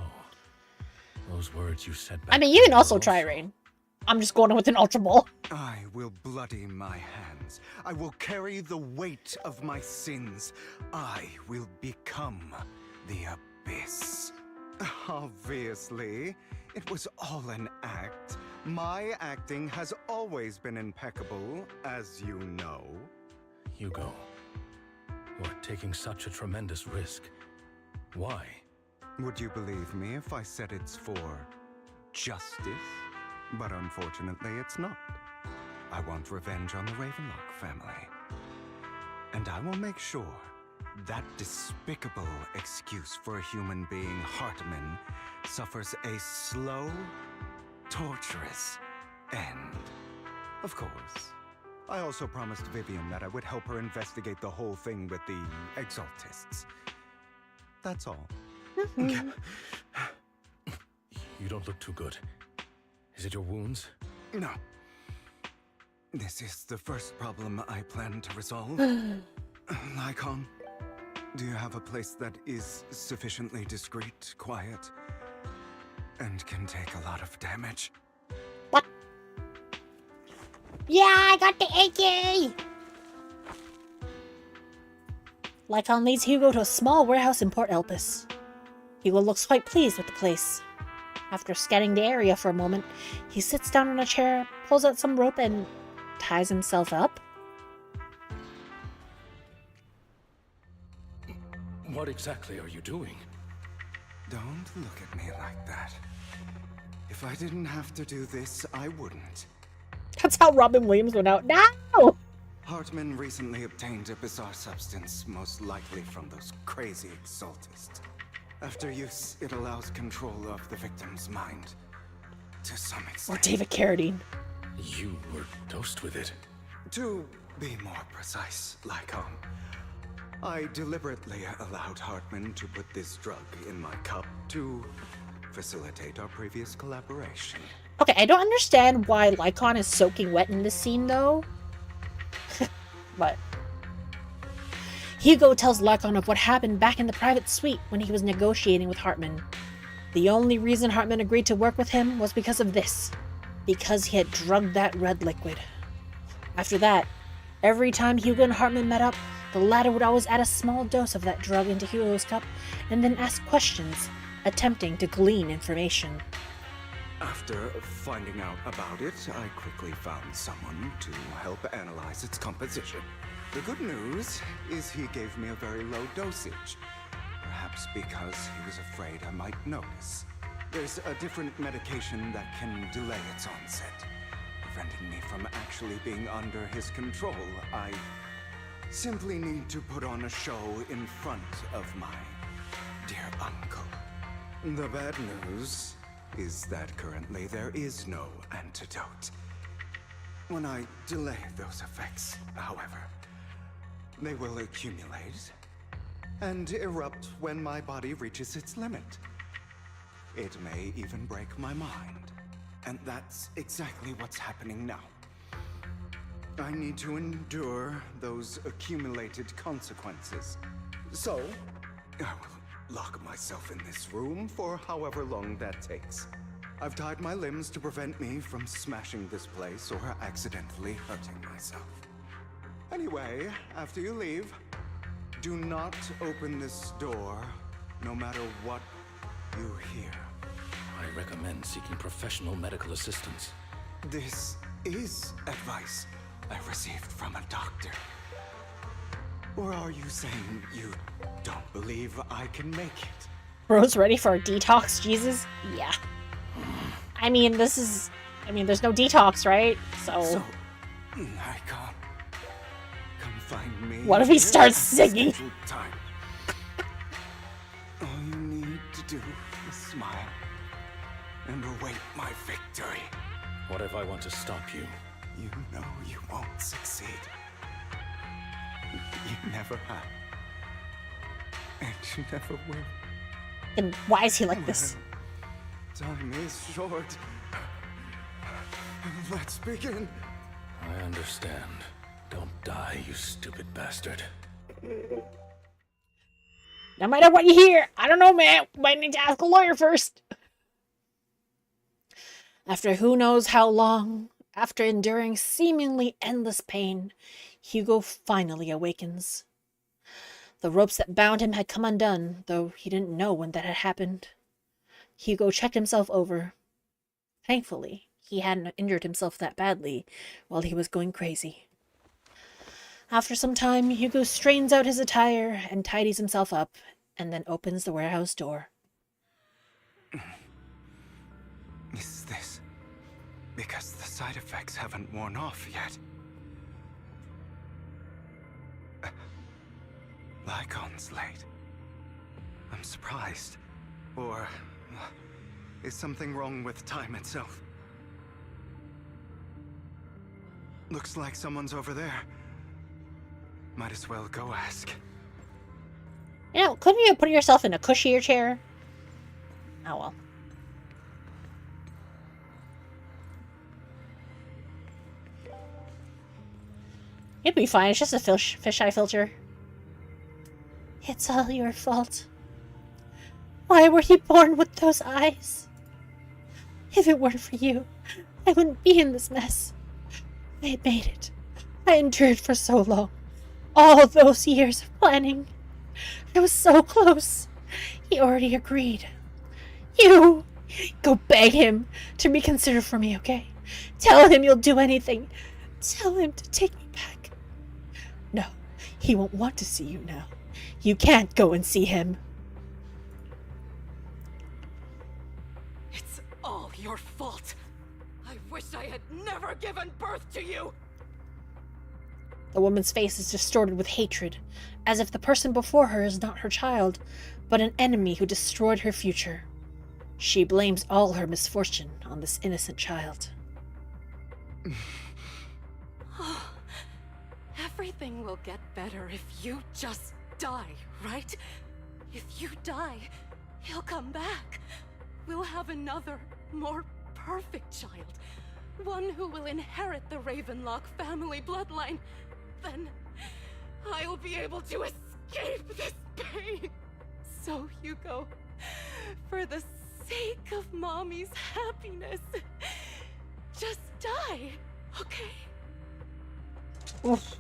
those words you said back I mean, you can then also were try, Rain. I'm just going with an Ultra Ball. I will bloody my hands. I will carry the weight of my sins. I will become the Abyss. Obviously, it was all an act. My acting has always been impeccable, as you know. Hugo, you are taking such a tremendous risk. Why? Would you believe me if I said it's for justice? But unfortunately, it's not. I want revenge on the Ravenlock family. And I will make sure that despicable excuse for a human being, Hartman, suffers a slow, torturous end. Of course. I also promised Vivian that I would help her investigate the whole thing with the Exaltists. That's all. You don't look too good. Is it your wounds? No. This is the first problem I plan to resolve. Lycon, do you have a place that is sufficiently discreet, quiet, and can take a lot of damage? What? Yeah, I got the AK! Lycon leads Hugo to a small warehouse in Port Elpis. Hugo looks quite pleased with the place. After scanning the area for a moment, he sits down on a chair, pulls out some rope, and ties himself up. What exactly are you doing? Don't look at me like that. If I didn't have to do this, I wouldn't. That's how Robin Williams went out. No! Hartman recently obtained a bizarre substance, most likely from those crazy Exaltists. After use, it allows control of the victim's mind. To some extent. Or David Carradine. You were dosed with it. To be more precise, Lycon, I deliberately allowed Hartman to put this drug in my cup to facilitate our previous collaboration. Okay, I don't understand why Lycon is soaking wet in this scene, though. But Hugo tells Lycon of what happened back in the private suite when he was negotiating with Hartman. The only reason Hartman agreed to work with him was because of this. Because he had drugged that red liquid. After that, every time Hugo and Hartman met up, the latter would always add a small dose of that drug into Hugo's cup and then ask questions, attempting to glean information. After finding out about it, I quickly found someone to help analyze its composition. The good news is he gave me a very low dosage, perhaps because he was afraid I might notice. There's a different medication that can delay its onset, preventing me from actually being under his control. I simply need to put on a show in front of my dear uncle. The bad news is that currently there is no antidote. When I delay those effects, however, they will accumulate and erupt when my body reaches its limit. It may even break my mind, and that's exactly what's happening now. I need to endure those accumulated consequences. So, I will lock myself in this room for however long that takes. I've tied my limbs to prevent me from smashing this place or accidentally hurting myself. Anyway, after you leave, do not open this door, no matter what you hear. I recommend seeking professional medical assistance. This is advice I received from a doctor. Or are you saying you don't believe I can make it? Bro's ready for a detox, Jesus? Yeah. I mean, there's no detox, right? So Nikon, come find me. What if he starts singing? Time. All you need to do is smile and await my victory. What if I want to stop you? You know you won't succeed. You never have. And you never will. And why is he like this? Time is short. Let's begin. I understand. Don't die, you stupid bastard. No matter what you hear, I don't know, man. Might need to ask a lawyer first. After who knows how long, after enduring seemingly endless pain, Hugo finally awakens. The ropes that bound him had come undone, though he didn't know when that had happened. Hugo checked himself over. Thankfully, he hadn't injured himself that badly while he was going crazy. After some time, Hugo straightens out his attire and tidies himself up, and then opens the warehouse door. Is this because the side effects haven't worn off yet? Lycon's late. I'm surprised. Or is something wrong with time itself? Looks like someone's over there. Might as well go ask. You know, couldn't you put yourself in a cushier chair? Oh well. It'd be fine, it's just a fisheye filter. It's all your fault. Why were you born with those eyes? If it weren't for you, I wouldn't be in this mess. I had made it. I endured for so long. All those years of planning. I was so close. He already agreed. You! Go beg him to be considered for me, okay? Tell him you'll do anything. Tell him to take me back. No, he won't want to see you now. You can't go and see him. It's all your fault. I wish I had never given birth to you. The woman's face is distorted with hatred, as if the person before her is not her child, but an enemy who destroyed her future. She blames all her misfortune on this innocent child. Everything will get better if you just die, right? If you die, he'll come back. We'll have another, more perfect child. One who will inherit the Ravenlock family bloodline. Then I'll be able to escape this pain. So, Hugo, for the sake of Mommy's happiness, just die, okay? Oof.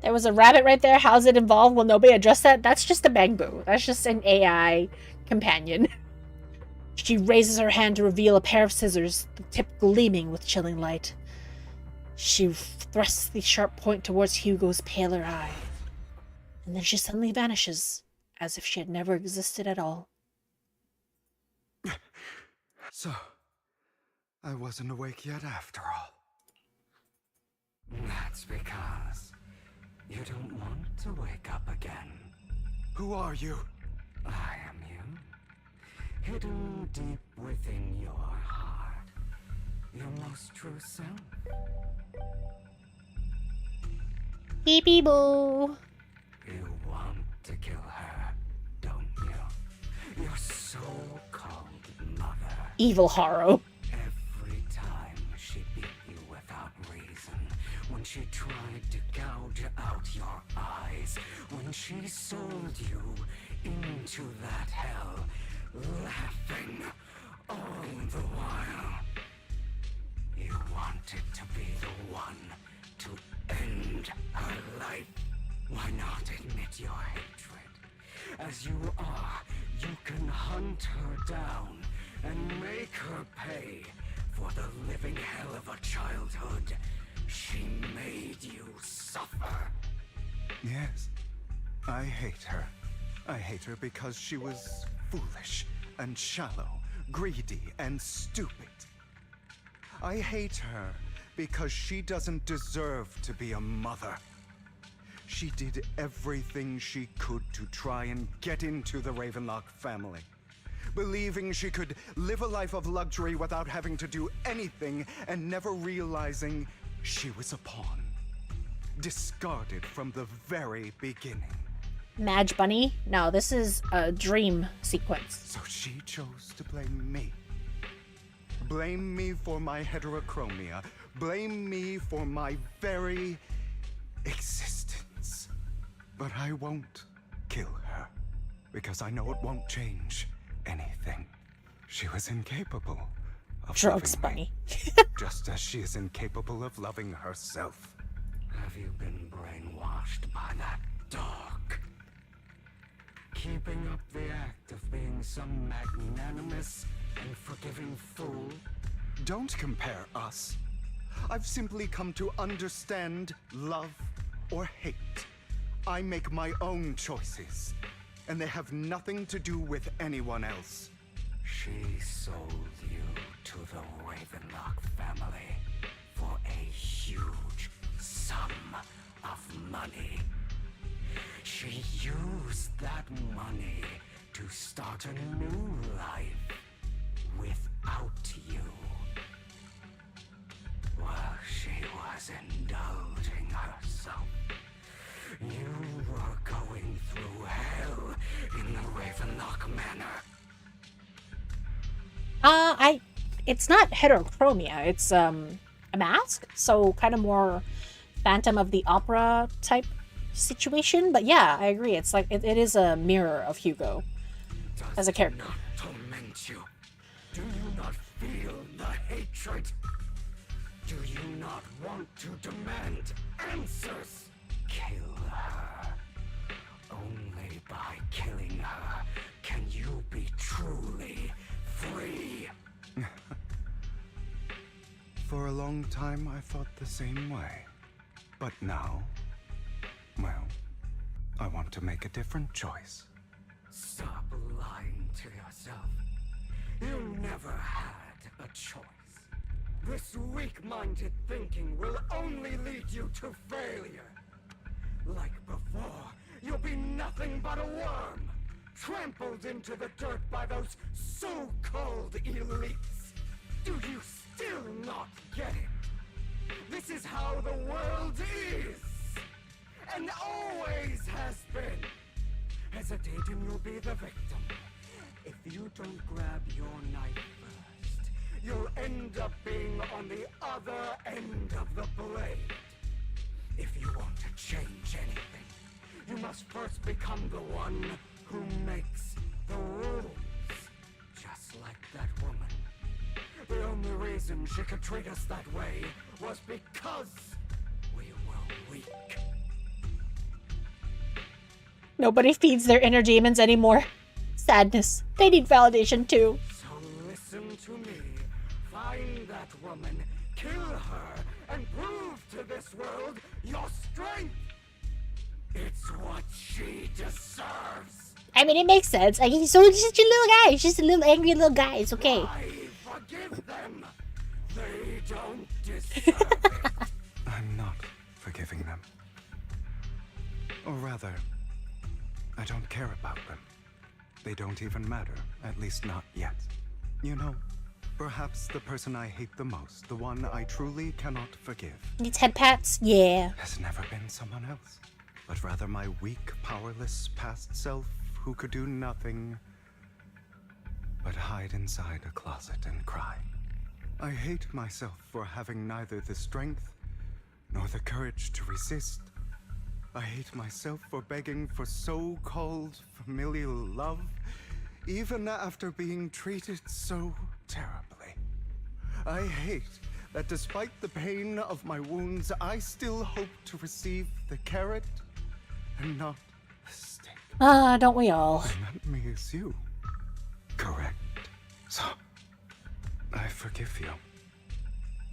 There was a rabbit right there. How's it involved? Will nobody address that? That's just a Bangboo. That's just an AI companion. She raises her hand to reveal a pair of scissors, the tip gleaming with chilling light. She thrusts the sharp point towards Hugo's paler eye. And then she suddenly vanishes, as if she had never existed at all. So, I wasn't awake yet after all. That's because you don't want to wake up again. Who are you? I am you. Hidden deep within your heart. Your most true self. Beep beep boo. You want to kill her, don't you? Your so-called mother. Evil Haro. Every time she beat you without reason, when she tried to gouge out your eyes eyes when she sold you into that hell, laughing all the while. You wanted to be the one to end her life. Why not admit your hatred? As you are, you can hunt her down and make her pay for the living hell of a childhood she made you suffer. Yes, I hate her. I hate her because she was foolish and shallow, greedy and stupid. I hate her because she doesn't deserve to be a mother. She did everything she could to try and get into the Ravenlock family, believing she could live a life of luxury without having to do anything and never realizing she was a pawn, discarded from the very beginning. Madge Bunny? No, this is a dream sequence. So she chose to blame me. Blame me for my heterochromia. Blame me for my very existence. But I won't kill her, because I know it won't change anything. She was incapable of Drugs loving Bunny. me, just as she is incapable of loving herself. Have you been brainwashed by that dog? Keeping up the act of being some magnanimous and forgiving fool? Don't compare us. I've simply come to understand love or hate. I make my own choices, and they have nothing to do with anyone else. She sold you to the Ravenlock family for a huge sum of money. She used that money to start a new life without you. While she was indulging herself, you were going through hell in the Ravenlock Manor. It's not heterochromia, it's a mask, so kind of more Phantom of the Opera type situation. But yeah, I agree, it's like it is a mirror of Hugo as a character. Does it not torment you? Do you not feel the hatred? Do you not want to demand answers? Kill her. Only by killing her can you be truly free. For a long time, I thought the same way. But now, well, I want to make a different choice. Stop lying to yourself. You never had a choice. This weak-minded thinking will only lead you to failure. Like before, you'll be nothing but a worm, trampled into the dirt by those so-called elites. Do you still not get it? This is how the world is, and always has been. Hesitate and you'll be the victim. If you don't grab your knife first, you'll end up being on the other end of the blade. If you want to change anything, you must first become the one who makes the rules. Just like that woman. The only reason she could treat us that way was because we were weak. Nobody feeds their inner demons anymore. Sadness. They need validation too. So listen to me. Find that woman, kill her, and prove to this world your strength. It's what she deserves. I mean, it makes sense. Like, he's just a little guy. He's just a little angry little guy. It's okay. I forgive them. They don't deserve it. I'm not forgiving them. Or rather, I don't care about them. They don't even matter, at least not yet. You know, perhaps the person I hate the most, the one I truly cannot forgive, Needs head pats? Yeah. has never been someone else, but rather my weak, powerless past self who could do nothing but hide inside a closet and cry. I hate myself for having neither the strength nor the courage to resist, I hate myself for begging for so-called familial love, even after being treated so terribly. I hate that despite the pain of my wounds, I still hope to receive the carrot and not the stick. Ah, don't we all? And that me is you. Correct. So, I forgive you.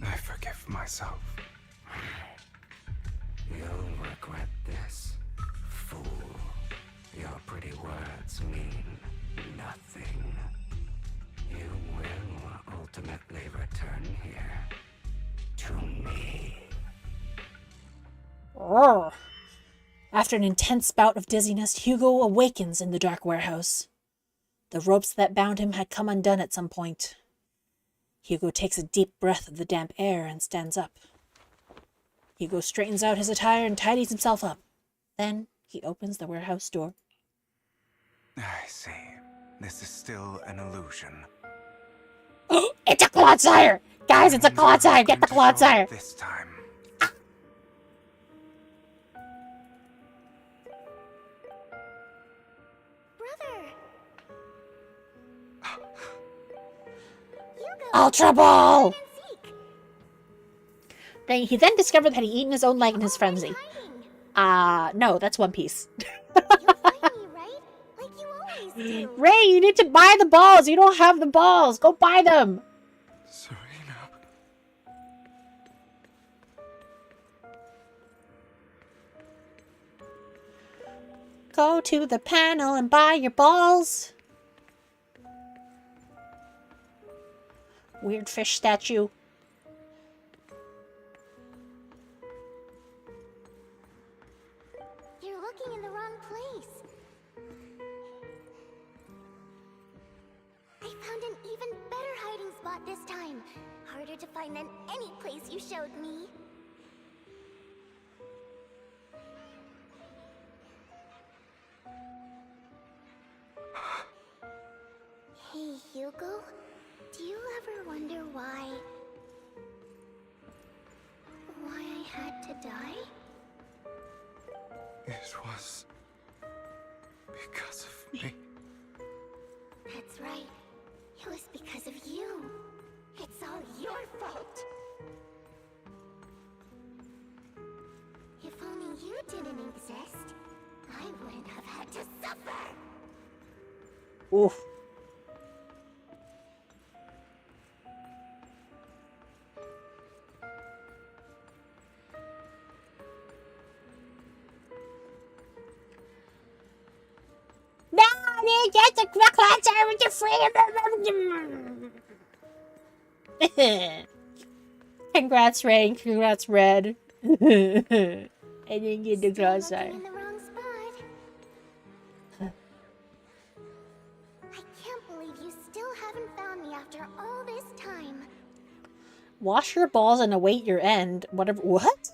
I forgive myself. You'll regret this, fool. Your pretty words mean nothing. You will ultimately return here to me. Roar. After an intense bout of dizziness, Hugo awakens in the dark warehouse. The ropes that bound him had come undone at some point. Hugo takes a deep breath of the damp air and stands up. Hugo straightens out his attire and tidies himself up. Then he opens the warehouse door. I see. This is still an illusion. Oh, it's a Clodsire! Guys, it's a Clodsire! Get the Clodsire! This time. Brother! Hugo! Ultra Ball! He then discovered that he'd eaten his own leg in his frenzy. No, that's One Piece. You'll find me, right? Like you always do. Ray, you need to buy the balls! You don't have the balls! Go buy them! Serena. Go to the panel and buy your balls! Weird fish statue. You're looking in the wrong place. I found an even better hiding spot this time. Harder to find than any place you showed me. Hey, Hugo. Do you ever wonder why I had to die? It was because of me. That's right. It was because of you. It's all your fault. If only you didn't exist, I wouldn't have had to suffer. Oof. No, you get the Clodsire with your freedom. Congrats, Ray. Congrats, Red. I didn't get the Clodsire. In the wrong spot. I can't believe you still haven't found me after all this time. Wash your balls and await your end. Whatever. What?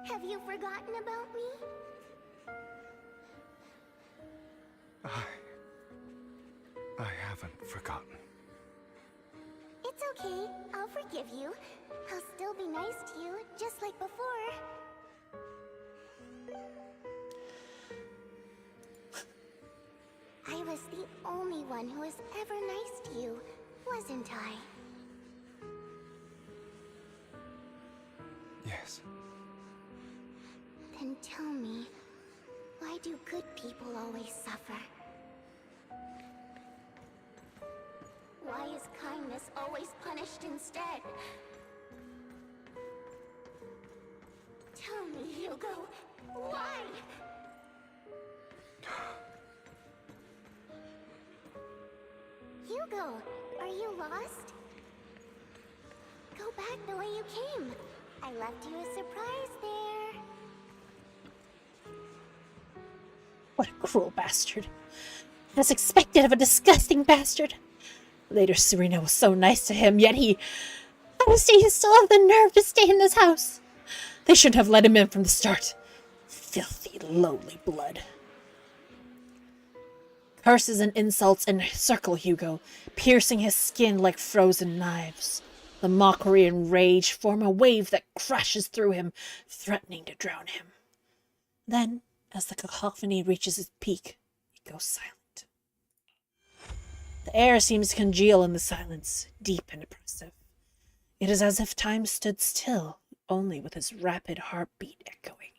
Have you forgotten about me? I haven't forgotten. It's okay. I'll forgive you. I'll still be nice to you, just like before. I was the only one who was ever nice to you, wasn't I? Yes. Then tell me, why do good people always suffer? Why is kindness always punished instead? Tell me, Hugo, why? Hugo, are you lost? Go back the way you came. I left you a surprise there. What a cruel bastard. As expected of a disgusting bastard. Later, Serena was so nice to him, yet he still have the nerve to stay in this house. They shouldn't have let him in from the start. Filthy, lowly blood. Curses and insults encircle Hugo, piercing his skin like frozen knives. The mockery and rage form a wave that crashes through him, threatening to drown him. Then, as the cacophony reaches its peak, it goes silent. The air seems to congeal in the silence, deep and oppressive. It is as if time stood still, only with his rapid heartbeat echoing.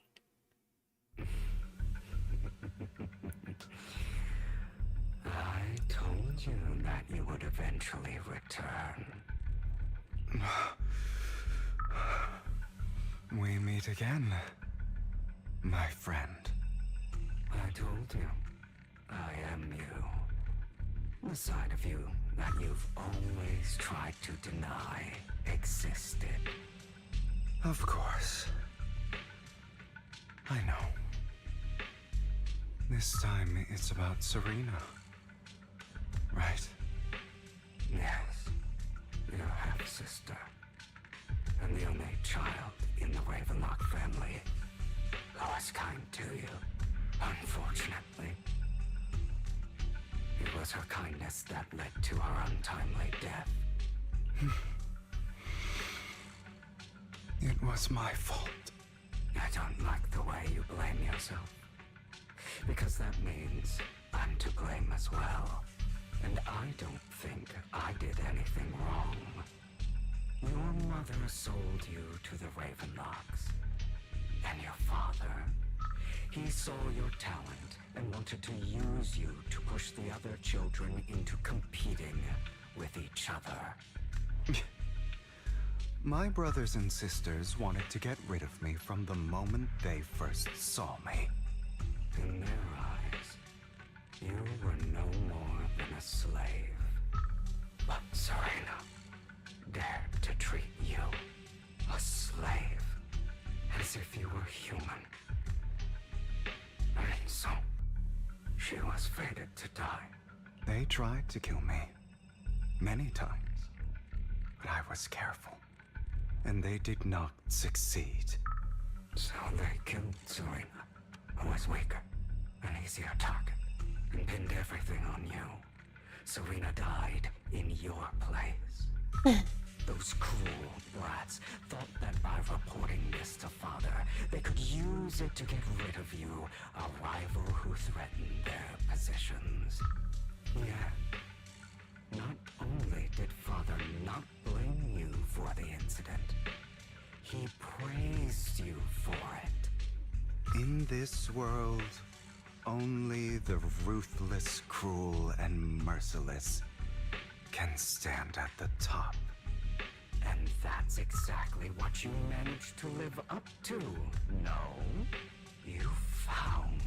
I told you that you would eventually return. We meet again, my friend. I told you, I am you. The side of you that you've always tried to deny existed. Of course. I know. This time it's about Serena. Right? Yes. Your half-sister. And the only child in the Ravenlock family who was kind to you. Unfortunately. It was her kindness that led to her untimely death. It was my fault. I don't like the way you blame yourself. Because that means I'm to blame as well. And I don't think I did anything wrong. Your mother sold you to the Ravenlocks. And your father, he saw your talent and wanted to use you to push the other children into competing with each other. My brothers and sisters wanted to get rid of me from the moment they first saw me. In their eyes, you were no more than a slave. But Serena dared to treat you, a slave, as if you were human. And so, she was fated to die. They tried to kill me. Many times. But I was careful. And they did not succeed. So they killed Serena, who was weaker, an easier target, and pinned everything on you. Serena died in your place. Those cruel brats thought that by reporting this to Father, they could use it to get rid of you, a rival who threatened their positions. Yet, not only did Father not blame you for the incident, he praised you for it. In this world, only the ruthless, cruel, and merciless can stand at the top. And that's exactly what you managed to live up to, no? You found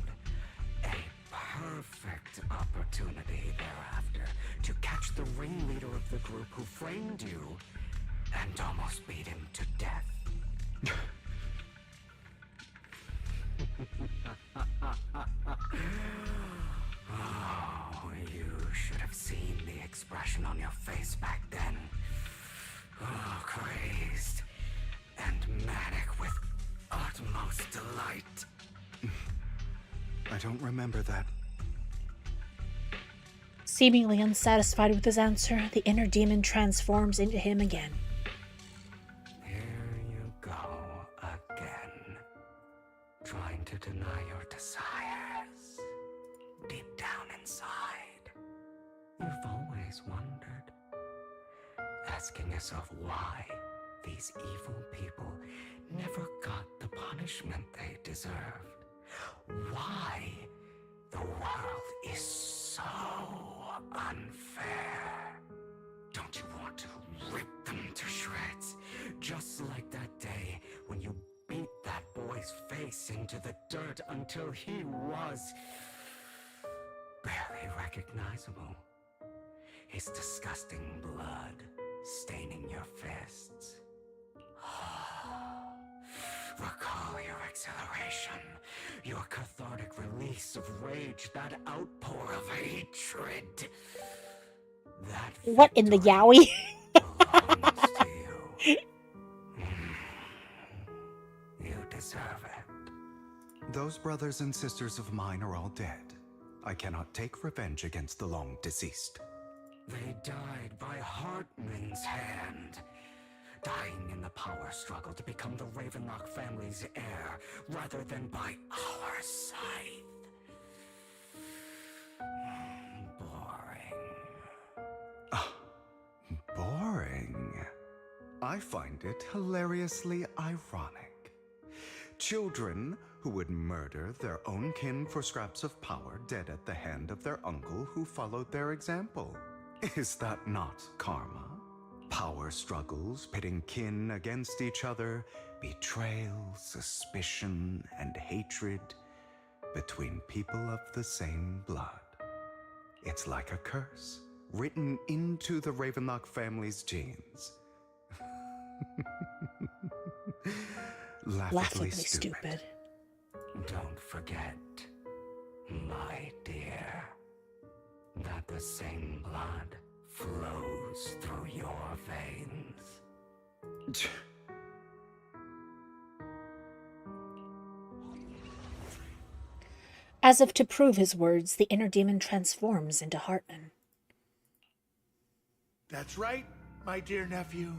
a perfect opportunity thereafter to catch the ringleader of the group who framed you and almost beat him to death. Oh, you should have seen the expression on your face back then. Oh, crazed and manic with utmost delight. I don't remember that. Seemingly unsatisfied with his answer, the inner demon transforms into him again. Here you go again. Trying to deny your desires. Deep down inside. You've always wondered. Asking yourself why these evil people never got the punishment they deserved. Why the world is so unfair. Don't you want to rip them to shreds? Just like that day when you beat that boy's face into the dirt until he was barely recognizable. His disgusting blood staining your fists. Recall your exhilaration, your cathartic release of rage, that outpour of hatred. That what in the yowie? belongs to you. You deserve it. Those brothers and sisters of mine are all dead. I cannot take revenge against the long deceased. They died by Hartman's hand. dying in the power struggle to become the Ravenlock family's heir, rather than by our scythe. Boring. I find it hilariously ironic. Children who would murder their own kin for scraps of power dead at the hand of their uncle who followed their example. Is that not karma? Power struggles pitting kin against each other, betrayal, suspicion, and hatred between people of the same blood. It's like a curse written into the Ravenlock family's genes. Laughably stupid. Don't forget, my dear, that the same blood flows through your veins. As if to prove his words, the inner demon transforms into Hartman. That's right, my dear nephew.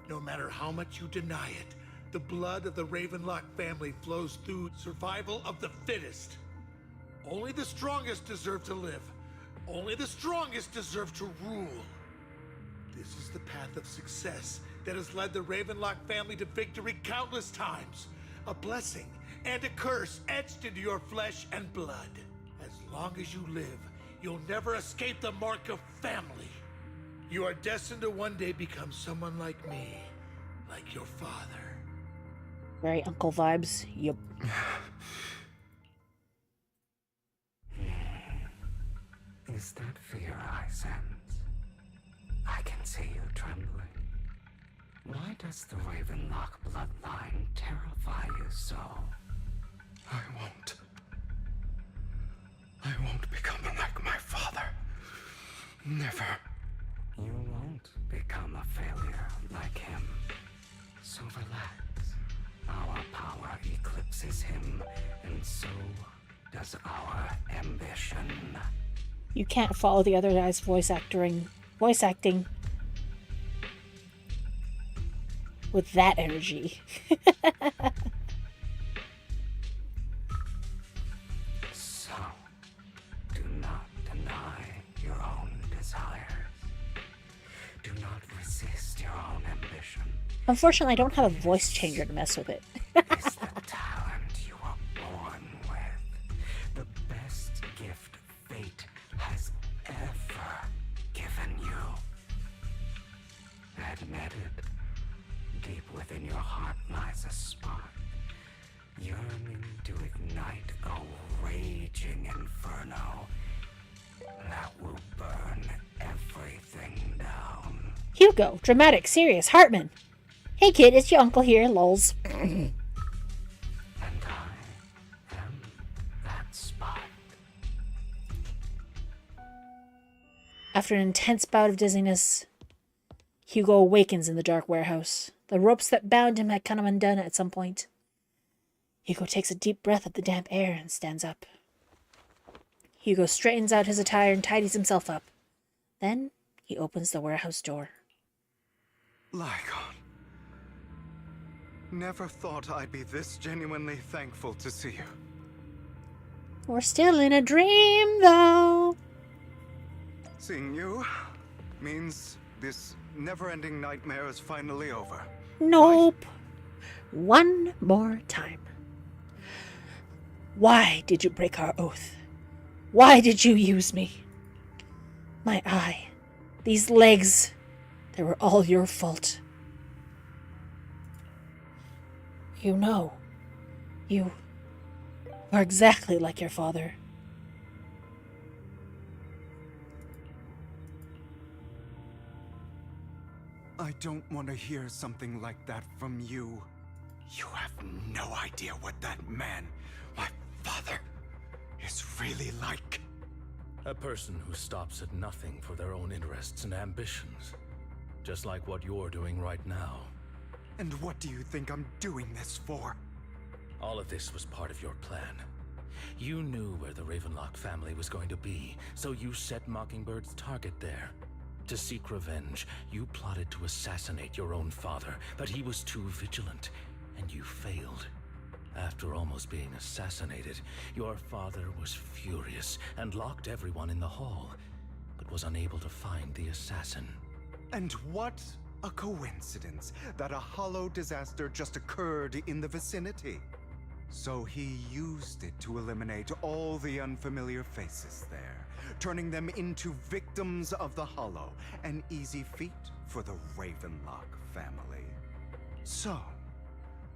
No matter how much you deny it, the blood of the Ravenlock family flows through survival of the fittest. Only the strongest deserve to live. Only the strongest deserve to rule. This is the path of success that has led the Ravenlock family to victory countless times. A blessing and a curse etched into your flesh and blood. As long as you live, you'll never escape the mark of family. You are destined to one day become someone like me, like your father. Very uncle vibes. Yup. Is that fear I sense? I can see you trembling. Why does the Ravenlock bloodline terrify you so? I won't become like my father. Never. You won't become a failure like him. So relax. Our power eclipses him, and so does our ambition. You can't follow the other guy's voice acting with that energy. So, do not deny your own desires. Do not resist your own ambition. Unfortunately, I don't have a voice changer to mess with it. It's the talent you were born with. The best gift fate has ever given you. Admit it. Deep within your heart lies a spark, yearning to ignite a raging inferno that will burn everything down. Hugo, dramatic, serious, Hartman. Hey kid, it's your uncle here, lols. And I am that spark. After an intense bout of dizziness, Hugo awakens in the dark warehouse. The ropes that bound him had come undone at some point. Hugo takes a deep breath of the damp air and stands up. Hugo straightens out his attire and tidies himself up. Then he opens the warehouse door. Lycon. Never thought I'd be this genuinely thankful to see you. We're still in a dream, though. Seeing you means this never-ending nightmare is finally over. Nope. Right? One more time. Why did you break our oath? Why did you use me? My eye, these legs, they were all your fault. You know, you are exactly like your father. I don't want to hear something like that from you. You have no idea what that man, my father, is really like. A person who stops at nothing for their own interests and ambitions. Just like what you're doing right now. And what do you think I'm doing this for? All of this was part of your plan. You knew where the Ravenlock family was going to be, so you set Mockingbird's target there. To seek revenge, you plotted to assassinate your own father, but he was too vigilant, and you failed. After almost being assassinated, your father was furious and locked everyone in the hall, but was unable to find the assassin. And what a coincidence that a hollow disaster just occurred in the vicinity. So he used it to eliminate all the unfamiliar faces there, turning them into victims of the hollow, an easy feat for the Ravenlock family. So,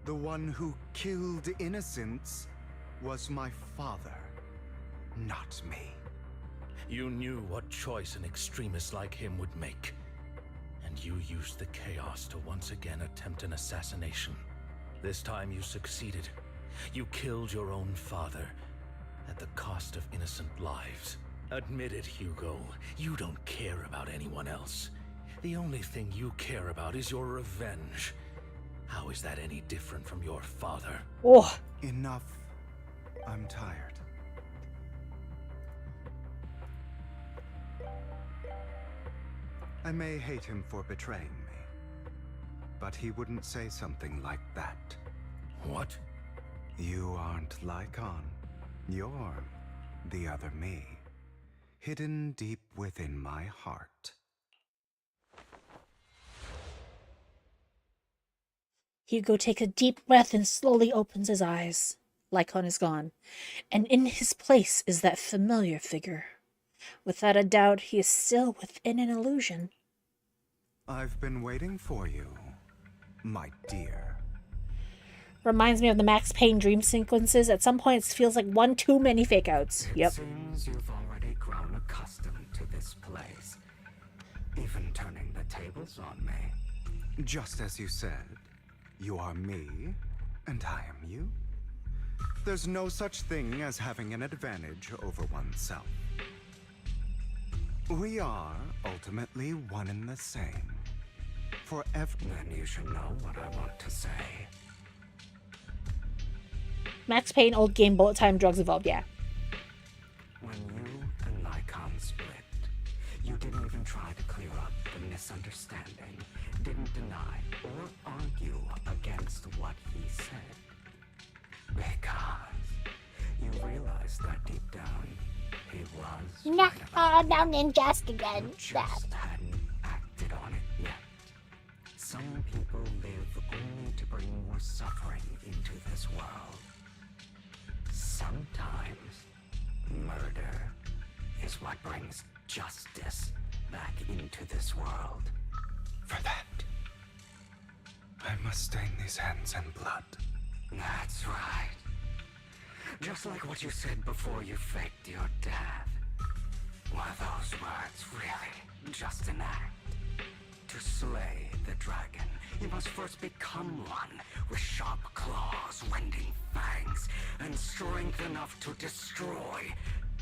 the one who killed innocents was my father, not me. You knew what choice an extremist like him would make, and you used the chaos to once again attempt an assassination. This time you succeeded. You killed your own father, at the cost of innocent lives. Admit it, Hugo. You don't care about anyone else. The only thing you care about is your revenge. How is that any different from your father? Oh. Enough. I'm tired. I may hate him for betraying me, but he wouldn't say something like that. What? You aren't Lycon. You're the other me, hidden deep within my heart. Hugo takes a deep breath and slowly opens his eyes. Lycon is gone, and in his place is that familiar figure. Without a doubt, he is still within an illusion. I've been waiting for you, my dear. Reminds me of the Max Payne dream sequences. At some points, feels like one too many fake outs. Yep. It seems you've already grown accustomed to this place, even turning the tables on me. Just as you said, you are me, and I am you. There's no such thing as having an advantage over oneself. We are ultimately one and the same. Forever. Then you should know what I want to say. Max Payne, old game, bullet time, drugs involved, yeah. When you and Lycon split, you didn't even try to clear up the misunderstanding, didn't deny or argue against what he said. Because you realized that deep down, he was now ninjas again. just hadn't acted on it yet. Some people live only to bring more suffering into this world. Sometimes, murder is what brings justice back into this world. For that, I must stain these hands in blood. That's right. Just like what you said before you faked your death. Were those words really just an act? To slay the dragon, you must first become one with sharp claws, rending fangs, and strength enough to destroy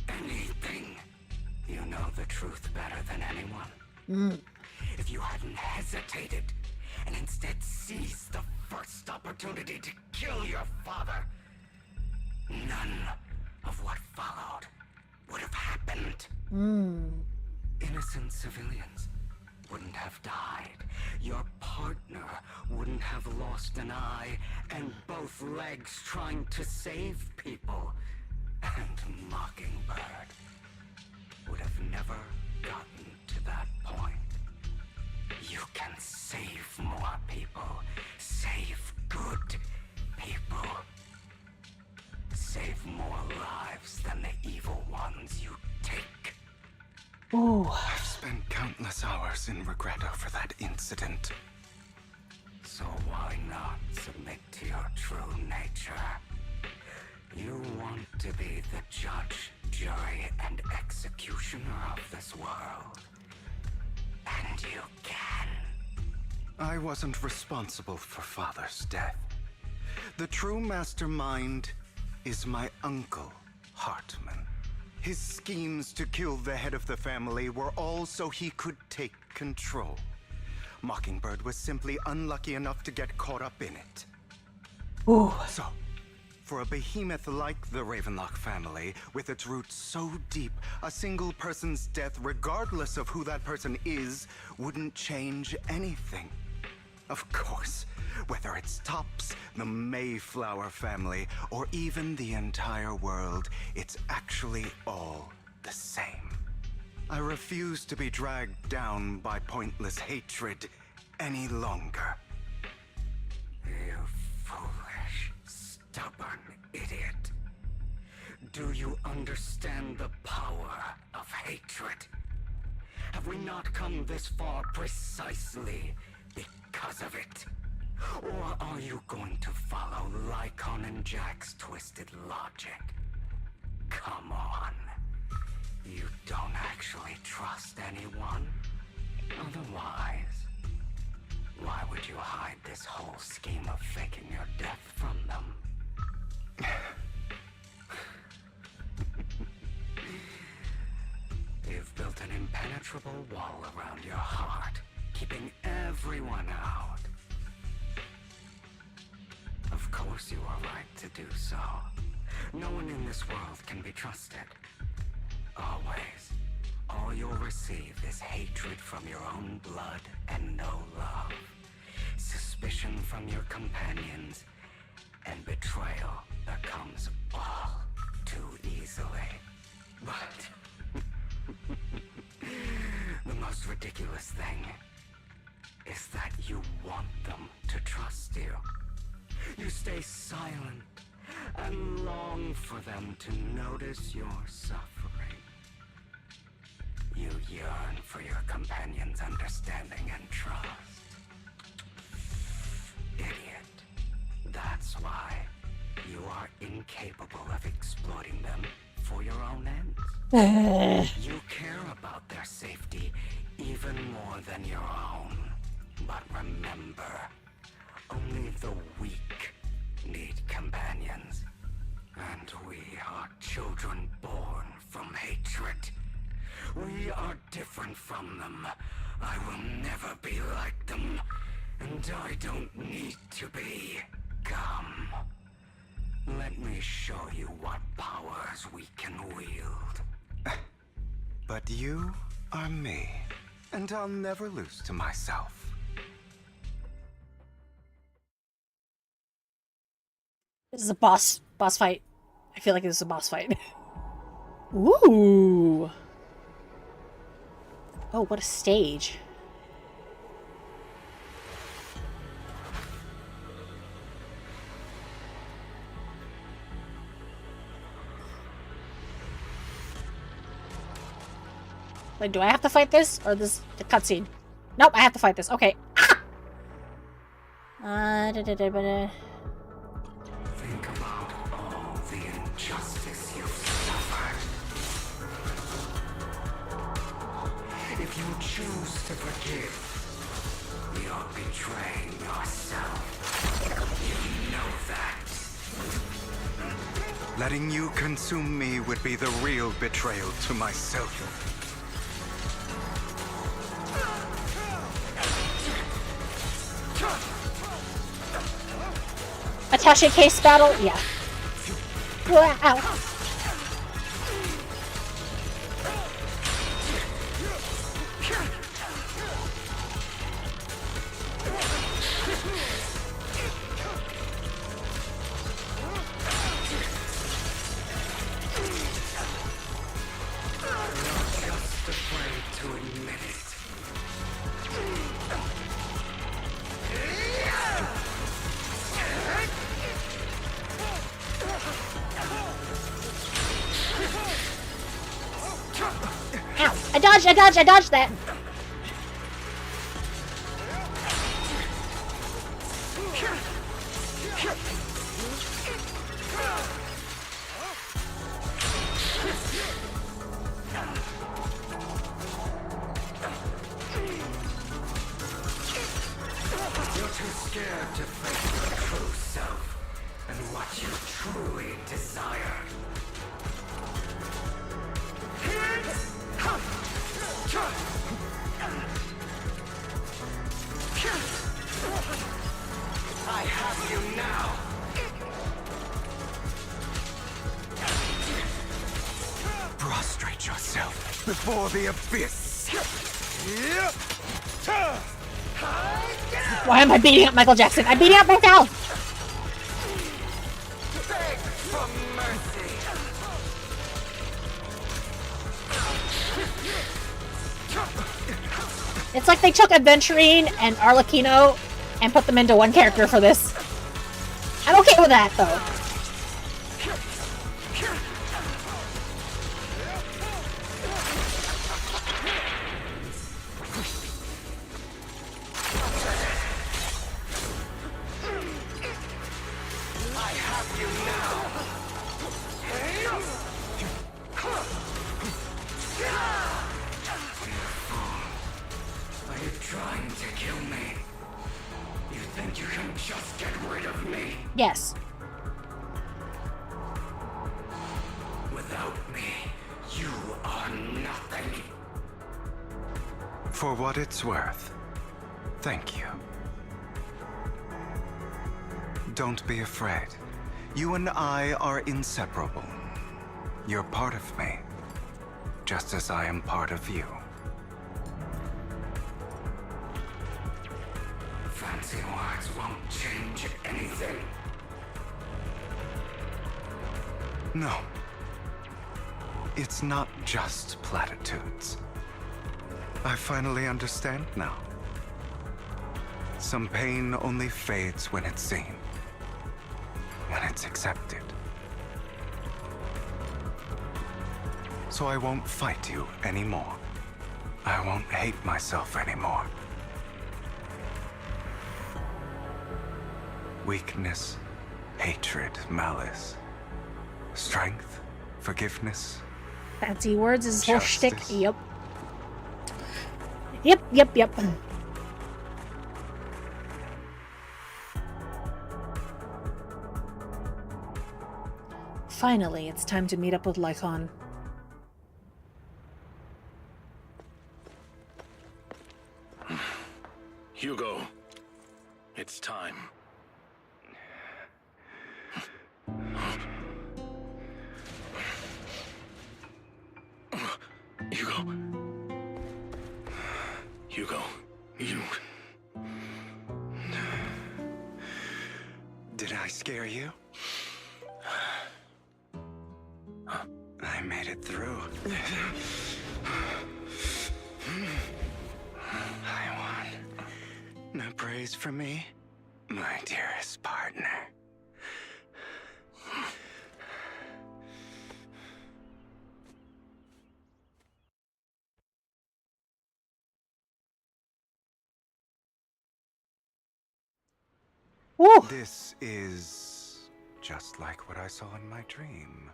anything. You know the truth better than anyone. If you hadn't hesitated and instead seized the first opportunity to kill your father, none of what followed would have happened. Innocent civilians wouldn't have died. Your partner wouldn't have lost an eye and both legs trying to save people. And Mockingbird would have never gotten to that point. You can save more people. Save good people. Save more lives than the evil ones you take. Ooh. I've spent countless hours in regret over that incident. So why not submit to your true nature? You want to be the judge, jury, and executioner of this world. And you can. I wasn't responsible for Father's death. The true mastermind is my uncle, Hartman. His schemes to kill the head of the family were all so he could take control. Mockingbird was simply unlucky enough to get caught up in it. Ooh. So, For a behemoth like the Ravenlock family, with its roots so deep, a single person's death, regardless of who that person is, wouldn't change anything. Of course, whether it's Tops, the Mayflower family, or even the entire world, it's actually all the same. I refuse to be dragged down by pointless hatred any longer. You foolish, stubborn idiot. Do you understand the power of hatred? Have we not come this far precisely because of it? Or are you going to follow Lycon and Jack's twisted logic? Come on. You don't actually trust anyone? Otherwise, why would you hide this whole scheme of faking your death from them? You've built an impenetrable wall around your heart, keeping everyone out. Of course you are right to do so. No one in this world can be trusted. Always. All you'll receive is hatred from your own blood and no love. Suspicion from your companions, and betrayal that comes all too easily. But the most ridiculous thing is that you want them to trust you. You stay silent and long for them to notice your suffering. You yearn for your companion's understanding and trust. Idiot. That's why you are incapable of exploiting them for your own ends. You care about their safety even more than your own. But remember, only the weak need companions. And we are children born from hatred. We are different from them. I will never be like them. And I don't need to be. Come. Let me show you what powers we can wield. But you are me, and I'll never lose to myself. This is a boss fight. I feel like this is a boss fight. Ooh. Oh, what a stage. Like, do I have to fight this? Or this the cutscene? Nope, I have to fight this. Okay. Ah! Think about all the injustice you've suffered. If you choose to forgive, you're betraying yourself. You know that. Letting you consume me would be the real betrayal to myself. Attaché case battle? Yeah. Wow. Just afraid to admit it. Ow. I dodged that. You're too scared to face your true self and what you truly desire. I have you now. before the abyss. Why am I beating up Michael Jackson? I'm beating up myself! Beg for mercy. It's like they took Adventurine and Arlecchino and put them into one character for this. I'm okay with that, though. I have you now. Are you trying to kill me? You think you can just get rid of me? Yes. Without me, you are nothing. For what it's worth, thank you. Don't be afraid. You and I are inseparable. You're part of me, just as I am part of you. Fancy words won't change anything. No. It's not just platitudes. I finally understand now. Some pain only fades when it's seen, when it's accepted. So I won't fight you anymore. I won't hate myself anymore. Weakness, hatred, malice, strength, forgiveness. Fancy words is his whole shtick. Justice. Yep. Yep. Finally, it's time to meet up with Lycon. Hugo, it's time. Hugo, you... Did I scare you? I made it through. I won. No praise for me, my dearest partner. Woo. This is just like what I saw in my dream.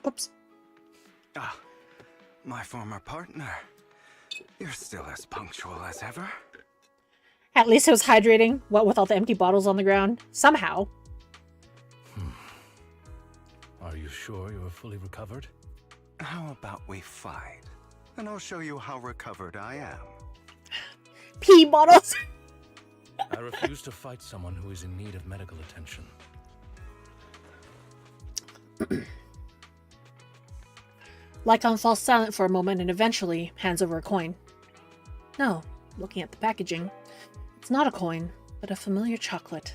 Oops. Ah, my former partner. You're still as punctual as ever. At least it was hydrating, what with all the empty bottles on the ground. Somehow. Are you sure you are fully recovered? How about we fight? And I'll show you how recovered I am. Pee bottles! I refuse to fight someone who is in need of medical attention. Lycon falls silent for a moment and eventually hands over a coin. No, looking at the packaging, it's not a coin, but a familiar chocolate.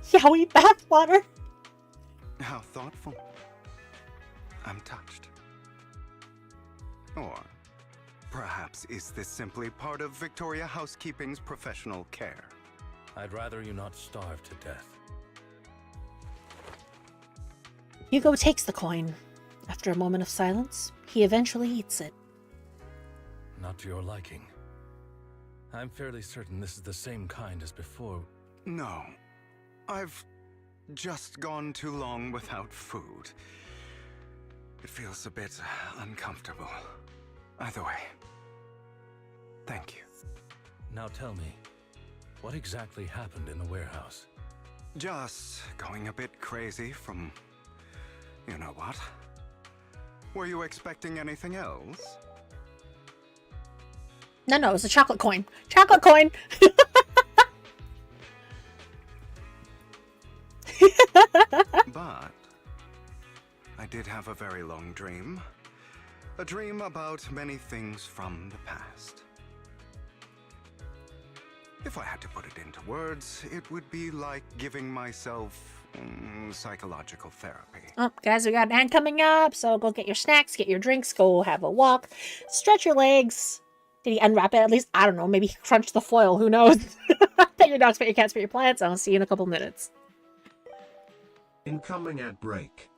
Yowie bathwater! How thoughtful. I'm touched. Or perhaps is this simply part of Victoria Housekeeping's professional care? I'd rather you not starve to death. Hugo takes the coin. After a moment of silence, he eventually eats it. Not to your liking. I'm fairly certain this is the same kind as before. No. I've just gone too long without food. It feels a bit uncomfortable. Either way, thank you. Now tell me, what exactly happened in the warehouse? Just going a bit crazy from... you know what? Were you expecting anything else? No, it was a chocolate coin. Chocolate coin! But did have a very long dream. A dream about many things from the past. If I had to put it into words, it would be like giving myself psychological therapy. Oh, guys, we got an ad coming up, so go get your snacks, get your drinks, go have a walk, stretch your legs. Did he unwrap it? At least, I don't know, maybe he crunched the foil, who knows? Pet your dogs, pet your cats, pet your plants. I'll see you in a couple minutes. Incoming ad break.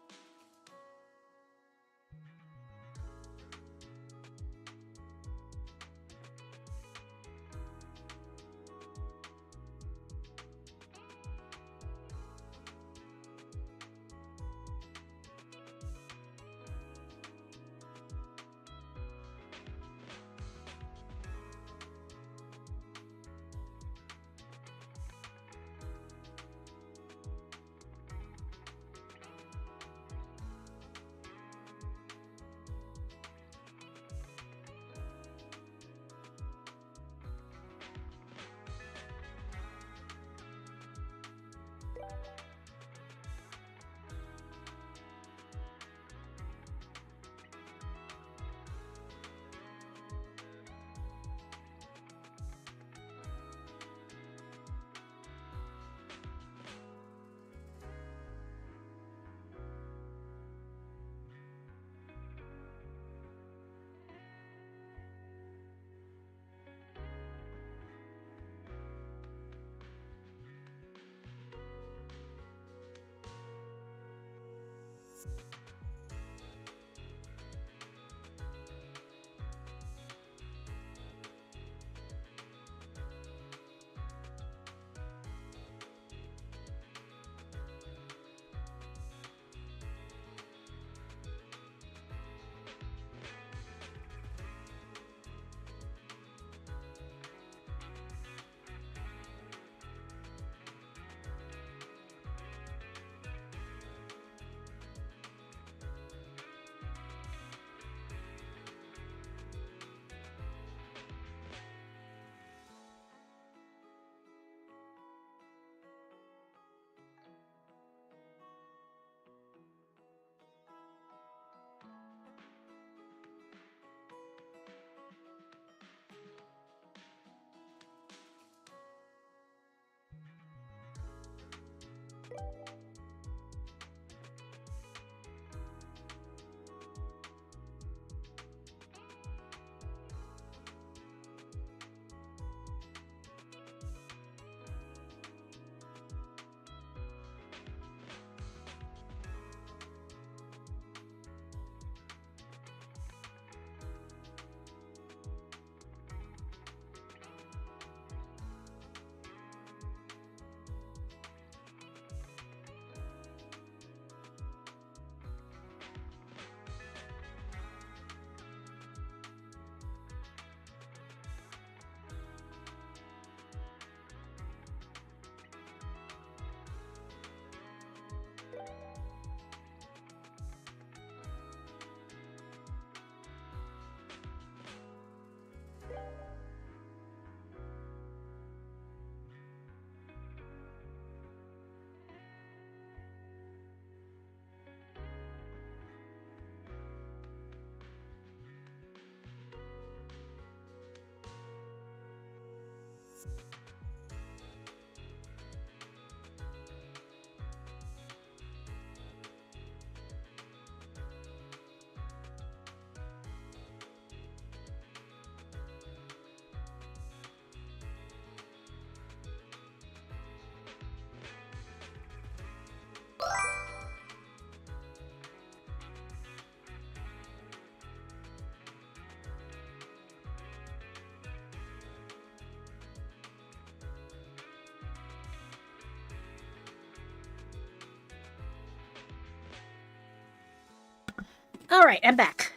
Alright, I'm back.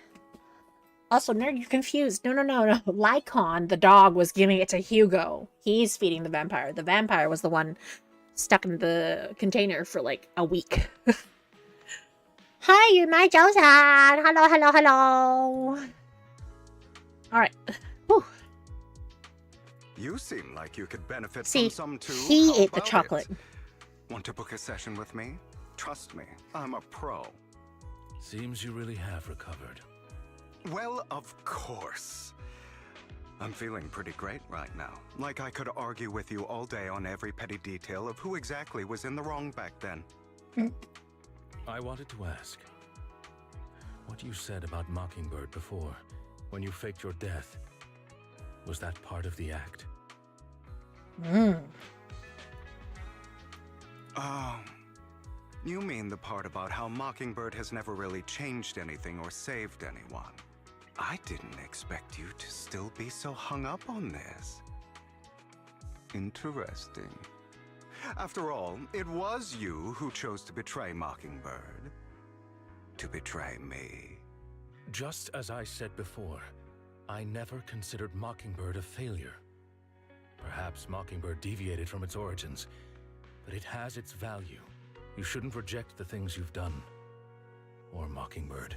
Also, nerd, you're confused. No. Lycon, the dog, was giving it to Hugo. He's feeding the vampire. The vampire was the one stuck in the container for like a week. Hi, you're my Josan. Hello. Alright. You seem like you could benefit See, from some too. he How ate the about chocolate. it? Want to book a session with me? Trust me, I'm a pro. Seems you really have recovered. Well, of course. I'm feeling pretty great right now. Like I could argue with you all day on every petty detail of who exactly was in the wrong back then. I wanted to ask, what you said about Mockingbird before, when you faked your death, was that part of the act? You mean the part about how Mockingbird has never really changed anything or saved anyone. I didn't expect you to still be so hung up on this. Interesting. After all, it was you who chose to betray Mockingbird. To betray me. Just as I said before, I never considered Mockingbird a failure. Perhaps Mockingbird deviated from its origins, but it has its value. You shouldn't reject the things you've done. Or Mockingbird.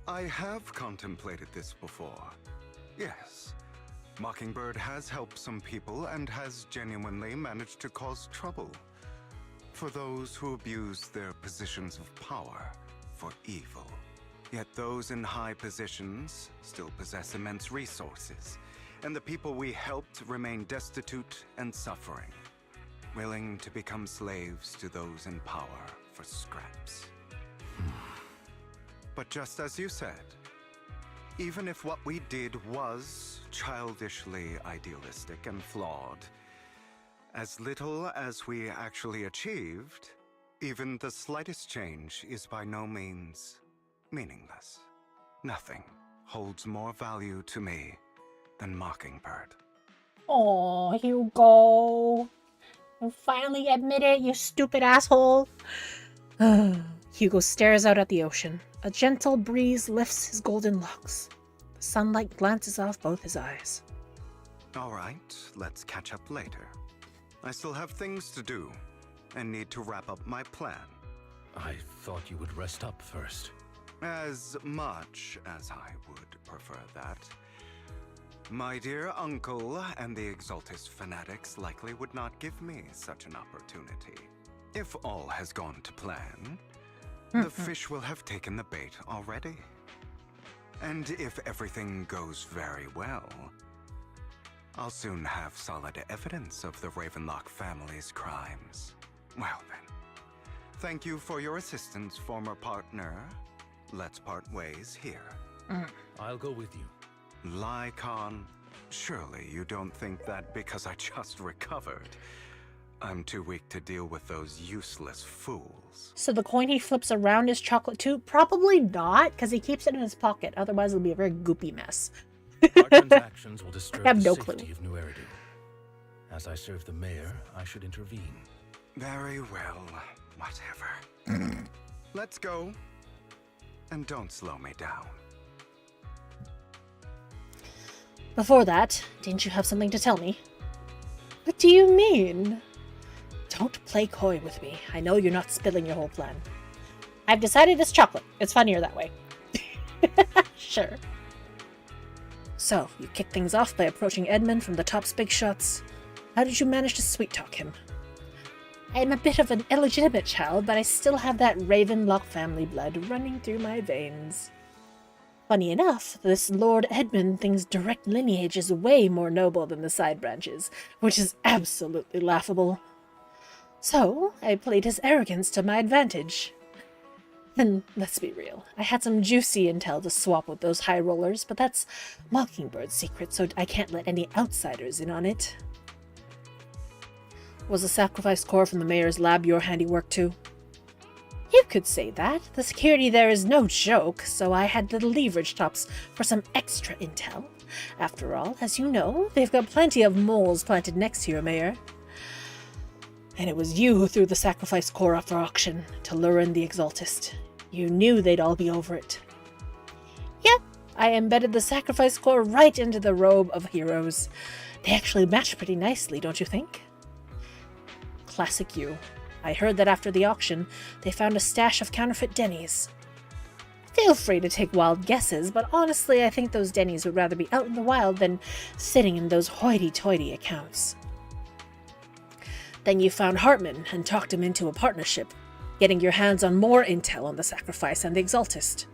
I have contemplated this before. Yes. Mockingbird has helped some people and has genuinely managed to cause trouble. For those who abuse their positions of power for evil. Yet those in high positions still possess immense resources, and the people we helped remain destitute and suffering, willing to become slaves to those in power for scraps. But just as you said, even if what we did was childishly idealistic and flawed, as little as we actually achieved, even the slightest change is by no means meaningless. Nothing holds more value to me than Mockingbird. Oh, Hugo. You finally admit it, you stupid asshole. Hugo stares out at the ocean. A gentle breeze lifts his golden locks. The sunlight glances off both his eyes. All right, let's catch up later. I still have things to do and need to wrap up my plan. I thought you would rest up first. As much as I would prefer that. My dear uncle and the Exaltist fanatics likely would not give me such an opportunity. If all has gone to plan, the fish will have taken the bait already. And if everything goes very well, I'll soon have solid evidence of the Ravenlock family's crimes. Well then, thank you for your assistance, former partner. Let's part ways here. I'll go with you. Lycon, surely you don't think that because I just recovered, I'm too weak to deal with those useless fools. So the coin he flips around his chocolate too? Probably not, because he keeps it in his pocket. Otherwise it'll be a very goopy mess. Our transactions will disturb I have the no safety clue. of New Eridu. As I serve the mayor, I should intervene. Very well, whatever. Let's go. And don't slow me down. Before that, didn't you have something to tell me? What do you mean? Don't play coy with me. I know you're not spilling your whole plan. I've decided it's chocolate. It's funnier that way. Sure. So, you kicked things off by approaching Edmund from the top's big shots. How did you manage to sweet-talk him? I am a bit of an illegitimate child, but I still have that Ravenlock family blood running through my veins. Funny enough, this Lord Edmund thinks direct lineage is way more noble than the side branches, which is absolutely laughable. So, I played his arrogance to my advantage. And let's be real, I had some juicy intel to swap with those high rollers, but that's Mockingbird's secret, so I can't let any outsiders in on it. Was the sacrifice core from the mayor's lab your handiwork too? You could say that. The security there is no joke, so I had to leverage tops for some extra intel. After all, as you know, they've got plenty of moles planted next to your mayor. And it was you who threw the sacrifice core up for auction to lure in the Exaltist. You knew they'd all be over it. Yep, I embedded the sacrifice core right into the robe of heroes. They actually match pretty nicely, don't you think? Classic you. I heard that after the auction, they found a stash of counterfeit Denny's. Feel free to take wild guesses, but honestly, I think those Denny's would rather be out in the wild than sitting in those hoity-toity accounts. Then you found Hartman and talked him into a partnership. getting your hands on more intel on the sacrifice and the Exaltist.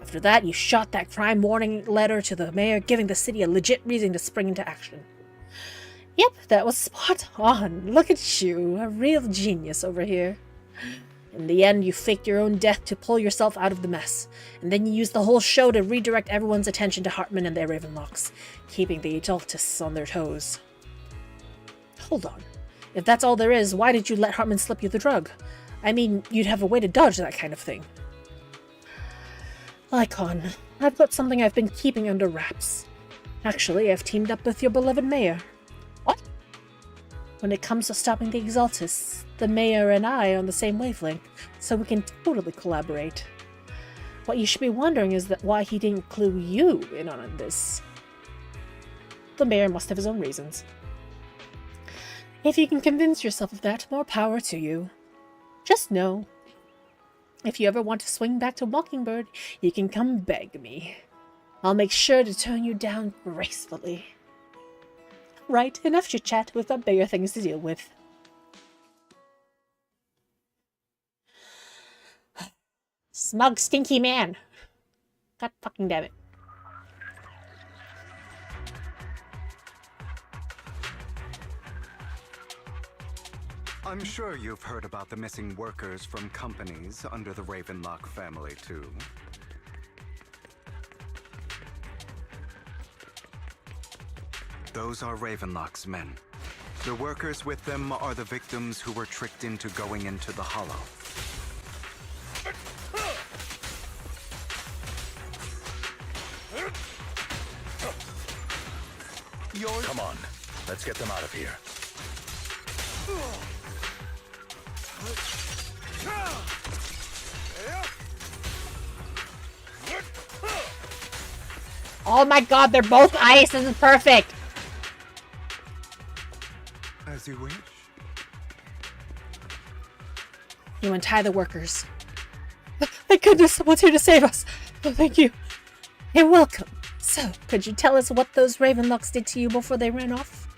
After that, you shot that crime warning letter to the mayor, giving the city a legit reason to spring into action. Yep, that was spot on. Look at you, a real genius over here. In the end, you faked your own death to pull yourself out of the mess, and then you used the whole show to redirect everyone's attention to Hartman and their Ravenlocks, keeping the Exaltists on their toes. Hold on. If that's all there is, why did you let Hartman slip you the drug? I mean, you'd have a way to dodge that kind of thing. Icon, I've got something I've been keeping under wraps. Actually, I've teamed up with your beloved mayor. What? When it comes to stopping the Exaltists, the mayor and I are on the same wavelength, so we can totally collaborate. What you should be wondering is that why he didn't clue you in on this. The mayor must have his own reasons. If you can convince yourself of that, more power to you. Just know, if you ever want to swing back to Mockingbird, you can come beg me. I'll make sure to turn you down gracefully. Right, enough chit-chat. We've got bigger things to deal with. Smug, stinky man. God fucking damn it. I'm sure you've heard about the missing workers from companies under the Ravenlock family, too. Those are Ravenlock's men. The workers with them are the victims who were tricked into going into the Hollow. Come on, let's get them out of here. Oh my god, they're both ice. This is perfect. As you wish. You untie the workers. Thank goodness someone's here to save us. Oh, thank you. You're welcome. So, could you tell us what those Ravenlocks did to you before they ran off?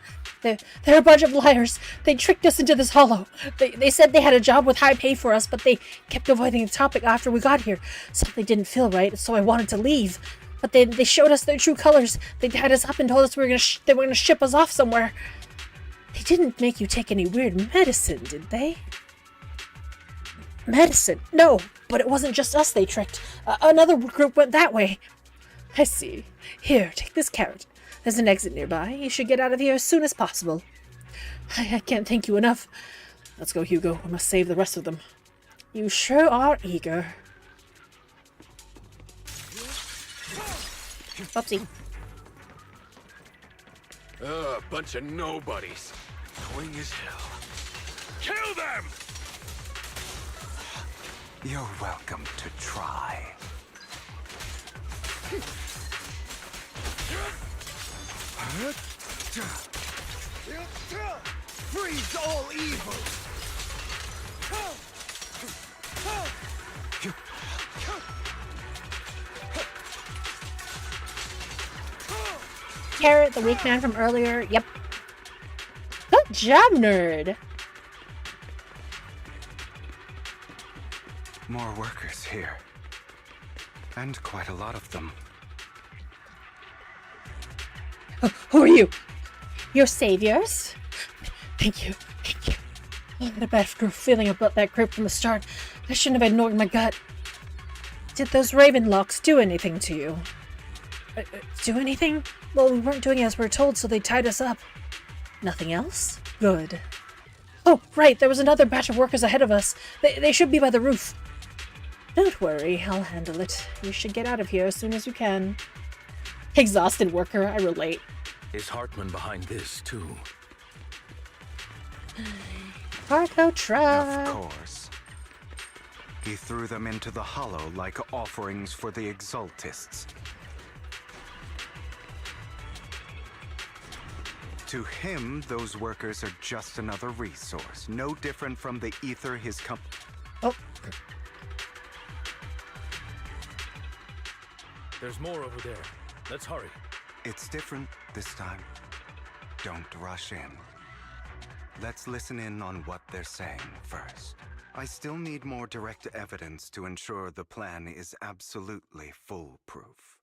They're a bunch of liars. They tricked us into this hollow. They said they had a job with high pay for us, but they kept avoiding the topic after we got here. Something didn't feel right, so I wanted to leave. But they showed us their true colors. They tied us up and told us they were gonna ship us off somewhere. They didn't make you take any weird medicine, did they? Medicine? No, but it wasn't just us they tricked. Another group went that way. I see. Here, take this carrot. There's an exit nearby. You should get out of here as soon as possible. I can't thank you enough. Let's go, Hugo. I must save the rest of them. You sure are eager. Oopsie. Bunch of nobodies. Annoying as hell. Kill them! You're welcome to try. Freeze all evil! Carrot, the weak man from earlier. Yep. Good job, nerd. More workers here. And quite a lot of them. Who are you? Your saviors? Thank you. Thank you. I had a bad feeling about that group from the start. I shouldn't have ignored my gut. Did those Ravenlocks do anything to you? Do anything? Well, we weren't doing as we were told, so they tied us up. Nothing else? Good. Oh, right, there was another batch of workers ahead of us. They should be by the roof. Don't worry, I'll handle it. You should get out of here as soon as you can. Exhausted worker, I relate. Is Hartman behind this, too? Cargo truck. Of course. He threw them into the Hollow like offerings for the Exaltists. To him, those workers are just another resource, no different from the ether his Oh. There's more over there. Let's hurry. It's different this time. Don't rush in. Let's listen in on what they're saying first. I still need more direct evidence to ensure the plan is absolutely foolproof.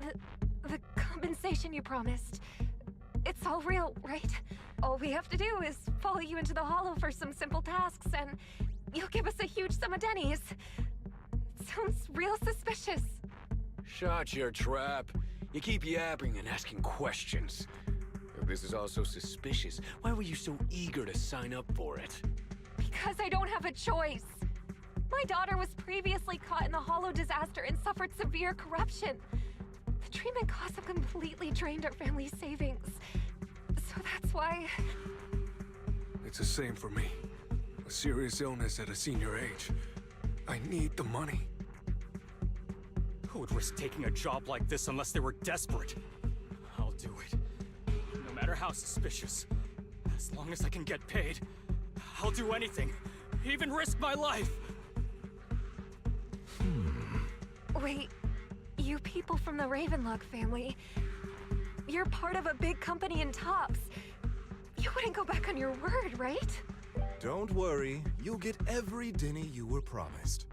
The compensation you promised. It's all real, right? All we have to do is follow you into the hollow for some simple tasks, and you'll give us a huge sum of dennies. It sounds real suspicious. Shut your trap. You keep yapping and asking questions. If this is all so suspicious, why were you so eager to sign up for it? Because I don't have a choice. My daughter was previously caught in the hollow disaster and suffered severe corruption. The treatment costs have completely drained our family's savings. So that's why... It's the same for me. A serious illness at a senior age. I need the money. Who would risk taking a job like this unless they were desperate? I'll do it. No matter how suspicious. As long as I can get paid, I'll do anything. Even risk my life. Wait, you people from the Ravenlock family, you're part of a big company in Tops. You wouldn't go back on your word, right? Don't worry, you'll get every denny you were promised.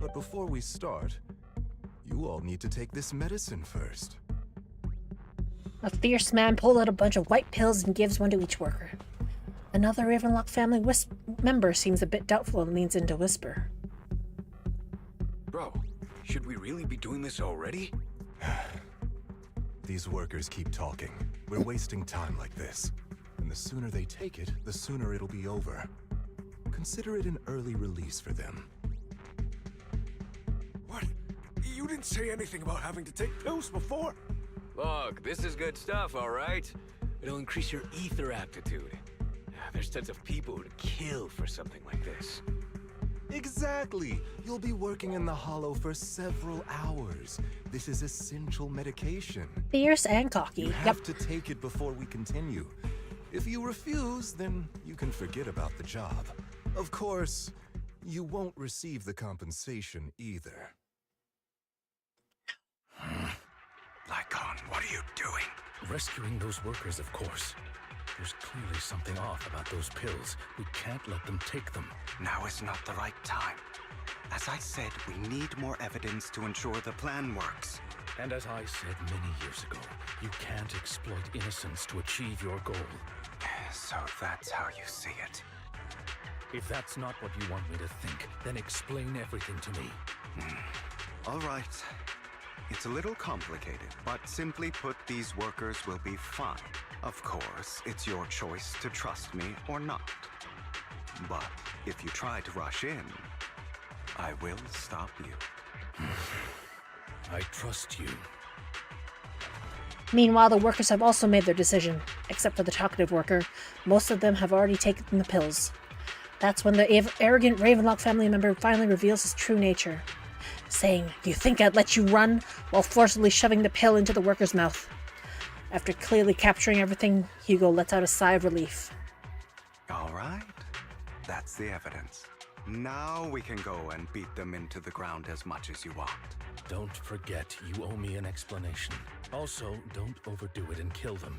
But before we start, you all need to take this medicine first. A fierce man pulls out a bunch of white pills and gives one to each worker. Another Ravenlock family member seems a bit doubtful and leans in to whisper. Bro, should we really be doing this already? These workers keep talking. We're wasting time like this. And the sooner they take it, the sooner it'll be over. Consider it an early release for them. What? You didn't say anything about having to take pills before? Look, this is good stuff, all right? It'll increase your ether aptitude. There's tons of people who'd kill for something like this. Exactly! You'll be working in the hollow for several hours. This is essential medication. Fierce and cocky. You have to take it before we continue. If you refuse, then you can forget about the job. Of course, you won't receive the compensation either. Lycon, what are you doing? Rescuing those workers, of course. There's clearly something off about those pills. We can't let them take them. Now is not the right time. As I said, we need more evidence to ensure the plan works. And as I said many years ago, you can't exploit innocence to achieve your goal. So that's how you see it. If that's not what you want me to think, then explain everything to me. All right. It's a little complicated, but simply put, these workers will be fine. Of course, it's your choice to trust me or not. But if you try to rush in, I will stop you. I trust you. Meanwhile, the workers have also made their decision. Except for the talkative worker, most of them have already taken the pills. That's when the arrogant Ravenlock family member finally reveals his true nature, saying, "You think I'd let you run?" while forcibly shoving the pill into the worker's mouth. After clearly capturing everything, Hugo lets out a sigh of relief. All right. That's the evidence. Now we can go and beat them into the ground as much as you want. Don't forget, you owe me an explanation. Also, don't overdo it and kill them.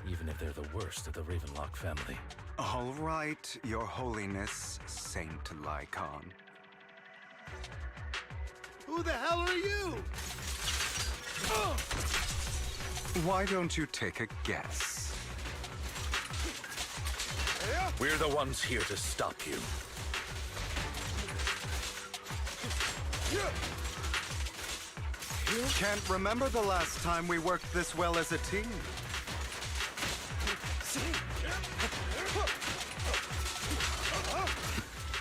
Even if they're the worst of the Ravenlock family. All right, Your Holiness, Saint Lycon. Who the hell are you? Why don't you take a guess? We're the ones here to stop you. Can't remember the last time we worked this well as a team.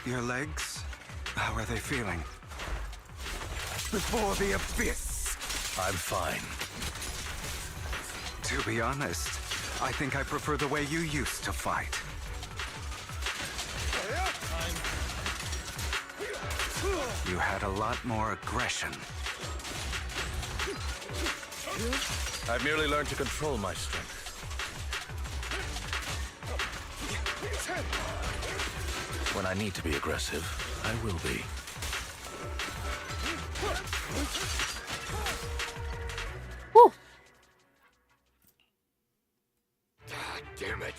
Your legs? How are they feeling? Before the abyss! I'm fine. To be honest, I think I prefer the way you used to fight. You had a lot more aggression. I've merely learned to control my strength. When I need to be aggressive, I will be. Woo! God damn it.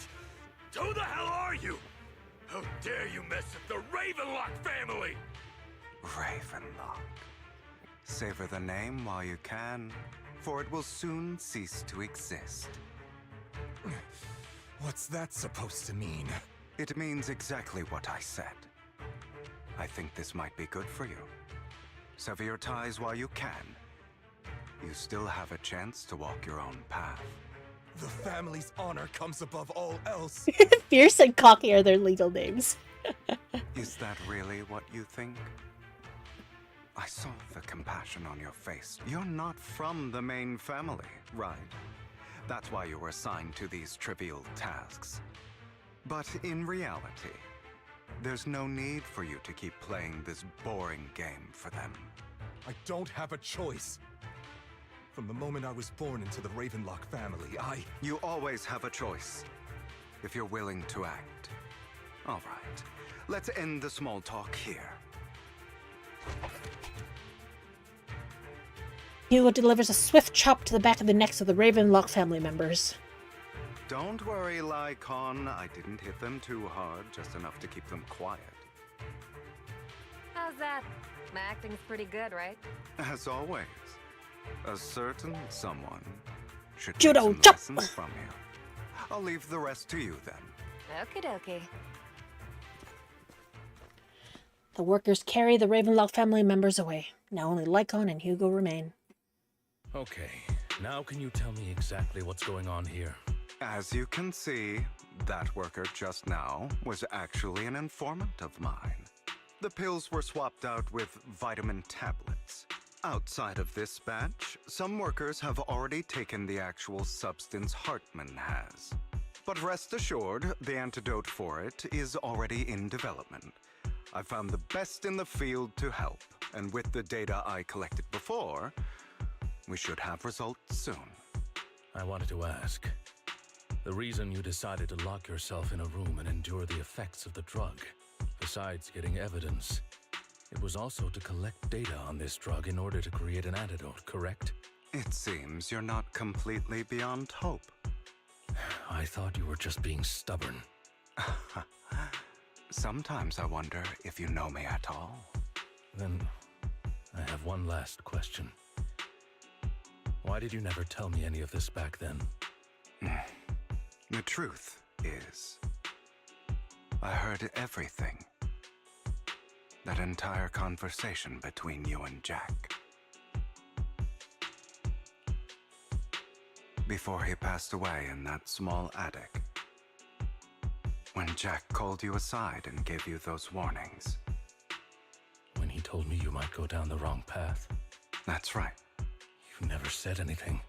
mess at the Ravenlock family! Ravenlock. Savor the name while you can, for it will soon cease to exist. What's that supposed to mean? It means exactly what I said. I think this might be good for you. Sever your ties while you can. You still have a chance to walk your own path. The family's honor comes above all else. Fierce and cocky are their legal names. Is that really what you think? I saw the compassion on your face. You're not from the main family, right? That's why you were assigned to these trivial tasks. But in reality, there's no need for you to keep playing this boring game for them. I don't have a choice. From the moment I was born into the Ravenlock family, You always have a choice, if you're willing to act. All right, let's end the small talk here. Hugo delivers a swift chop to the back of the necks of the Ravenlock family members. Don't worry, Lycon. I didn't hit them too hard, just enough to keep them quiet. How's that? My acting's pretty good, right? As always, a certain someone should take Judo some chop! lessons from you. I'll leave the rest to you then. Okie dokie. The workers carry the Ravenlock family members away. Now only Lycon and Hugo remain. Okay, now can you tell me exactly what's going on here? As you can see, that worker just now was actually an informant of mine. The pills were swapped out with vitamin tablets. Outside of this batch, some workers have already taken the actual substance Hartman has. But rest assured, the antidote for it is already in development. I found the best in the field to help, and with the data I collected before, we should have results soon. I wanted to ask. The reason you decided to lock yourself in a room and endure the effects of the drug, besides getting evidence, it was also to collect data on this drug in order to create an antidote, correct? It seems you're not completely beyond hope. I thought you were just being stubborn. Sometimes I wonder if you know me at all. Then, I have one last question. Why did you never tell me any of this back then? The truth is, I heard everything. That entire conversation between you and Jack. Before he passed away in that small attic. When Jack called you aside and gave you those warnings. When he told me you might go down the wrong path. That's right. You never said anything.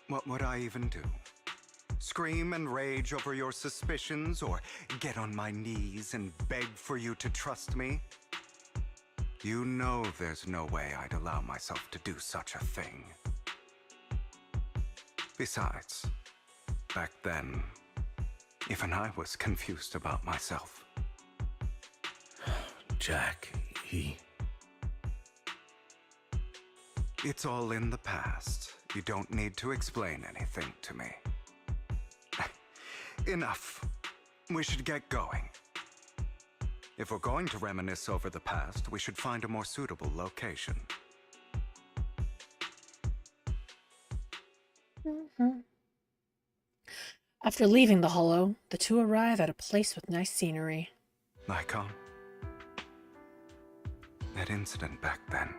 What would I even do? Scream and rage over your suspicions, or get on my knees and beg for you to trust me? You know there's no way I'd allow myself to do such a thing. Besides, back then, even I was confused about myself. Jack, It's all in the past. You don't need to explain anything to me. Enough. We should get going. If we're going to reminisce over the past, we should find a more suitable location. After leaving the hollow, the two arrive at a place with nice scenery. Lycon? That incident back then.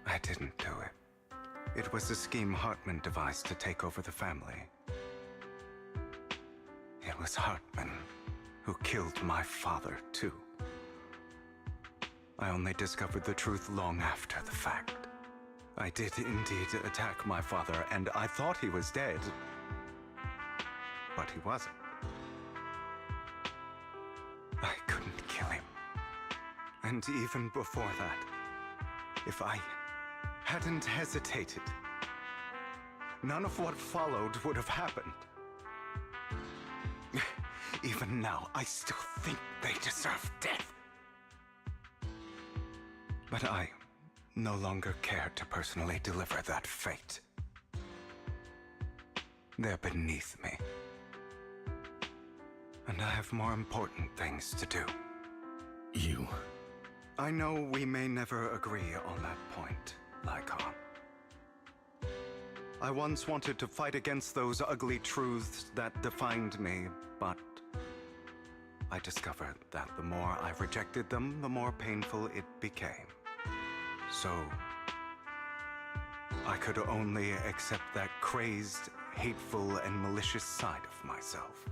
I didn't do it. It was a scheme Hartman devised to take over the family. It was Hartman who killed my father, too. I only discovered the truth long after the fact. I did indeed attack my father, and I thought he was dead. But he wasn't. I couldn't kill him. And even before that, if I hadn't hesitated, none of what followed would have happened. Even now, I still think they deserve death. But I no longer care to personally deliver that fate. They're beneath me. and I have more important things to do. You? I know we may never agree on that point, Lycon. I once wanted to fight against those ugly truths that defined me, but I discovered that the more I rejected them, the more painful it became. So, I could only accept that crazed, hateful, and malicious side of myself.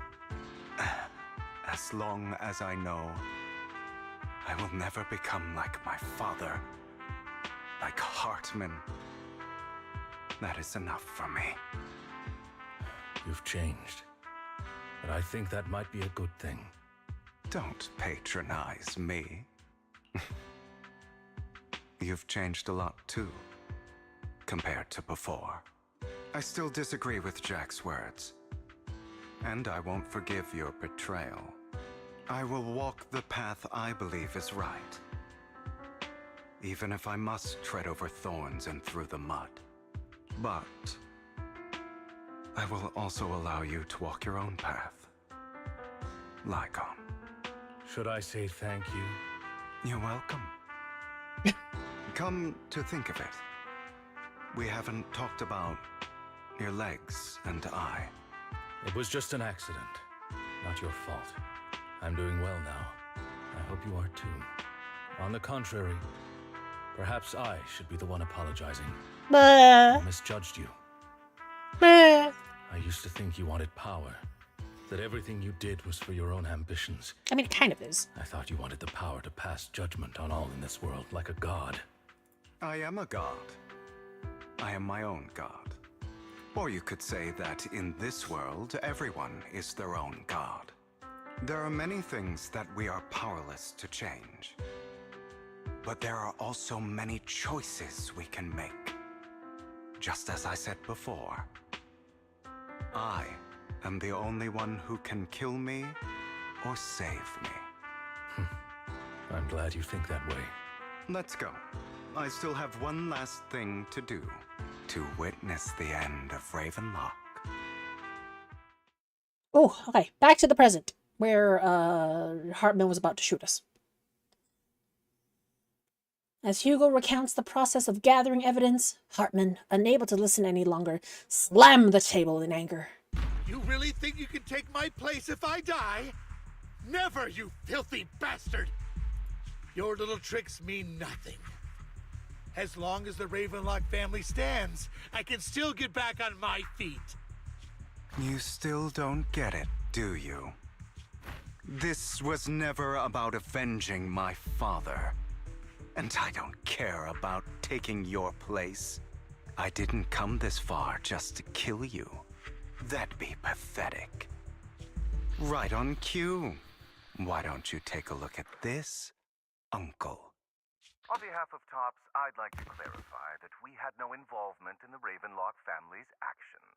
As long as I know I will never become like my father, like Hartman, that is enough for me. You've changed, but I think that might be a good thing. Don't patronize me. You've changed a lot too, compared to before. I still disagree with Jack's words, and I won't forgive your betrayal. I will walk the path I believe is right, even if I must tread over thorns and through the mud. But I will also allow you to walk your own path, Lycon. Should I say thank you? You're welcome. Come to think of it, we haven't talked about your legs and eye. It was just an accident, not your fault. I'm doing well now. I hope you are too. On the contrary, perhaps I should be the one apologizing. I misjudged you. I used to think you wanted power, that everything you did was for your own ambitions. I mean, it kind of is. I thought you wanted the power to pass judgment on all in this world like a god. I am a god. I am my own god. Or you could say that in this world, everyone is their own god. There are many things that we are powerless to change. But there are also many choices we can make. Just as I said before, I am the only one who can kill me or save me. I'm glad you think that way. Let's go. I still have one last thing to do, to witness the end of Ravenlock. Oh, okay. Back to the present, where Hartman was about to shoot us. As Hugo recounts the process of gathering evidence, Hartman, unable to listen any longer, slammed the table in anger. You really think you can take my place if I die? Never, you filthy bastard! Your little tricks mean nothing. As long as the Ravenlock family stands, I can still get back on my feet. You still don't get it, do you? This was never about avenging my father. And I don't care about taking your place. I didn't come this far just to kill you. That'd be pathetic. Right on cue. Why don't you take a look at this, Uncle? On behalf of TOPS, I'd like to clarify that we had no involvement in the Ravenlock family's actions.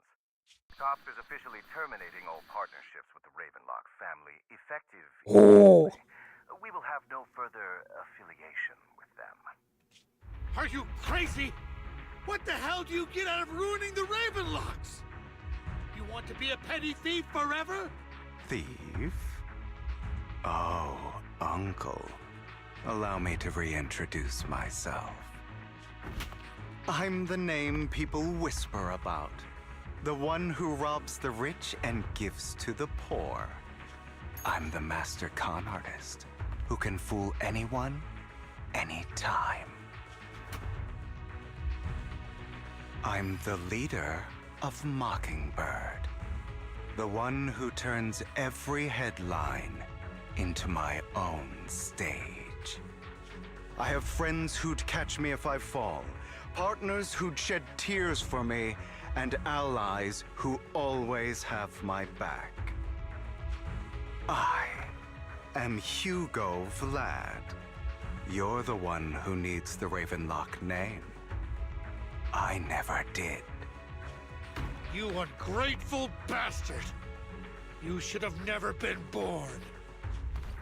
TOPS is officially terminating all partnerships with the Ravenlock family, effective immediately. We will have no further affiliation with them. Are you crazy? What the hell do you get out of ruining the Ravenlocks? You want to be a petty thief forever? Thief? Oh, Uncle. Allow me to reintroduce myself. I'm the name people whisper about. The one who robs the rich and gives to the poor. I'm the master con artist who can fool anyone, anytime. I'm the leader of Mockingbird. The one who turns every headline into my own stage. I have friends who'd catch me if I fall, partners who'd shed tears for me, and allies who always have my back. I am Hugo Vlad. You're the one who needs the Ravenlock name. I never did. You ungrateful bastard! You should have never been born.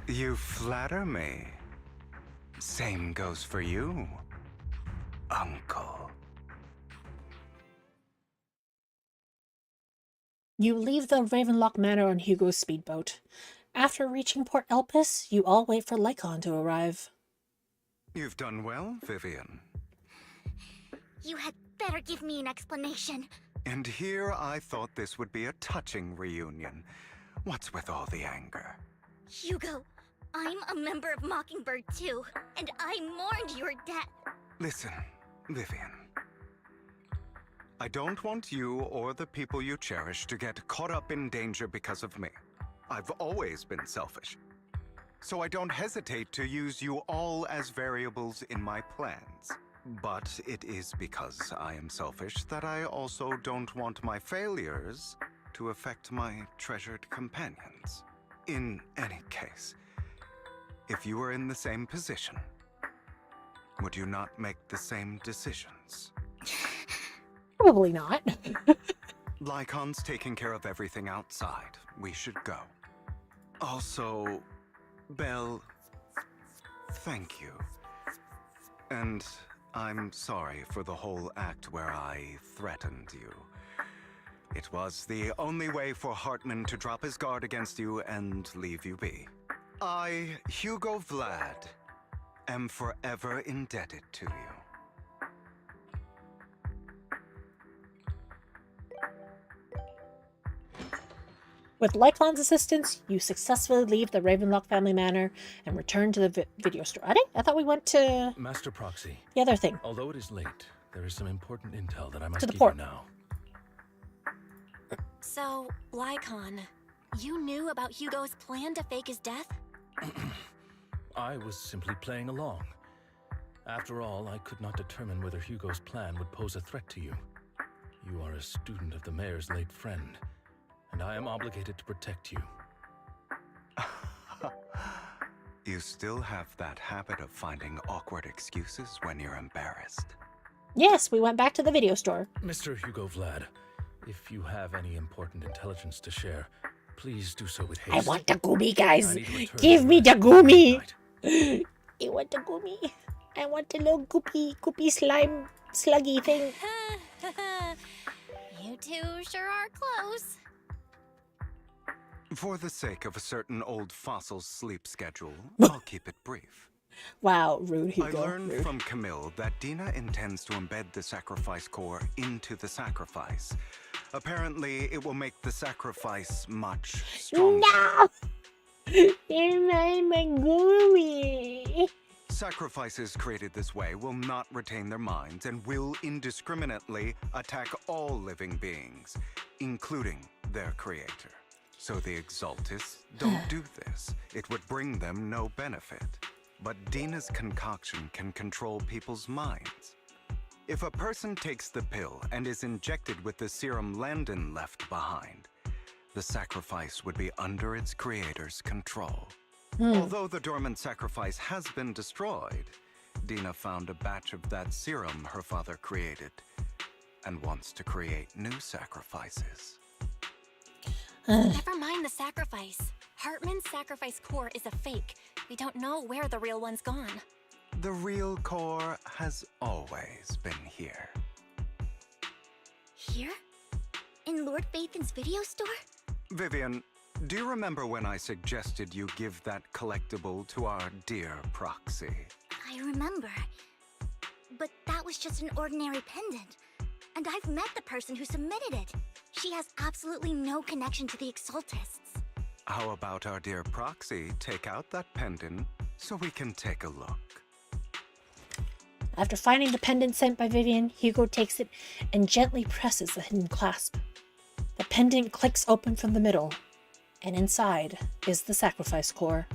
You flatter me. Same goes for you, Uncle. You leave the Ravenlock Manor on Hugo's speedboat. After reaching Port Elpis, you all wait for Lycon to arrive. You've done well, Vivian. You had better give me an explanation. And here I thought this would be a touching reunion. What's with all the anger? Hugo, I'm a member of Mockingbird too, and I mourned your death. Listen, Vivian. I don't want you or the people you cherish to get caught up in danger because of me. I've always been selfish. So I don't hesitate to use you all as variables in my plans. But it is because I am selfish that I also don't want my failures to affect my treasured companions. In any case, if you were in the same position, would you not make the same decisions? Probably not. Lycon's taking care of everything outside. We should go. Also, Belle, thank you. And I'm sorry for the whole act where I threatened you. It was the only way for Hartman to drop his guard against you and leave you be. I, Hugo Vlad, am forever indebted to you. With Lycon's assistance, you successfully leave the Ravenlock family manor and return to the video store. I thought we went to... Master Proxy. The other thing. Although it is late, there is some important intel that I must To the give port. you now. So, Lycon, you knew about Hugo's plan to fake his death? I was simply playing along. After all, I could not determine whether Hugo's plan would pose a threat to you. You are a student of the mayor's late friend, and I am obligated to protect you. You still have that habit of finding awkward excuses when you're embarrassed. Yes, we went back to the video store. Mr. Hugo Vlad, if you have any important intelligence to share, please do so with haste. I want the gumi, guys. I need to return Give to me the rest gumi. tonight. I want the gumi. I want the little goopy slime sluggy thing. You two sure are close. For the sake of a certain old fossil's sleep schedule, I'll keep it brief. Wow, rude Hugo. I learned rude. from Camille that Dina intends to embed the sacrifice core into the sacrifice. Apparently, it will make the sacrifice much stronger. No! My gumi. Sacrifices created this way will not retain their minds and will indiscriminately attack all living beings, including their creator. So the Exaltists don't do this. It would bring them no benefit. But Dina's concoction can control people's minds. If a person takes the pill and is injected with the serum Landon left behind, the sacrifice would be under its creator's control. Although the dormant sacrifice has been destroyed, Dina found a batch of that serum her father created and wants to create new sacrifices. Never mind the sacrifice. Hartman's sacrifice core is a fake. We don't know where the real one's gone. The real core has always been here. Here? In Lord Phaethan's video store? Vivian, do you remember when I suggested you give that collectible to our dear Proxy? I remember. But that was just an ordinary pendant. And I've met the person who submitted it. She has absolutely no connection to the Exaltists. How about our dear Proxy take out that pendant so we can take a look? After finding the pendant sent by Vivian, Hugo takes it and gently presses the hidden clasp. The pendant clicks open from the middle, and inside is the sacrifice core.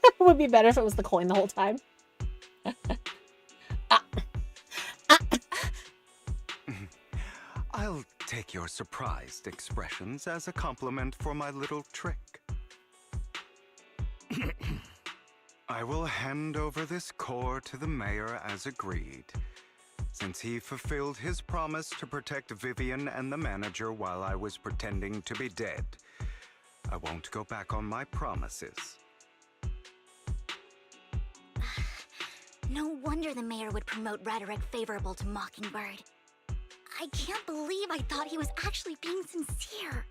It would be better if it was the coin the whole time. I'll take your surprised expressions as a compliment for my little trick. I will hand over this core to the mayor as agreed, since he fulfilled his promise to protect Vivian and the manager while I was pretending to be dead. I won't go back on my promises. No wonder the mayor would promote rhetoric favorable to Mockingbird. I can't believe I thought he was actually being sincere.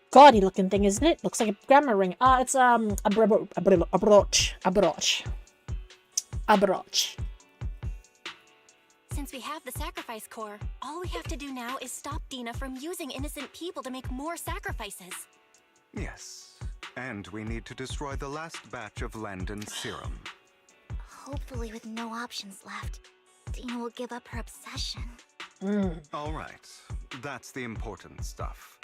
Gaudy looking thing, isn't it? Looks like a grammar ring. It's a brooch. A brooch. Since we have the sacrifice core, all we have to do now is stop Dina from using innocent people to make more sacrifices. Yes. And we need to destroy the last batch of Landon's serum. Hopefully with no options left, Dina will give up her obsession. All right. That's the important stuff.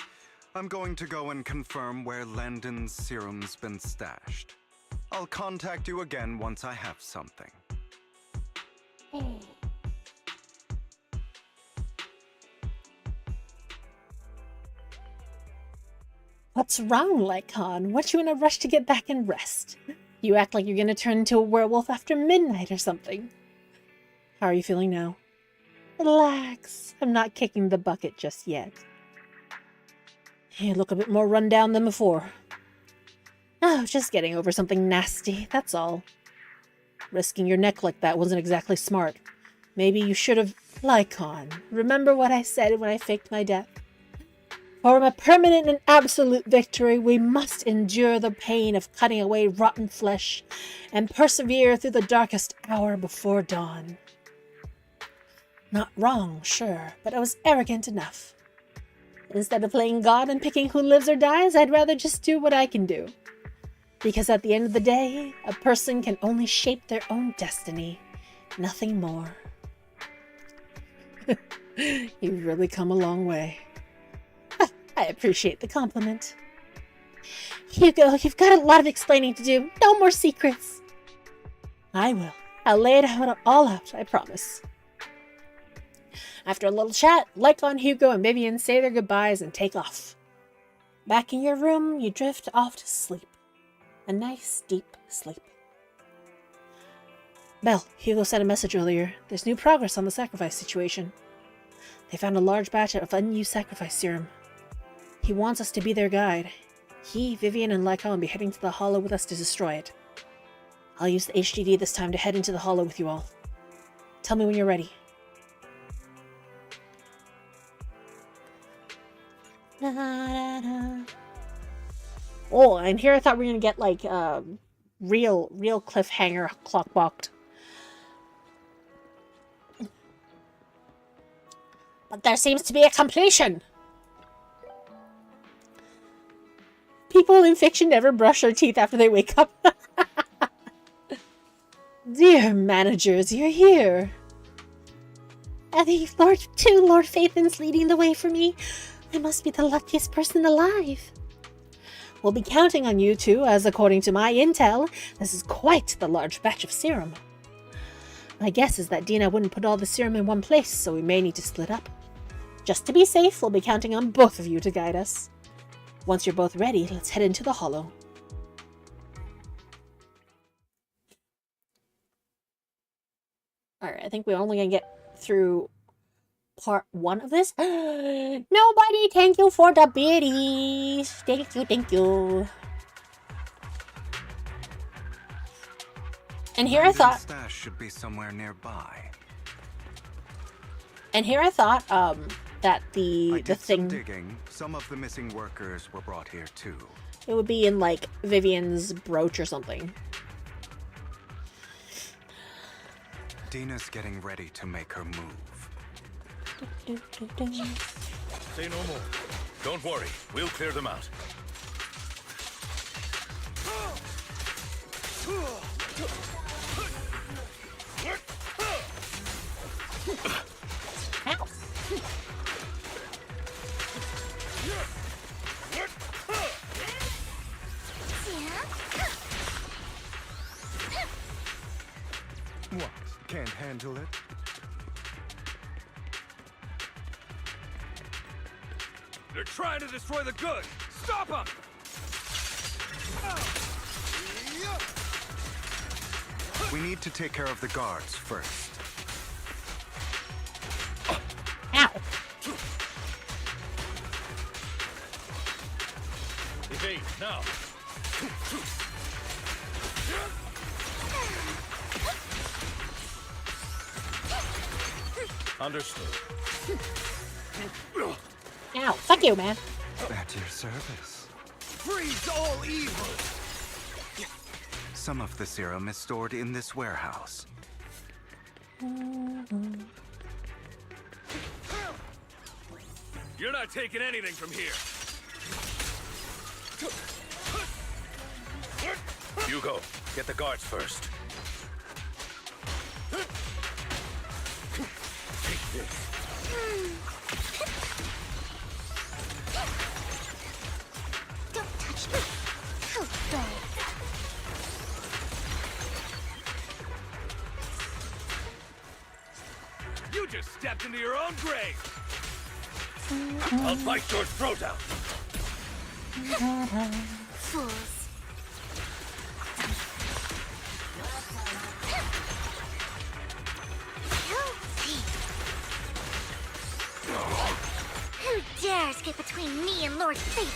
I'm going to go and confirm where Landon's serum's been stashed. I'll contact you again once I have something. What's wrong, Lycon? What you in a rush to get back and rest? You act like you're gonna turn into a werewolf after midnight or something. How are you feeling now? Relax. I'm not kicking the bucket just yet. You look a bit more run down than before. Oh, just getting over something nasty, that's all. Risking your neck like that wasn't exactly smart. Maybe you should have... Lycon, remember what I said when I faked my death? For a permanent and absolute victory, we must endure the pain of cutting away rotten flesh and persevere through the darkest hour before dawn. Not wrong, sure, but I was arrogant enough. Instead of playing God and picking who lives or dies, I'd rather just do what I can do. Because at the end of the day, a person can only shape their own destiny, nothing more. You've really come a long way. I appreciate the compliment. Hugo, you've got a lot of explaining to do. No more secrets. I will. I'll lay it all out, I promise. After a little chat, Lycon, Hugo, and Vivian say their goodbyes and take off. Back in your room, you drift off to sleep. A nice, deep sleep. Belle, Hugo sent a message earlier. There's new progress on the sacrifice situation. They found a large batch of unused sacrifice serum. He wants us to be their guide. He, Vivian, and Lycon will be heading to the Hollow with us to destroy it. I'll use the HDD this time to head into the Hollow with you all. Tell me when you're ready. Oh, and here I thought we were gonna get like real cliffhanger clock walked. But there seems to be a completion. People in fiction never brush their teeth after they wake up. Dear managers, you're here. Are the Lord Phaethons leading the way for me? I must be the luckiest person alive. We'll be counting on you two, as according to my intel, this is quite the large batch of serum. My guess is that Dina wouldn't put all the serum in one place, so we may need to split up. Just to be safe, we'll be counting on both of you to guide us. Once you're both ready, let's head into the Hollow. Alright, I think we're only gonna get through part 1 of this. Nobody, thank you for the biddies. Thank you. And here I thought stash should be somewhere nearby. And here I thought that the thing Digging. Some of the missing workers were brought here too. It would be in like Vivian's brooch or something. Dina's getting ready to make her move. Say no more. Don't worry, we'll clear them out. What? Can't handle it? They're trying to destroy the good! Stop them! We need to take care of the guards first. Ow! Evade, now! Understood. Ow, fuck you, man. At your service. Freeze all evil! Some of the serum is stored in this warehouse. You're not taking anything from here. Hugo, get the guards first. Take this. Don't touch me. How dare You just stepped into your own grave. I'll bite your throat out. Fools. Who dares get between me and Lord Satan?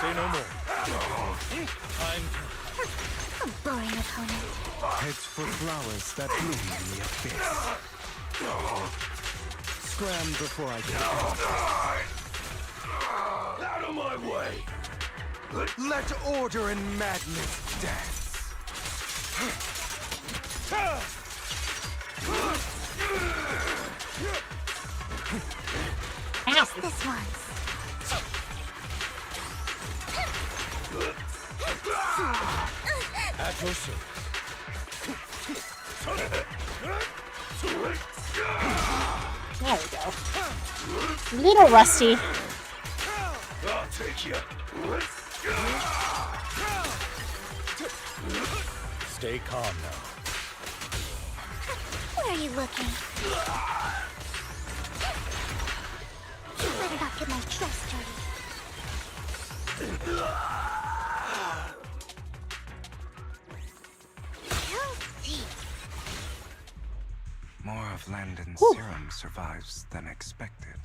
Say no more. A boring opponent. Heads for flowers that bloom in the abyss. Scram before I get Out of my way! Let order and madness dance. Just this once. At your service. There we go. Little rusty. I'll take you. Stay calm now. Where are you looking? You better not get my dress dirty. Guilty. More of Landon's Whew. serum survives than expected.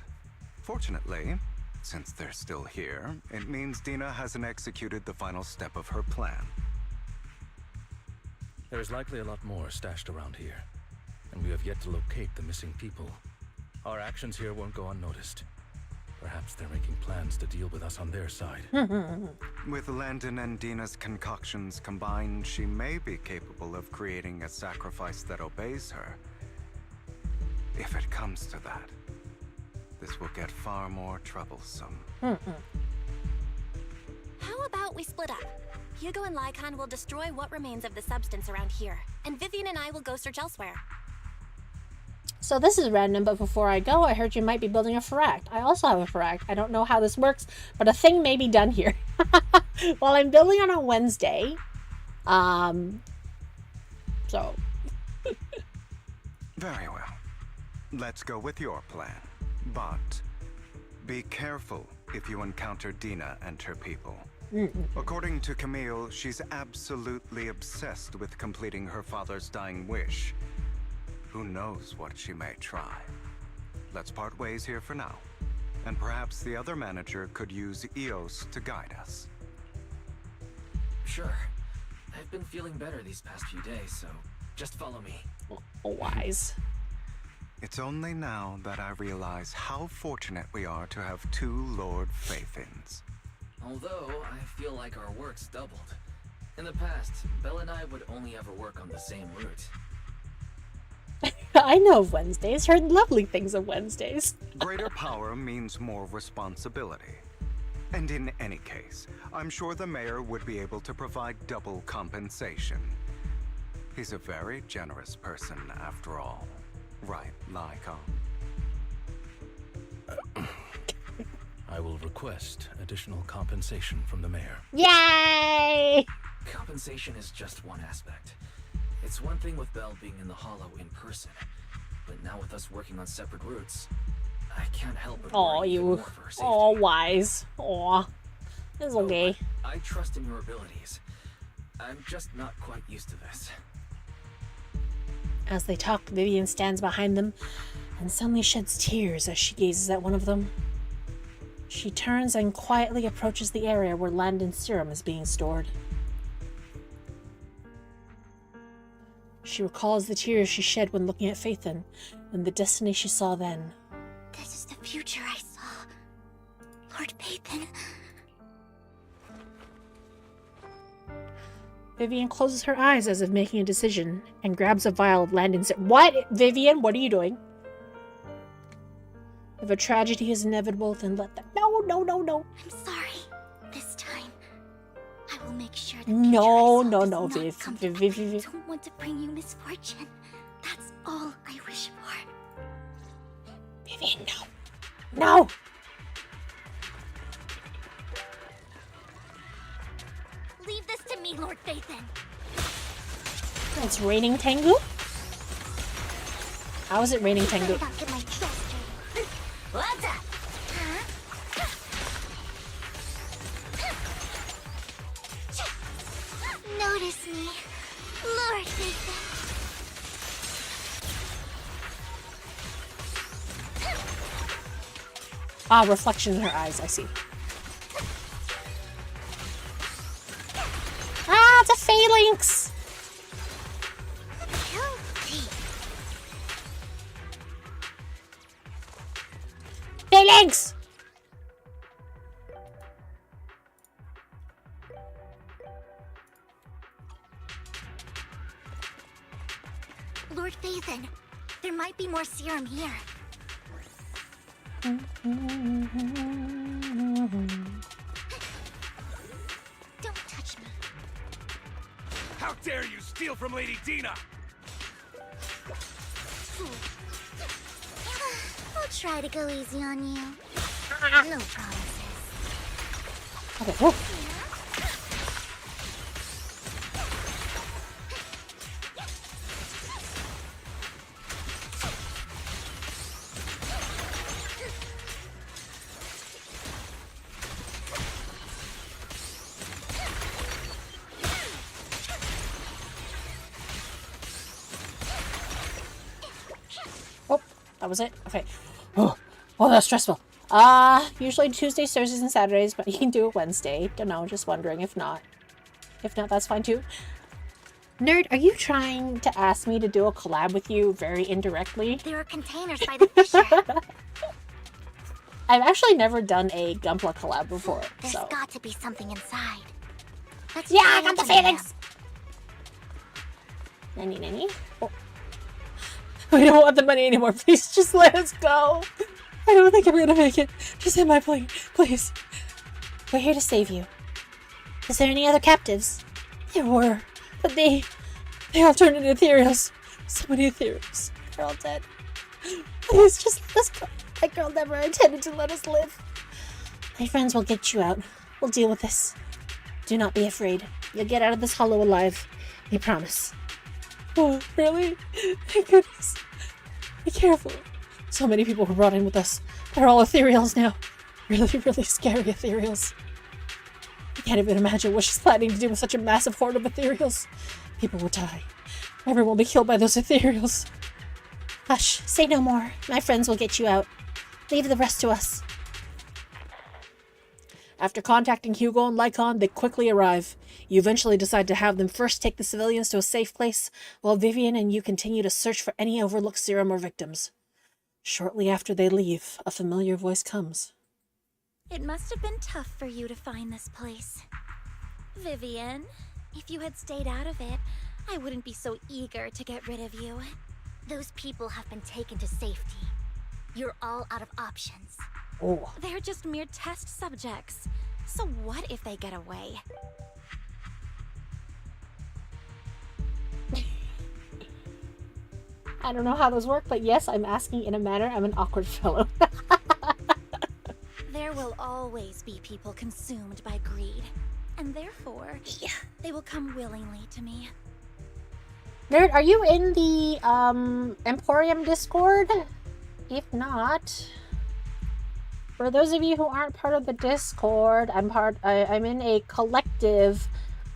Fortunately, since they're still here, it means Dina hasn't executed the final step of her plan. There's likely a lot more stashed around here, and we have yet to locate the missing people. Our actions here won't go unnoticed. Perhaps they're making plans to deal with us on their side. With Landon and Dina's concoctions combined, she may be capable of creating a sacrifice that obeys her. If it comes to that, this will get far more troublesome. How about we split up? Hugo and Lycon will destroy what remains of the substance around here, and Vivian and I will go search elsewhere. So this is random, but before I go, I heard you might be building a Faract. I also have a Faract. I don't know how this works, but a thing may be done here. Well, I'm building on a Wednesday. So. Very well. Let's go with your plan. But be careful if you encounter Dina and her people. According to Camille, she's absolutely obsessed with completing her father's dying wish. Who knows what she may try. Let's part ways here for now. And perhaps the other manager could use EOS to guide us. Sure. I've been feeling better these past few days, so just follow me. Wise. It's only now that I realize how fortunate we are to have two Lord Faithins. Although, I feel like our work's doubled. In the past, Belle and I would only ever work on the same route. I know of Wednesdays. Heard lovely things of Wednesdays. Greater power means more responsibility. And in any case, I'm sure the mayor would be able to provide double compensation. He's a very generous person, after all. Right, Lycon? I will request additional compensation from the mayor. Yay! Compensation is just one aspect. It's one thing with Belle being in the Hollow in person, but now with us working on separate routes, I can't help but worry even more for her safety. Oh, wise. Aw. It's okay. I trust in your abilities. I'm just not quite used to this. As they talk, Vivian stands behind them and suddenly sheds tears as she gazes at one of them. She turns and quietly approaches the area where Landon's serum is being stored. She recalls the tears she shed when looking at Phaethon, and the destiny she saw then. This is the future I saw. Lord Phaethon. Vivian closes her eyes as if making a decision, and grabs a vial of Landon's. What? Vivian, what are you doing? If a tragedy is inevitable, then let them. No, no, no, no. I'm sorry. This time, I will make sure the No, future I saw no, does not Viv. come Viv, to Viv, pass. I Viv. don't want to bring you misfortune. That's all I wish for. Vivian, no. No! Leave this to me, Lord Phaethon. It's raining Tengu? How is it raining Tengu? About get my dress dirty. What's up? Notice me, Lord Phaethon. Ah, reflection in her eyes, I see. Ah, it's a phalanx! Phalanx! Lord Phaethon, there might be more serum here. Don't touch me. How dare you steal from Lady Dina? I'll try to go easy on you. No promises. Okay, whoa. That was it? Okay. Oh, that's stressful. Usually Tuesdays, Thursdays, and Saturdays, but you can do it Wednesday. Don't know, just wondering if not. If not, that's fine too. Nerd, are you trying to ask me to do a collab with you very indirectly? There are containers by the fissure. I've actually never done a Gunpla collab before, There's so. got to be something inside. Let's Yeah, try I got the opening phalanx! Nanny. Oh. We don't want the money anymore. Please just let us go. I don't think I'm gonna make it. Just hit my plane, please. We're here to save you. Is there any other captives? There were, but they all turned into ethereals. So many ethereals. They're all dead. Please just let us go. That girl never intended to let us live. My friends will get you out. We'll deal with this. Do not be afraid. You'll get out of this hollow alive. We promise. Oh, really? Thank goodness. Be careful. So many people were brought in with us. They're all ethereals now. Really, really scary ethereals. I can't even imagine what she's planning to do with such a massive horde of ethereals. People will die. Everyone will be killed by those ethereals. Hush, say no more. My friends will get you out. Leave the rest to us. After contacting Hugo and Lycon, they quickly arrive. You eventually decide to have them first take the civilians to a safe place, while Vivian and you continue to search for any overlooked serum or victims. Shortly after they leave, a familiar voice comes. It must have been tough for you to find this place. Vivian, if you had stayed out of it, I wouldn't be so eager to get rid of you. Those people have been taken to safety. You're all out of options. Oh. They're just mere test subjects. So what if they get away? I don't know how those work, but yes, I'm asking in a manner. I'm an awkward fellow. There will always be people consumed by greed, and therefore, they will come willingly to me. Nerd, are you in the Emporium Discord? If not, for those of you who aren't part of the Discord, I'm in a collective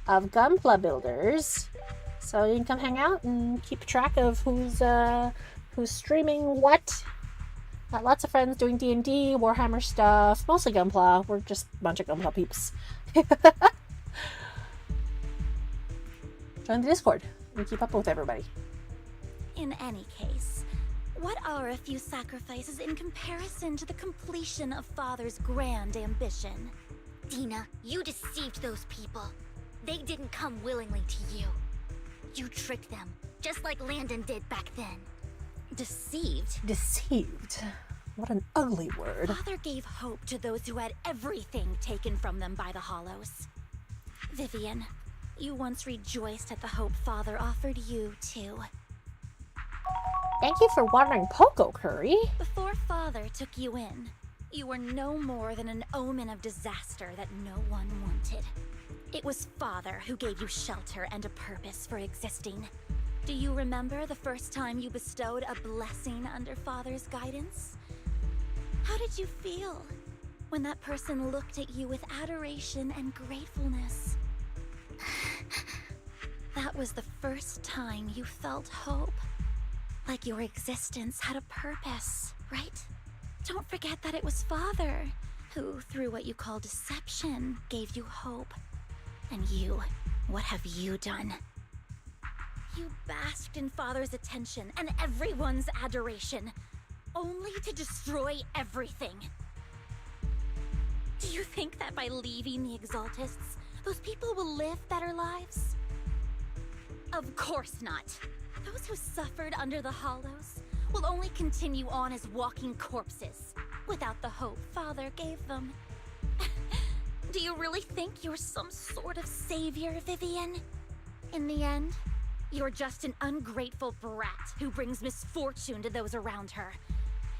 of Gunpla builders. So you can come hang out and keep track of who's streaming what. Got lots of friends doing D&D, Warhammer stuff, mostly Gunpla. We're just a bunch of Gunpla peeps. Join the Discord. We keep up with everybody. In any case, what are a few sacrifices in comparison to the completion of Father's grand ambition? Dina, you deceived those people. They didn't come willingly to you. You tricked them, just like Landon did back then. Deceived? Deceived. What an ugly word. Father gave hope to those who had everything taken from them by the Hollows. Vivian, you once rejoiced at the hope Father offered you, too. Thank you for watering Poco, Curry. Before Father took you in, you were no more than an omen of disaster that no one wanted. It was Father who gave you shelter and a purpose for existing. Do you remember the first time you bestowed a blessing under Father's guidance? How did you feel when that person looked at you with adoration and gratefulness? That was the first time you felt hope. Like your existence had a purpose, right? Don't forget that it was Father who, through what you call deception, gave you hope. And you, what have you done? You basked in Father's attention and everyone's adoration, only to destroy everything. Do you think that by leaving the Exaltists, those people will live better lives? Of course not. Those who suffered under the Hollows will only continue on as walking corpses, without the hope Father gave them. Do you really think you're some sort of savior, Vivian? In the end, you're just an ungrateful brat who brings misfortune to those around her.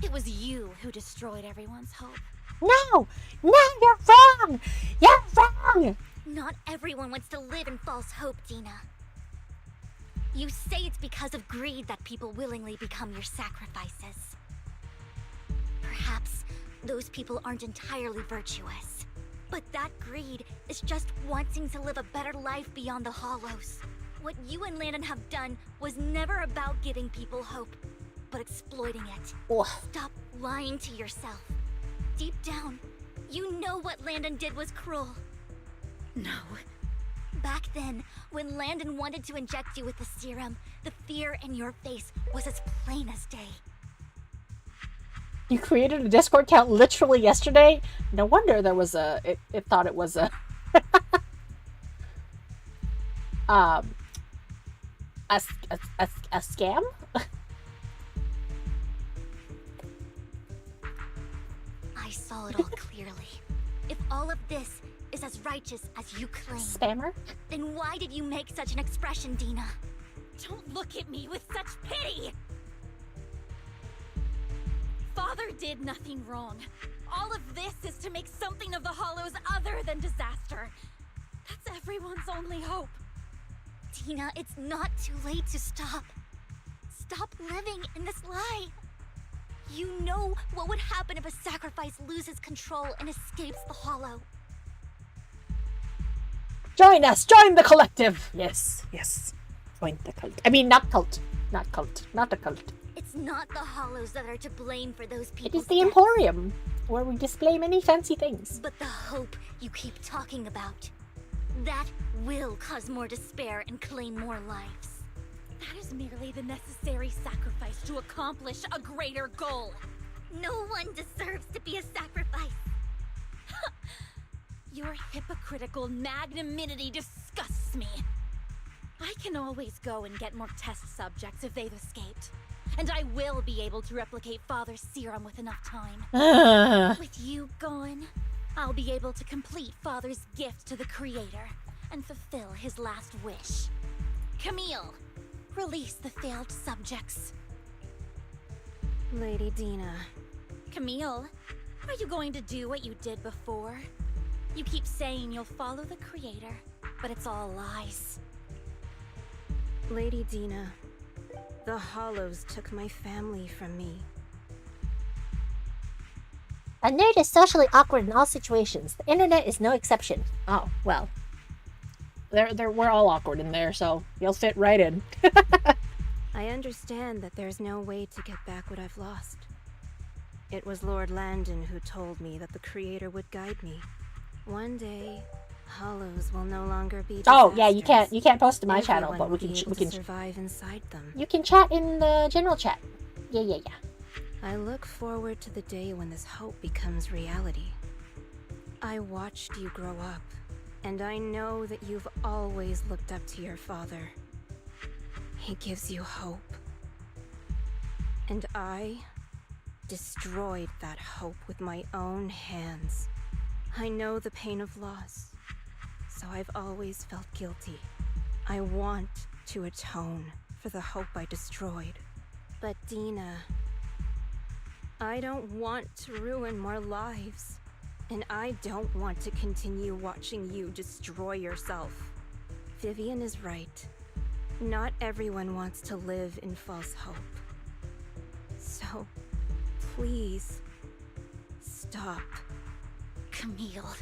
It was you who destroyed everyone's hope. No! No, you're wrong! You're wrong! Not everyone wants to live in false hope, Dina. You say it's because of greed that people willingly become your sacrifices. Perhaps those people aren't entirely virtuous. But that greed is just wanting to live a better life beyond the Hollows. What you and Landon have done was never about giving people hope, but exploiting it. Stop lying to yourself. Deep down, you know what Landon did was cruel. No. Back then, when Landon wanted to inject you with the serum, the fear in your face was as plain as day. You created a Discord account literally yesterday? No wonder there was a... It thought it was a... a scam? I saw it all clearly. If all of this is as righteous as you claim... Spammer? Then why did you make such an expression, Dina? Don't look at me with such pity! Father did nothing wrong. All of this is to make something of the Hollows other than disaster. That's everyone's only hope. Dina, it's not too late to stop. Stop living in this lie. You know what would happen if a sacrifice loses control and escapes the Hollow. Join us! Join the collective! Yes, yes. Join the cult. I mean, not cult. Not cult. Not a cult. It's not the Hollows that are to blame for those people. It is the Emporium, where we display many fancy things. But the hope you keep talking about, that will cause more despair and claim more lives. That is merely the necessary sacrifice to accomplish a greater goal. No one deserves to be a sacrifice. Your hypocritical magnanimity disgusts me. I can always go and get more test subjects if they've escaped. And I will be able to replicate Father's serum with enough time. With you gone, I'll be able to complete Father's gift to the Creator and fulfill his last wish. Camille, release the failed subjects. Lady Dina. Camille, are you going to do what you did before? You keep saying you'll follow the Creator, but it's all lies. Lady Dina, the Hollows took my family from me. A nerd is socially awkward in all situations. The internet is no exception. Oh, well. We're all awkward in there, so you'll fit right in. I understand that there's no way to get back what I've lost. It was Lord Landon who told me that the Creator would guide me. One day, Hollows will no longer be Oh yeah, you disasters. can't post to my channel, Everyone but will be able to survive inside them. You can chat in the general chat. Yeah. I look forward to the day when this hope becomes reality. I watched you grow up, and I know that you've always looked up to your father. He gives you hope. And I destroyed that hope with my own hands. I know the pain of loss, so I've always felt guilty. I want to atone for the hope I destroyed. But Dina, I don't want to ruin more lives. And I don't want to continue watching you destroy yourself. Vivian is right. Not everyone wants to live in false hope. So, please, stop. Camille,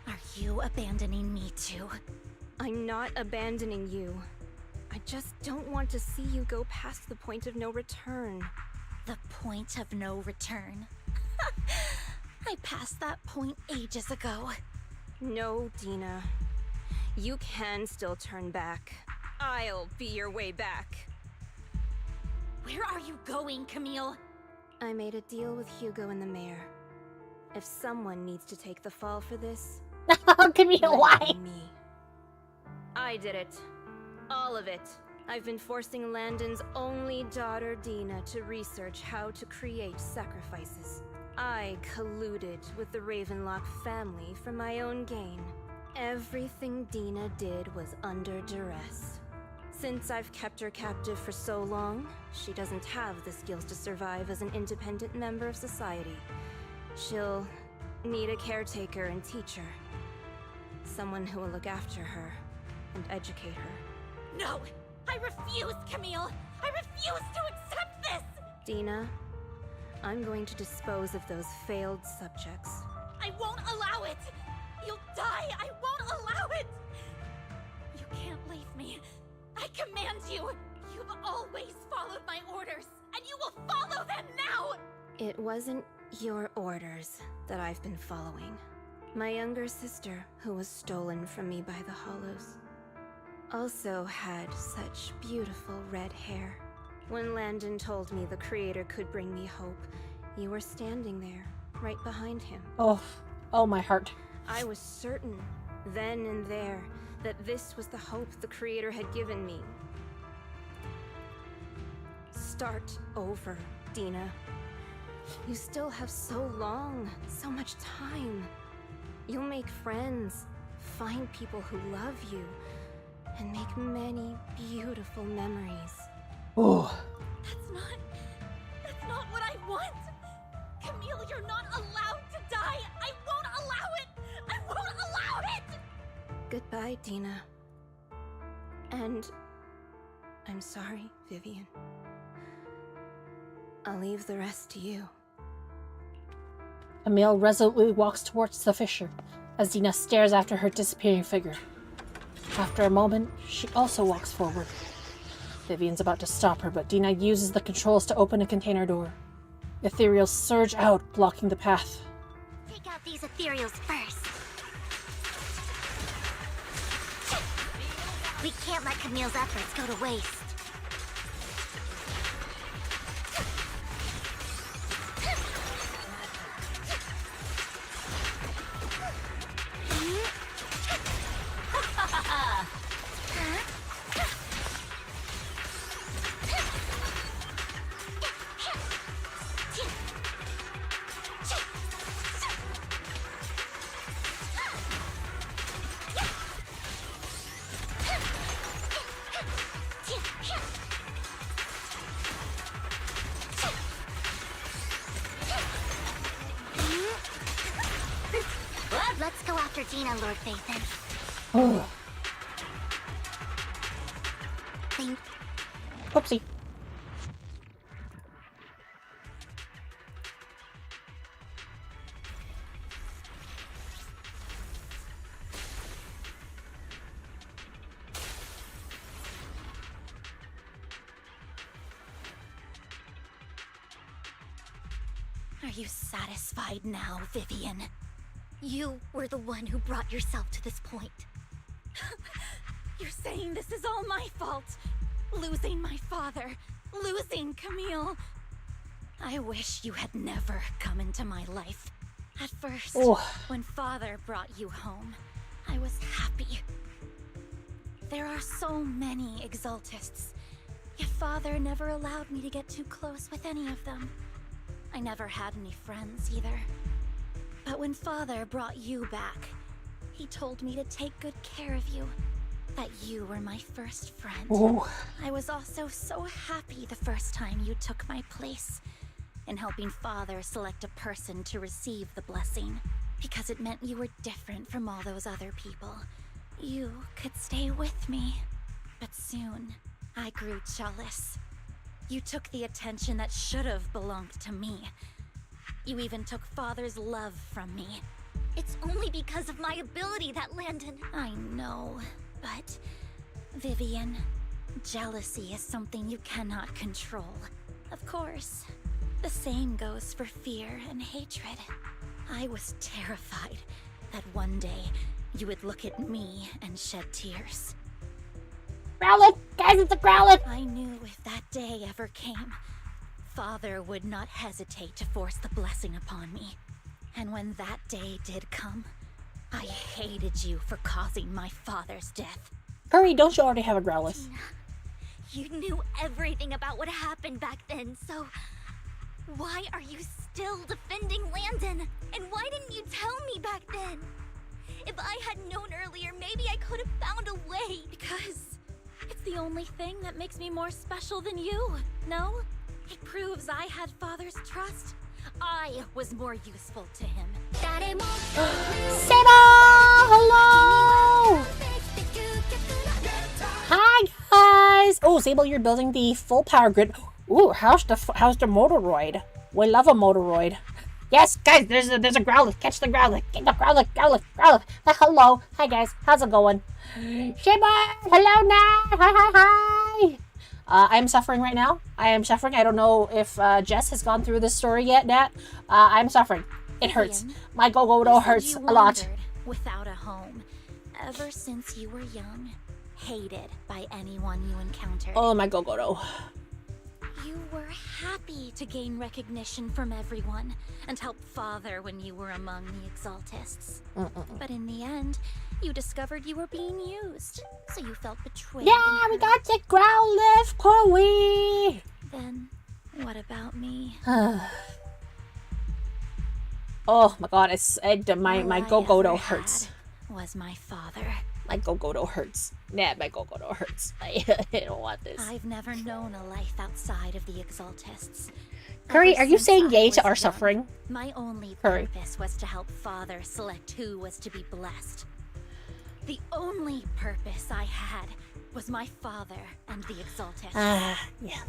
are you abandoning me too? I'm not abandoning you. I just don't want to see you go past the point of no return. The point of no return? I passed that point ages ago. No, Dina. You can still turn back. I'll be your way back. Where are you going, Camille? I made a deal with Hugo and the mayor. If someone needs to take the fall for this, Camille, why? Me. I did it. All of it. I've been forcing Landon's only daughter, Dina, to research how to create sacrifices. I colluded with the Ravenlock family for my own gain. Everything Dina did was under duress. Since I've kept her captive for so long, she doesn't have the skills to survive as an independent member of society. She'll need a caretaker and teacher. Someone who will look after her and educate her. No! I refuse, Camille! I refuse to accept this! Dina, I'm going to dispose of those failed subjects. I won't allow it! You'll die! I won't allow it! You can't leave me. I command you! You've always followed my orders, and you will follow them now! It wasn't your orders that I've been following. My younger sister, who was stolen from me by the Hollows, also had such beautiful red hair. When Landon told me the Creator could bring me hope, you were standing there, right behind him. Oh my heart. I was certain, then and there, that this was the hope the Creator had given me. Start over, Dina. You still have so long, so much time. You'll make friends, find people who love you, and make many beautiful memories. Oh. That's not what I want! Camille, you're not allowed to die! I won't allow it! I won't allow it! Goodbye, Dina. And I'm sorry, Vivian. I'll leave the rest to you. Camille resolutely walks towards the fissure as Dina stares after her disappearing figure. After a moment, she also walks forward. Vivian's about to stop her, but Dina uses the controls to open a container door. Ethereals surge out, blocking the path. Take out these ethereals first. We can't let Camille's efforts go to waste. Let's go after Dina, Lord Vathan. Oh. Think. Oopsie. Are you satisfied now, Vivian? You were the one who brought yourself to this point. You're saying this is all my fault? Losing my father, losing Camille. I wish you had never come into my life. At first, when Father brought you home, I was happy. There are so many Exaltists, yet Father never allowed me to get too close with any of them. I never had any friends either. But when Father brought you back, he told me to take good care of you. That you were my first friend. I was also so happy the first time you took my place in helping Father select a person to receive the blessing, because it meant you were different from all those other people. You could stay with me. But soon, I grew jealous. You took the attention that should have belonged to me. You even took Father's love from me. It's only because of my ability that Landon... I know, but Vivian, jealousy is something you cannot control. Of course, the same goes for fear and hatred. I was terrified that one day you would look at me and shed tears. Growlithe! Guys, it's a Growlithe! I knew if that day ever came, Father would not hesitate to force the blessing upon me. And when that day did come, I hated you for causing my father's death. Hurry, don't you already have a Growlithe? You knew everything about what happened back then, so... why are you still defending Landon? And why didn't you tell me back then? If I had known earlier, maybe I could have found a way. Because it's the only thing that makes me more special than you, no? It proves I had Father's trust. I was more useful to him. Seba! Hello! Hi, guys! Oh, Sable, you're building the full power grid. Ooh, how's the Motoroid? We love a Motoroid. Yes, guys, there's a Growlithe. Catch the Growlithe. Get the Growlithe. Hello. Hi, guys. How's it going? Sheba! Hello, Nat! Hi. I'm suffering right now. I am suffering. I don't know if Jess has gone through this story yet, Nat. I'm suffering. It hurts. My Gogodo hurts a lot. Without a home, ever since you were young, hated by anyone you encountered. Oh, my Gogodo. You were happy to gain recognition from everyone and help Father when you were among the Exaltists. But in the end, you discovered you were being used, so you felt betrayed. Yeah, we got the Growlithe, Chloe! Then, what about me? Oh my god, my Gogodo hurts. Was my father. My Gogodo hurts. Nah, my Gogodo hurts. I don't want this. I've never known a life outside of the Exaltists. Curry, are you saying yay to our suffering? My only purpose was to help Father select who was to be blessed. The only purpose I had was my father and the Exaltists. Yeah.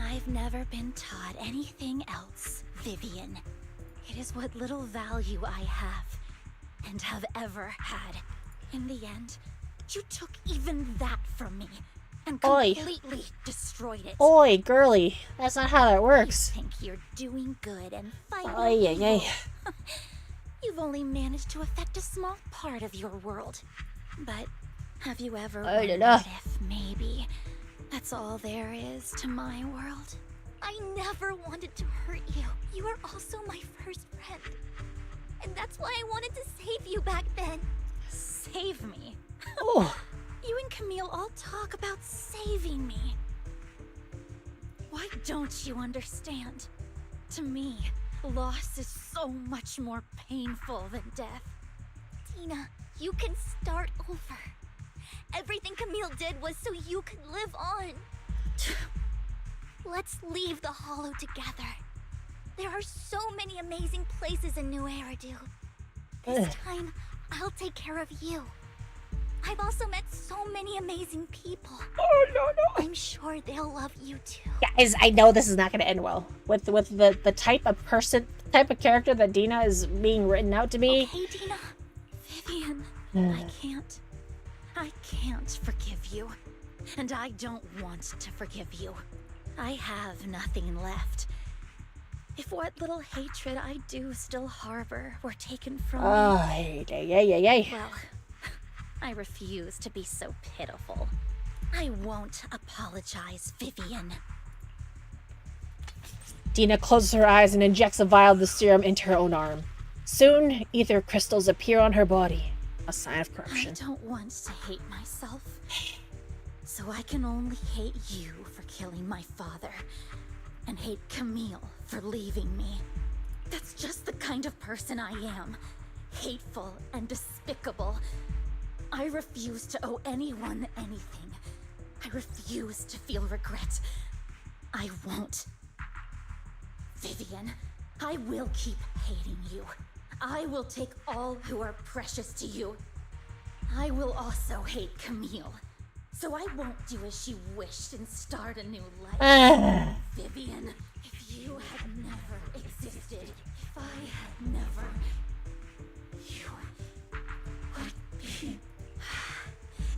I've never been taught anything else, Vivian. It is what little value I have, and have ever had. In the end, you took even that from me, and completely destroyed it. Oi, girly. That's not how that works. You think you're doing good and fighting evil. You've only managed to affect a small part of your world. But have you ever wondered if maybe that's all there is to my world? I never wanted to hurt you. You were also my first friend. And that's why I wanted to save you back then. Save me? Oh. You and Camille all talk about saving me. Why don't you understand? To me, loss is so much more painful than death. Tina, you can start over. Everything Camille did was so you could live on. Let's leave the Hollow together. There are so many amazing places in New Eridu. This time, I'll take care of you. I've also met so many amazing people. Oh, no. I'm sure they'll love you too. Guys, I know this is not going to end well. With the type of character that Dina is being written out to be. Okay, Dina. Vivian, I can't forgive you. And I don't want to forgive you. I have nothing left. If what little hatred I do still harbor were taken from me... Well, I refuse to be so pitiful. I won't apologize, Vivian. Dina closes her eyes and injects a vial of the serum into her own arm. Soon, ether crystals appear on her body. A sign of corruption. I don't want to hate myself. So I can only hate you for killing my father. And hate Camille for leaving me. That's just the kind of person I am. Hateful and despicable. I refuse to owe anyone anything. I refuse to feel regret. I won't. Vivian, I will keep hating you. I will take all who are precious to you. I will also hate Camille. So I won't do as she wished and start a new life. Vivian, if you had never existed, if I had never, you would be...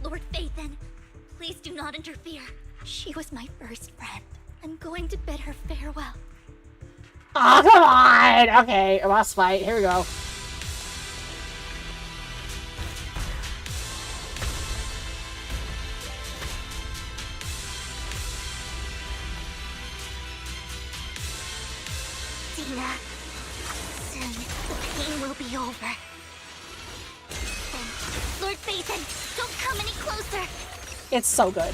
Lord Phaethon, please do not interfere. She was my first friend. I'm going to bid her farewell. Oh, come on! Okay, last fight. Here we go. Dina, soon the pain will be over. And Lord Phaethon, don't come any closer. It's so good.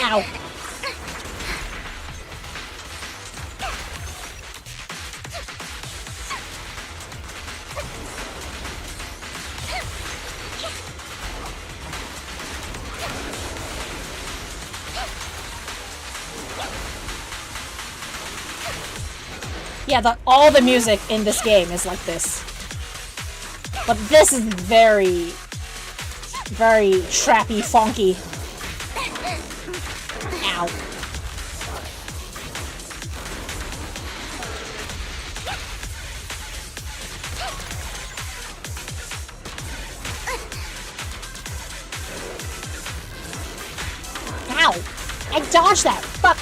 Ow. Yeah, all the music in this game is like this. But this is very, very trappy, funky. Ow. Ow! I dodged that! Fuck!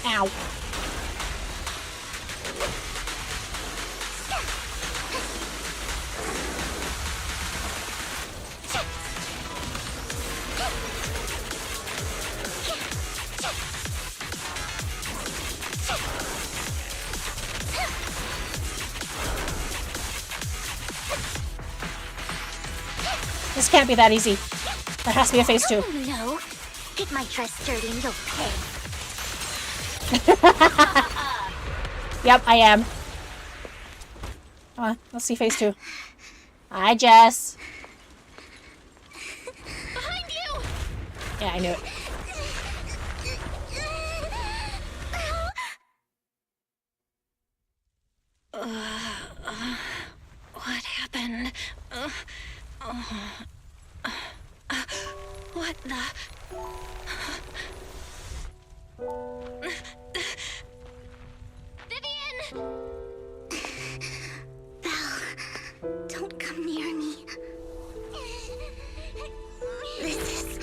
Ow. This can't be that easy. There has to be a phase 2. No. Get my dress dirty and you'll pay. Yep, I am. Come on, let's see phase 2. Hi, Jess. Behind you! Yeah, I knew it. What happened? What the... Vivian! Belle, don't come near me. This is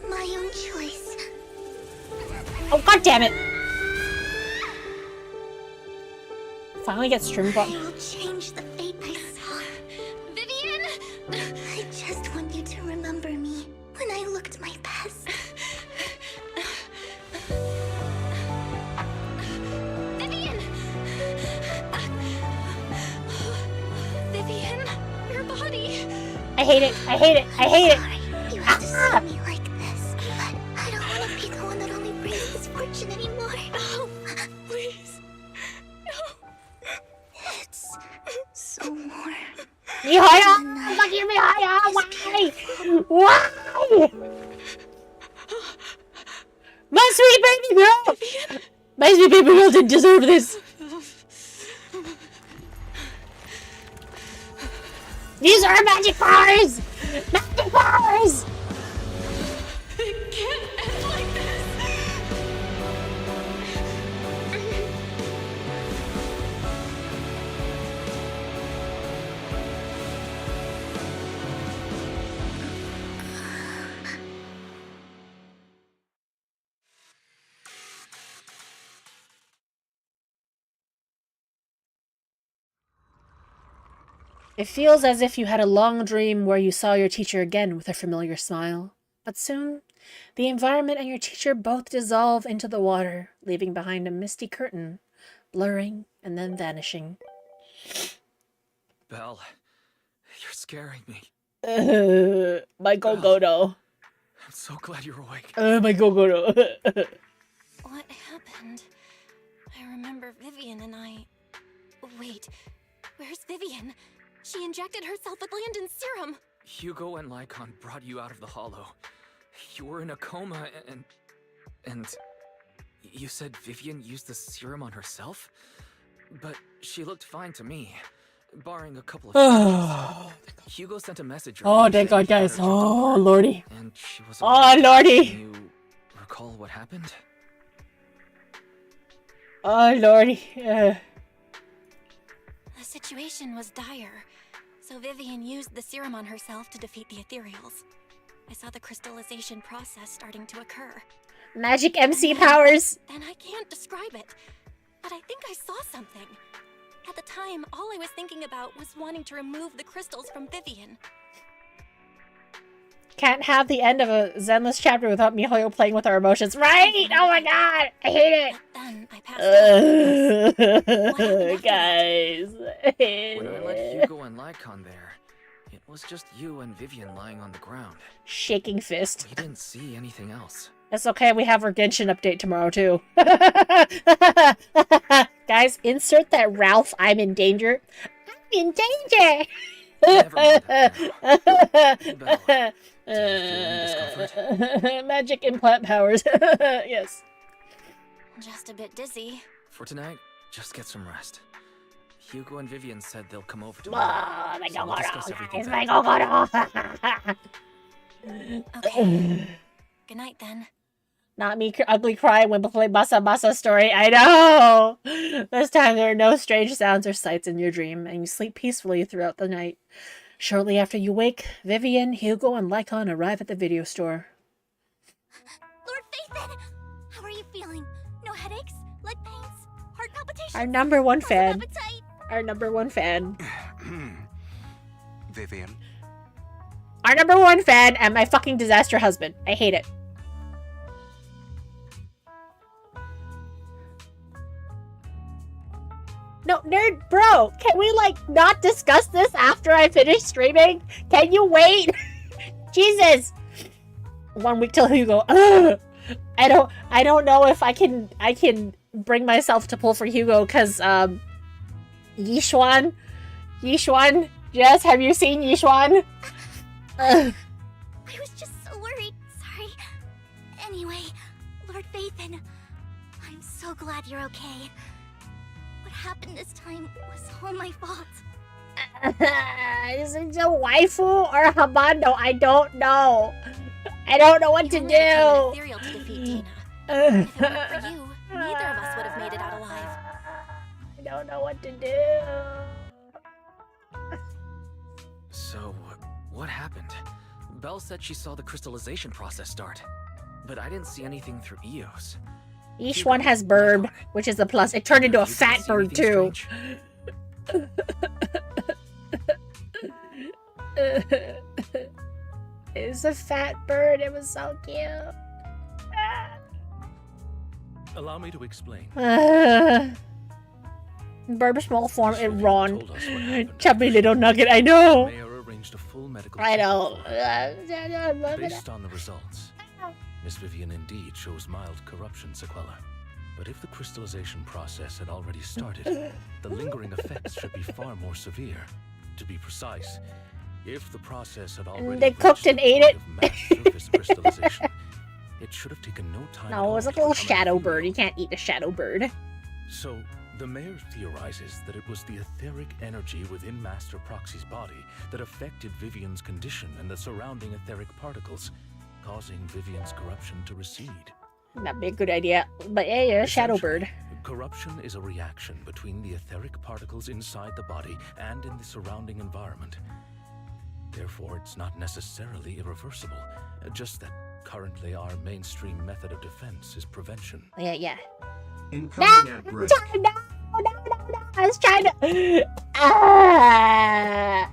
my own choice. Oh, god damn it! Finally get stream button. I will change the fate I saw. Vivian! I just want you to remember me when I looked my best. Vivian! Vivian, your body. I hate it. I hate it. I hate it. You have to see me like this, but I don't want to be the one that only brings misfortune anymore. No, please. No. It's so warm. Yeah, fuck you behind? Oh, why? My sweet baby girl! My sweet baby girl didn't deserve this. These are magic powers! Magic powers! It can't end like this! It feels as if you had a long dream where you saw your teacher again with a familiar smile. But soon, the environment and your teacher both dissolve into the water, leaving behind a misty curtain, blurring and then vanishing. Belle, you're scaring me. My Gogodo. I'm so glad you're awake. My Gogodo. What happened? I remember Vivian and I... Wait, where's Vivian? She injected herself with Landon's serum. Hugo and Lycon brought you out of the hollow. You were in a coma and you said Vivian used the serum on herself? But she looked fine to me, barring a couple of scratches. Hugo sent a message. Oh, thank God, guys. Oh, lordy. And she was oh, lordy. Can you recall what happened? Oh, lordy. The situation was dire, so Vivian used the serum on herself to defeat the ethereals. I saw the crystallization process starting to occur. Magic MC powers. Then I can't describe it, but I think I saw something. At the time, all I was thinking about was wanting to remove the crystals from Vivian. Can't have the end of a Zenless chapter without Mihoyo playing with our emotions. Right? Oh my God. I hate it. Then I passed out. Guys. When I let Hugo and Lycon there, it was just you and Vivian lying on the ground. Shaking fist. We didn't see anything else. It's okay, we have our Genshin update tomorrow too. Guys, insert that Ralph, I'm in danger. I'm in danger! Magic implant powers. Yes. Just a bit dizzy. For tonight, just get some rest. Hugo and Vivian said they'll come over tomorrow. So we'll discuss everything then. Okay. Good night then. Not me ugly crying when we play Basa Basa story. I know! This time there are no strange sounds or sights in your dream, and you sleep peacefully throughout the night. Shortly after you wake, Vivian, Hugo, and Lycon arrive at the video store. Lord Phaethon! How are you feeling? No headaches? Leg pains? Heart palpitations? Our number one fan. Appetite? Our number one fan. Vivian? Our number one fan and my fucking disaster husband. I hate it. No, nerd bro, can we not discuss this after I finish streaming? Can you wait? Jesus. 1 week till Hugo. Ugh. I don't know if I can bring myself to pull for Hugo because Yishuan, Jess, have you seen Yishuan? I was just so worried. Sorry. Anyway, Lord Phaethon, I'm so glad you're okay. What happened this time was all my fault. Is it a waifu or a habando? I don't know. I don't know what to do. Ethereal to defeat Tina. If it weren't for you, neither of us would have made it out alive. I don't know what to do. So, what happened? Belle said she saw the crystallization process start, but I didn't see anything through Eos. Each one has bird, which is a plus. It turned into a fat bird too. It's a fat bird. It was so cute. Allow me to explain. Bird small form in Ron. Chubby little nugget. I know. Mayor arranged a full medical I know. Based on the results, Miss Vivian indeed shows mild corruption sequela. But if the crystallization process had already started, the lingering effects should be far more severe. To be precise, If the process had already They cooked and ate it. mass surface crystallization, it should have taken no time. No, it was like a little shadow bird. You can't eat a shadow bird. So, the mayor theorizes that it was the etheric energy within Master Proxy's body that affected Vivian's condition and the surrounding etheric particles, causing Vivian's corruption to recede. That'd be a good idea. But yeah, shadow bird. Corruption is a reaction between the etheric particles inside the body and in the surrounding environment. Therefore, it's not necessarily irreversible, just that currently our mainstream method of defense is prevention. Yeah. Incoming at break. No, I was trying to... Ah.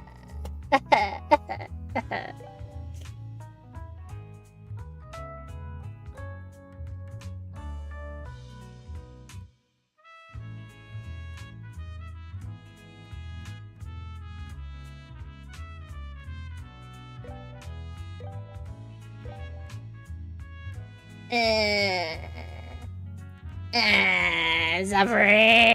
Suffering.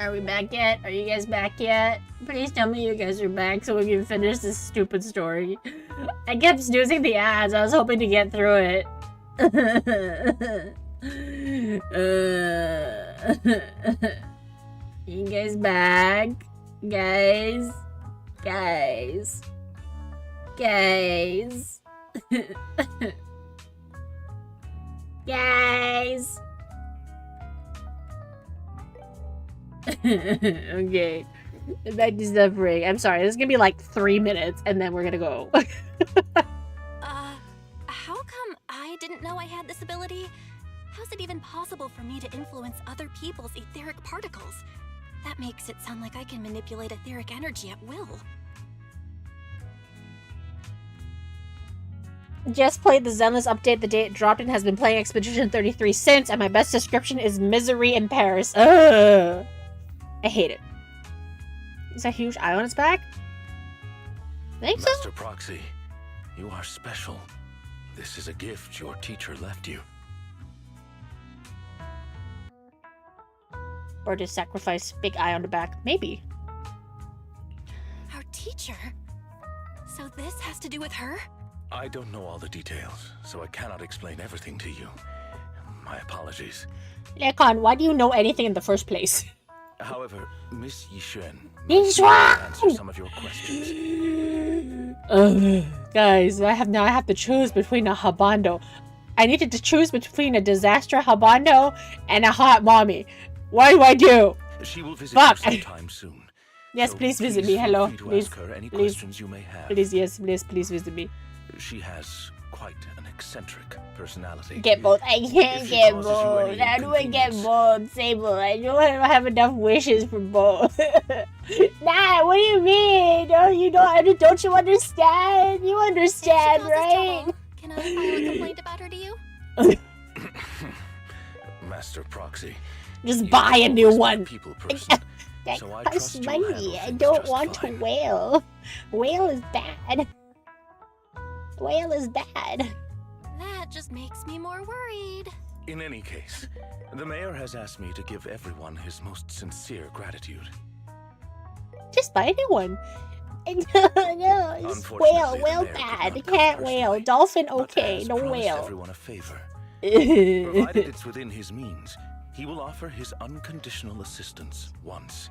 Are we back yet? Are you guys back yet? Please tell me you guys are back so we can finish this stupid story. I kept snoozing the ads. I was hoping to get through it. You guys back? Guys? Guys? Guys? Guys? Okay. Back to suffering. I'm sorry, this is gonna be like 3 minutes and then we're gonna go. How come I didn't know I had this ability? How's it even possible for me to influence other people's etheric particles? That makes it sound like I can manipulate etheric energy at will. Just played the Zenless update the day it dropped and has been playing Expedition 33 since, and my best description is misery in Paris. Ugh. I hate it. Is that huge eye on its back? Think so? Master Proxy, you are special. This is a gift your teacher left you. Or to sacrifice big eye on the back. Maybe. Our teacher? So this has to do with her? I don't know all the details, so I cannot explain everything to you. My apologies. Lekon, why do you know anything in the first place? However, Miss Yixuan Yixuan! might answer some of your questions. Guys, I have to choose between a habando. I needed to choose between a disaster habando and a hot mommy. What do I do? She will visit Fuck. you sometime soon. Yes, So please visit please me. feel Hello. free to Please. ask her any Please. questions you may have. Please, yes, please visit me. She has quite an eccentric personality. Get both. I can't If she get causes you both. any How do I get inconvenience- both? Sable, I don't have enough wishes for both. Nah, what do you mean? Don't you understand? You understand, right? Can I file a complaint about her to you? Master Proxy. Just you buy a have new always been one. people person, That so I costs trust you'll handle money. I things don't just want fine. to wail. Wail is bad. Wail is bad. That just makes me more worried. In any case, the mayor has asked me to give everyone his most sincere gratitude. Just buy a new one. No, just Unfortunately, whale the mayor bad. could not Can't come whale. Dolphin but okay, has no promised whale. everyone a favor. Provided it's within his means, he will offer his unconditional assistance once.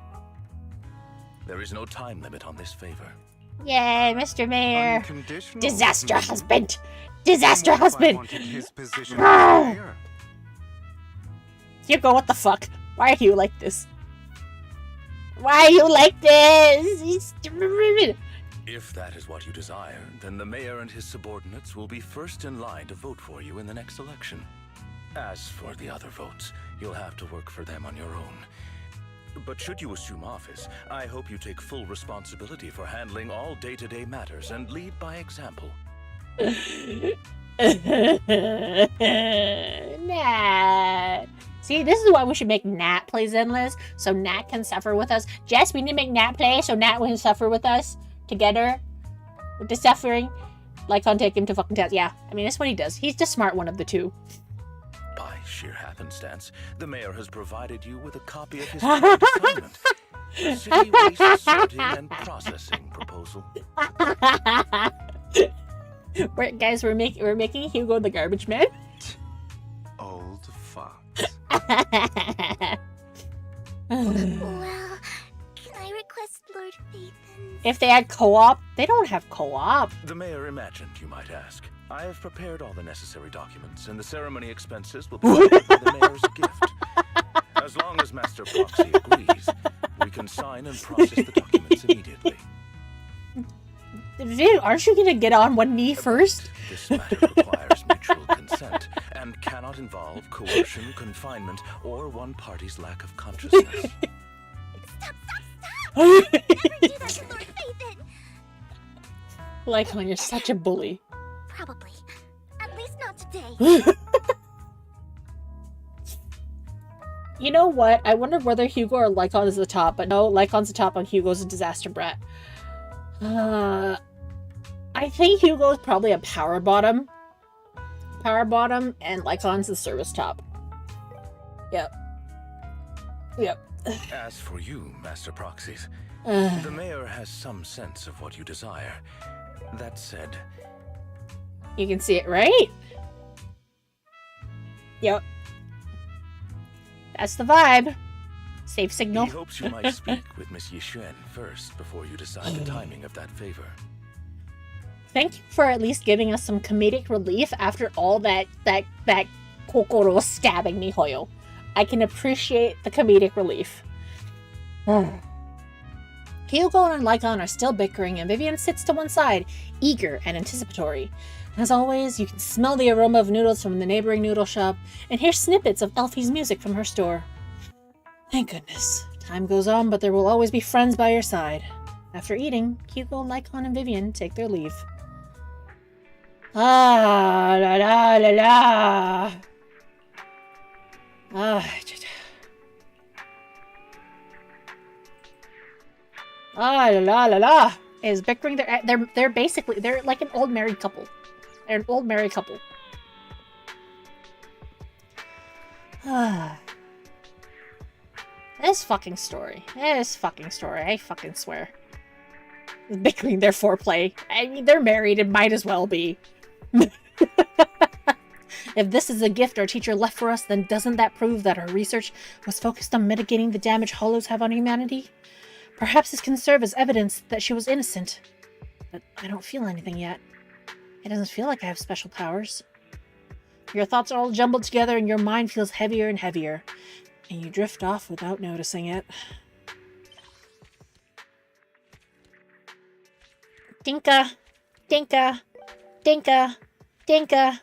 There is no time limit on this favor. Yay, Mr. Mayor. Unconditional, Disaster maybe. husband. Disaster And what if I husband. wanted his position Ah! as mayor? Hugo, what the fuck? Why are you like this? Why are you like this? If that is what you desire, then the mayor and his subordinates will be first in line to vote for you in the next election. As for the other votes, you'll have to work for them on your own. But should you assume office, I hope you take full responsibility for handling all day-to-day matters and lead by example. Nat. See, this is why we should make Nat play Zenless, so Nat can suffer with us. Jess, we need to make Nat play so Nat can suffer with us together with the suffering. Lycon, take him to fucking test. Yeah, I mean, that's what he does. He's the smart one of the two. By sheer happenstance, the mayor has provided you with a copy of his current assignment. The city waste sorting and processing proposal. Guys, we're making Hugo the garbage man. Old fox. Well, can I request Lord Phaethon? If they had co-op, they don't have co-op. The mayor imagined you might ask. I have prepared all the necessary documents, and the ceremony expenses will be paid by the mayor's gift. As long as Master Proxy agrees, we can sign and process the documents immediately. Viv, aren't you gonna get on one knee first? This matter requires mutual consent and cannot involve coercion, confinement, or one party's lack of consciousness. Never do that to Lord Phaethon! Lycon, you're such a bully. Probably. At least not today. You know what? I wonder whether Hugo or Lycon is the top, but no, Lycon's the top and Hugo's a disaster brat. I think Hugo's probably a power bottom. Power bottom, and Lycon's the service top. Yep. Yep. As for you, Master Proxies, Uh. the mayor has some sense of what you desire. That said, You can see it, right? Yep. That's the vibe. Safe signal. he hopes you might speak with Miss Yixuan first before you decide the timing of that favor. Thank you for at least giving us some comedic relief after all that Kokoro stabbing me, Hoyo. I can appreciate the comedic relief. Hyugo and Lycon are still bickering, and Vivian sits to one side, eager and anticipatory. As always, you can smell the aroma of noodles from the neighboring noodle shop, and hear snippets of Elfie's music from her store. Thank goodness. Time goes on, but there will always be friends by your side. After eating, Hugo, Lycon, and Vivian take their leave. Ah, la la la la. La la la la. Is bickering. They're basically like an old married couple. They're an old married couple. This fucking story. I fucking swear. Bickering their foreplay. I mean, they're married. It might as well be. If this is a gift our teacher left for us, then doesn't that prove that her research was focused on mitigating the damage hollows have on humanity? Perhaps this can serve as evidence that she was innocent. But I don't feel anything yet. It doesn't feel like I have special powers. Your thoughts are all jumbled together and your mind feels heavier and heavier. And you drift off without noticing it. Dinka! Dinka! Dinka! Dinka!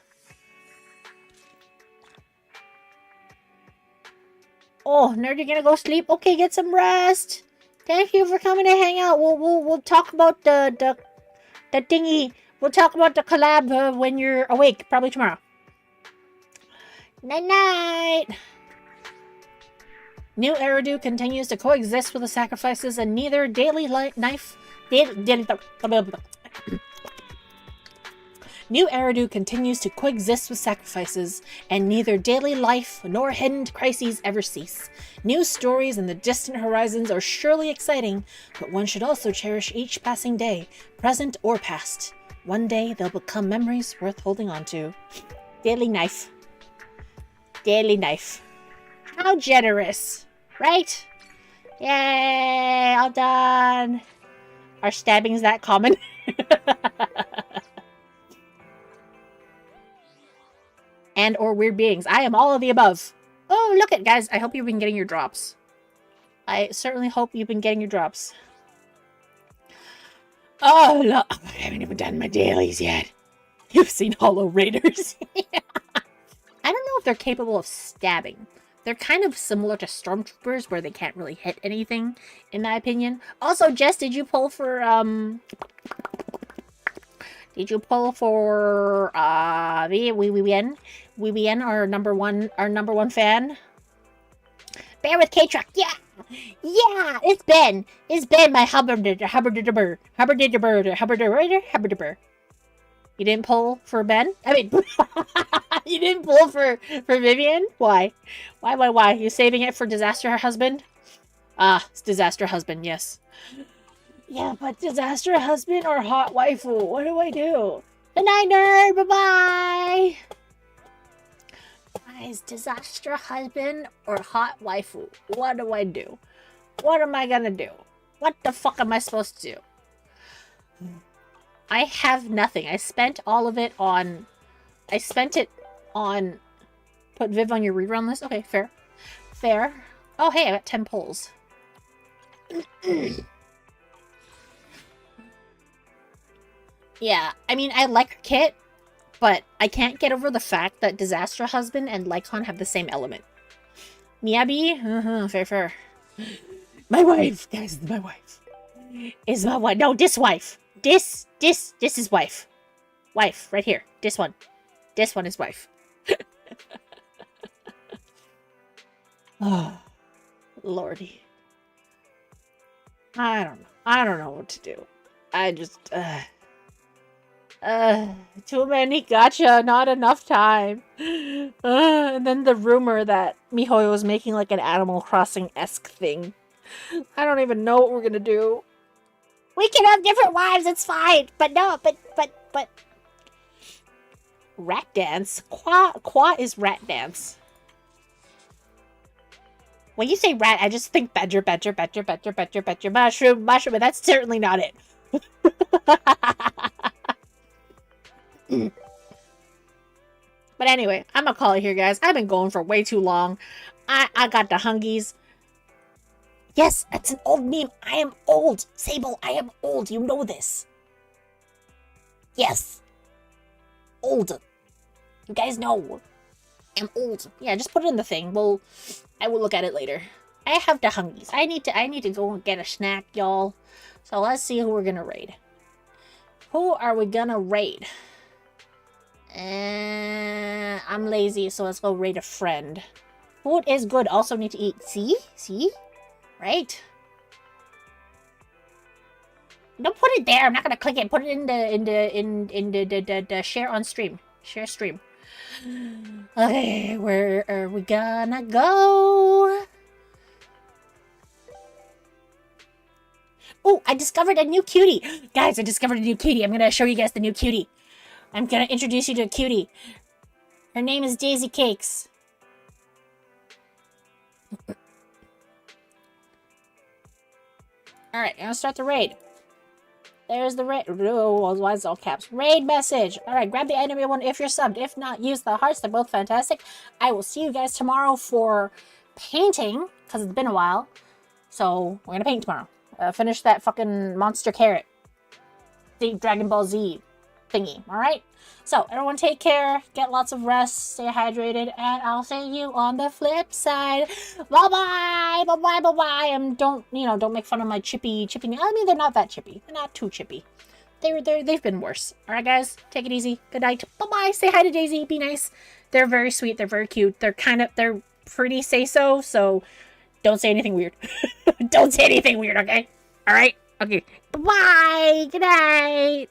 Oh, nerd, you're gonna go sleep? Okay, get some rest. Thank you for coming to hang out. We'll talk about the thingy. We'll talk about the collab when you're awake, probably tomorrow. Night night. New Eridu continues to coexist with the sacrifices, and neither daily life. New Eridu continues to coexist with sacrifices, and neither daily life nor hidden crises ever cease. New stories in the distant horizons are surely exciting, but one should also cherish each passing day, present or past. One day they'll become memories worth holding on to. Daily knife. Daily knife. How generous, right? Yay, all done. Are stabbings that common? And or weird beings. I am all of the above. Oh, look it, guys. I hope you've been getting your drops. I certainly hope you've been getting your drops. Oh, look. I haven't even done my dailies yet. You've seen Hollow Raiders. I don't know if they're capable of stabbing. They're kind of similar to Stormtroopers, where they can't really hit anything, in my opinion. Also, Jess, did you pull for, Did you pull for Vivian, our number one fan? Bear with K-Truck, yeah! Yeah! It's Ben, my Hubbard. You didn't pull for Ben? I mean, you didn't pull for Vivian? Why? Why? You saving it for Disaster Husband? Ah, it's Disaster Husband, yes. Yeah, but Disaster Husband or Hot Waifu? What do I do? Good night, nerd! Bye-bye! Guys, Disaster Husband or Hot Waifu? What do I do? What am I gonna do? What the fuck am I supposed to do? I have nothing. I spent all of it on... I spent it on... Put Viv on your rerun list? Okay, fair. Fair. Oh, hey, I got 10 polls. Yeah, I mean, I like her kit, but I can't get over the fact that Disaster Husband and Lycon have the same element. Miyabi? Fair. My wife, guys, my wife. Is my wife. No, this wife. This is wife. Wife, right here. This one. This one is wife. Oh, Lordy. I don't know. I don't know what to do. I just, too many gacha, not enough time. And then the rumor that Mihoyo was making like an Animal Crossing-esque thing. I don't even know what we're gonna do. We can have different wives, it's fine. But no, but. Rat dance? Qua is rat dance. When you say rat, I just think badger, mushroom, but that's certainly not it. But anyway, I'm gonna call it here, guys. I've been going for way too long. I got the hungies. Yes, that's an old meme. I am old. Sable, I am old. You know this. Yes. Old. You guys know. I'm old. Yeah, just put it in the thing. I will look at it later. I have the hungies. I need to go and get a snack, y'all. So let's see who we're gonna raid. Who are we gonna raid? I'm lazy, so let's go raid a friend. Food is good. Also need to eat. See? Right? Don't put it there. I'm not gonna click it. Put it in the share on stream. Share stream. Okay, where are we gonna go? Oh, I discovered a new cutie. Guys, I discovered a new cutie. I'm gonna show you guys the new cutie. I'm gonna introduce you to a cutie. Her name is Daisy Cakes. Alright, I'm gonna start the raid. There's the raid. Oh, why is it all caps? Raid message. Alright, grab the enemy one if you're subbed. If not, use the hearts. They're both fantastic. I will see you guys tomorrow for painting, because it's been a while. So, we're gonna paint tomorrow. Finish that fucking monster carrot. The Dragon Ball Z thingy. Alright? So, everyone take care. Get lots of rest. Stay hydrated. And I'll see you on the flip side. Bye-bye! Bye-bye, bye-bye! And don't make fun of my chippy. I mean, they're not that chippy. They're not too chippy. They've been worse. Alright, guys? Take it easy. Good night. Bye-bye! Say hi to Daisy. Be nice. They're very sweet. They're very cute. They're pretty say-so, so don't say anything weird. Don't say anything weird, okay? Alright? Okay. Bye-bye! Good night!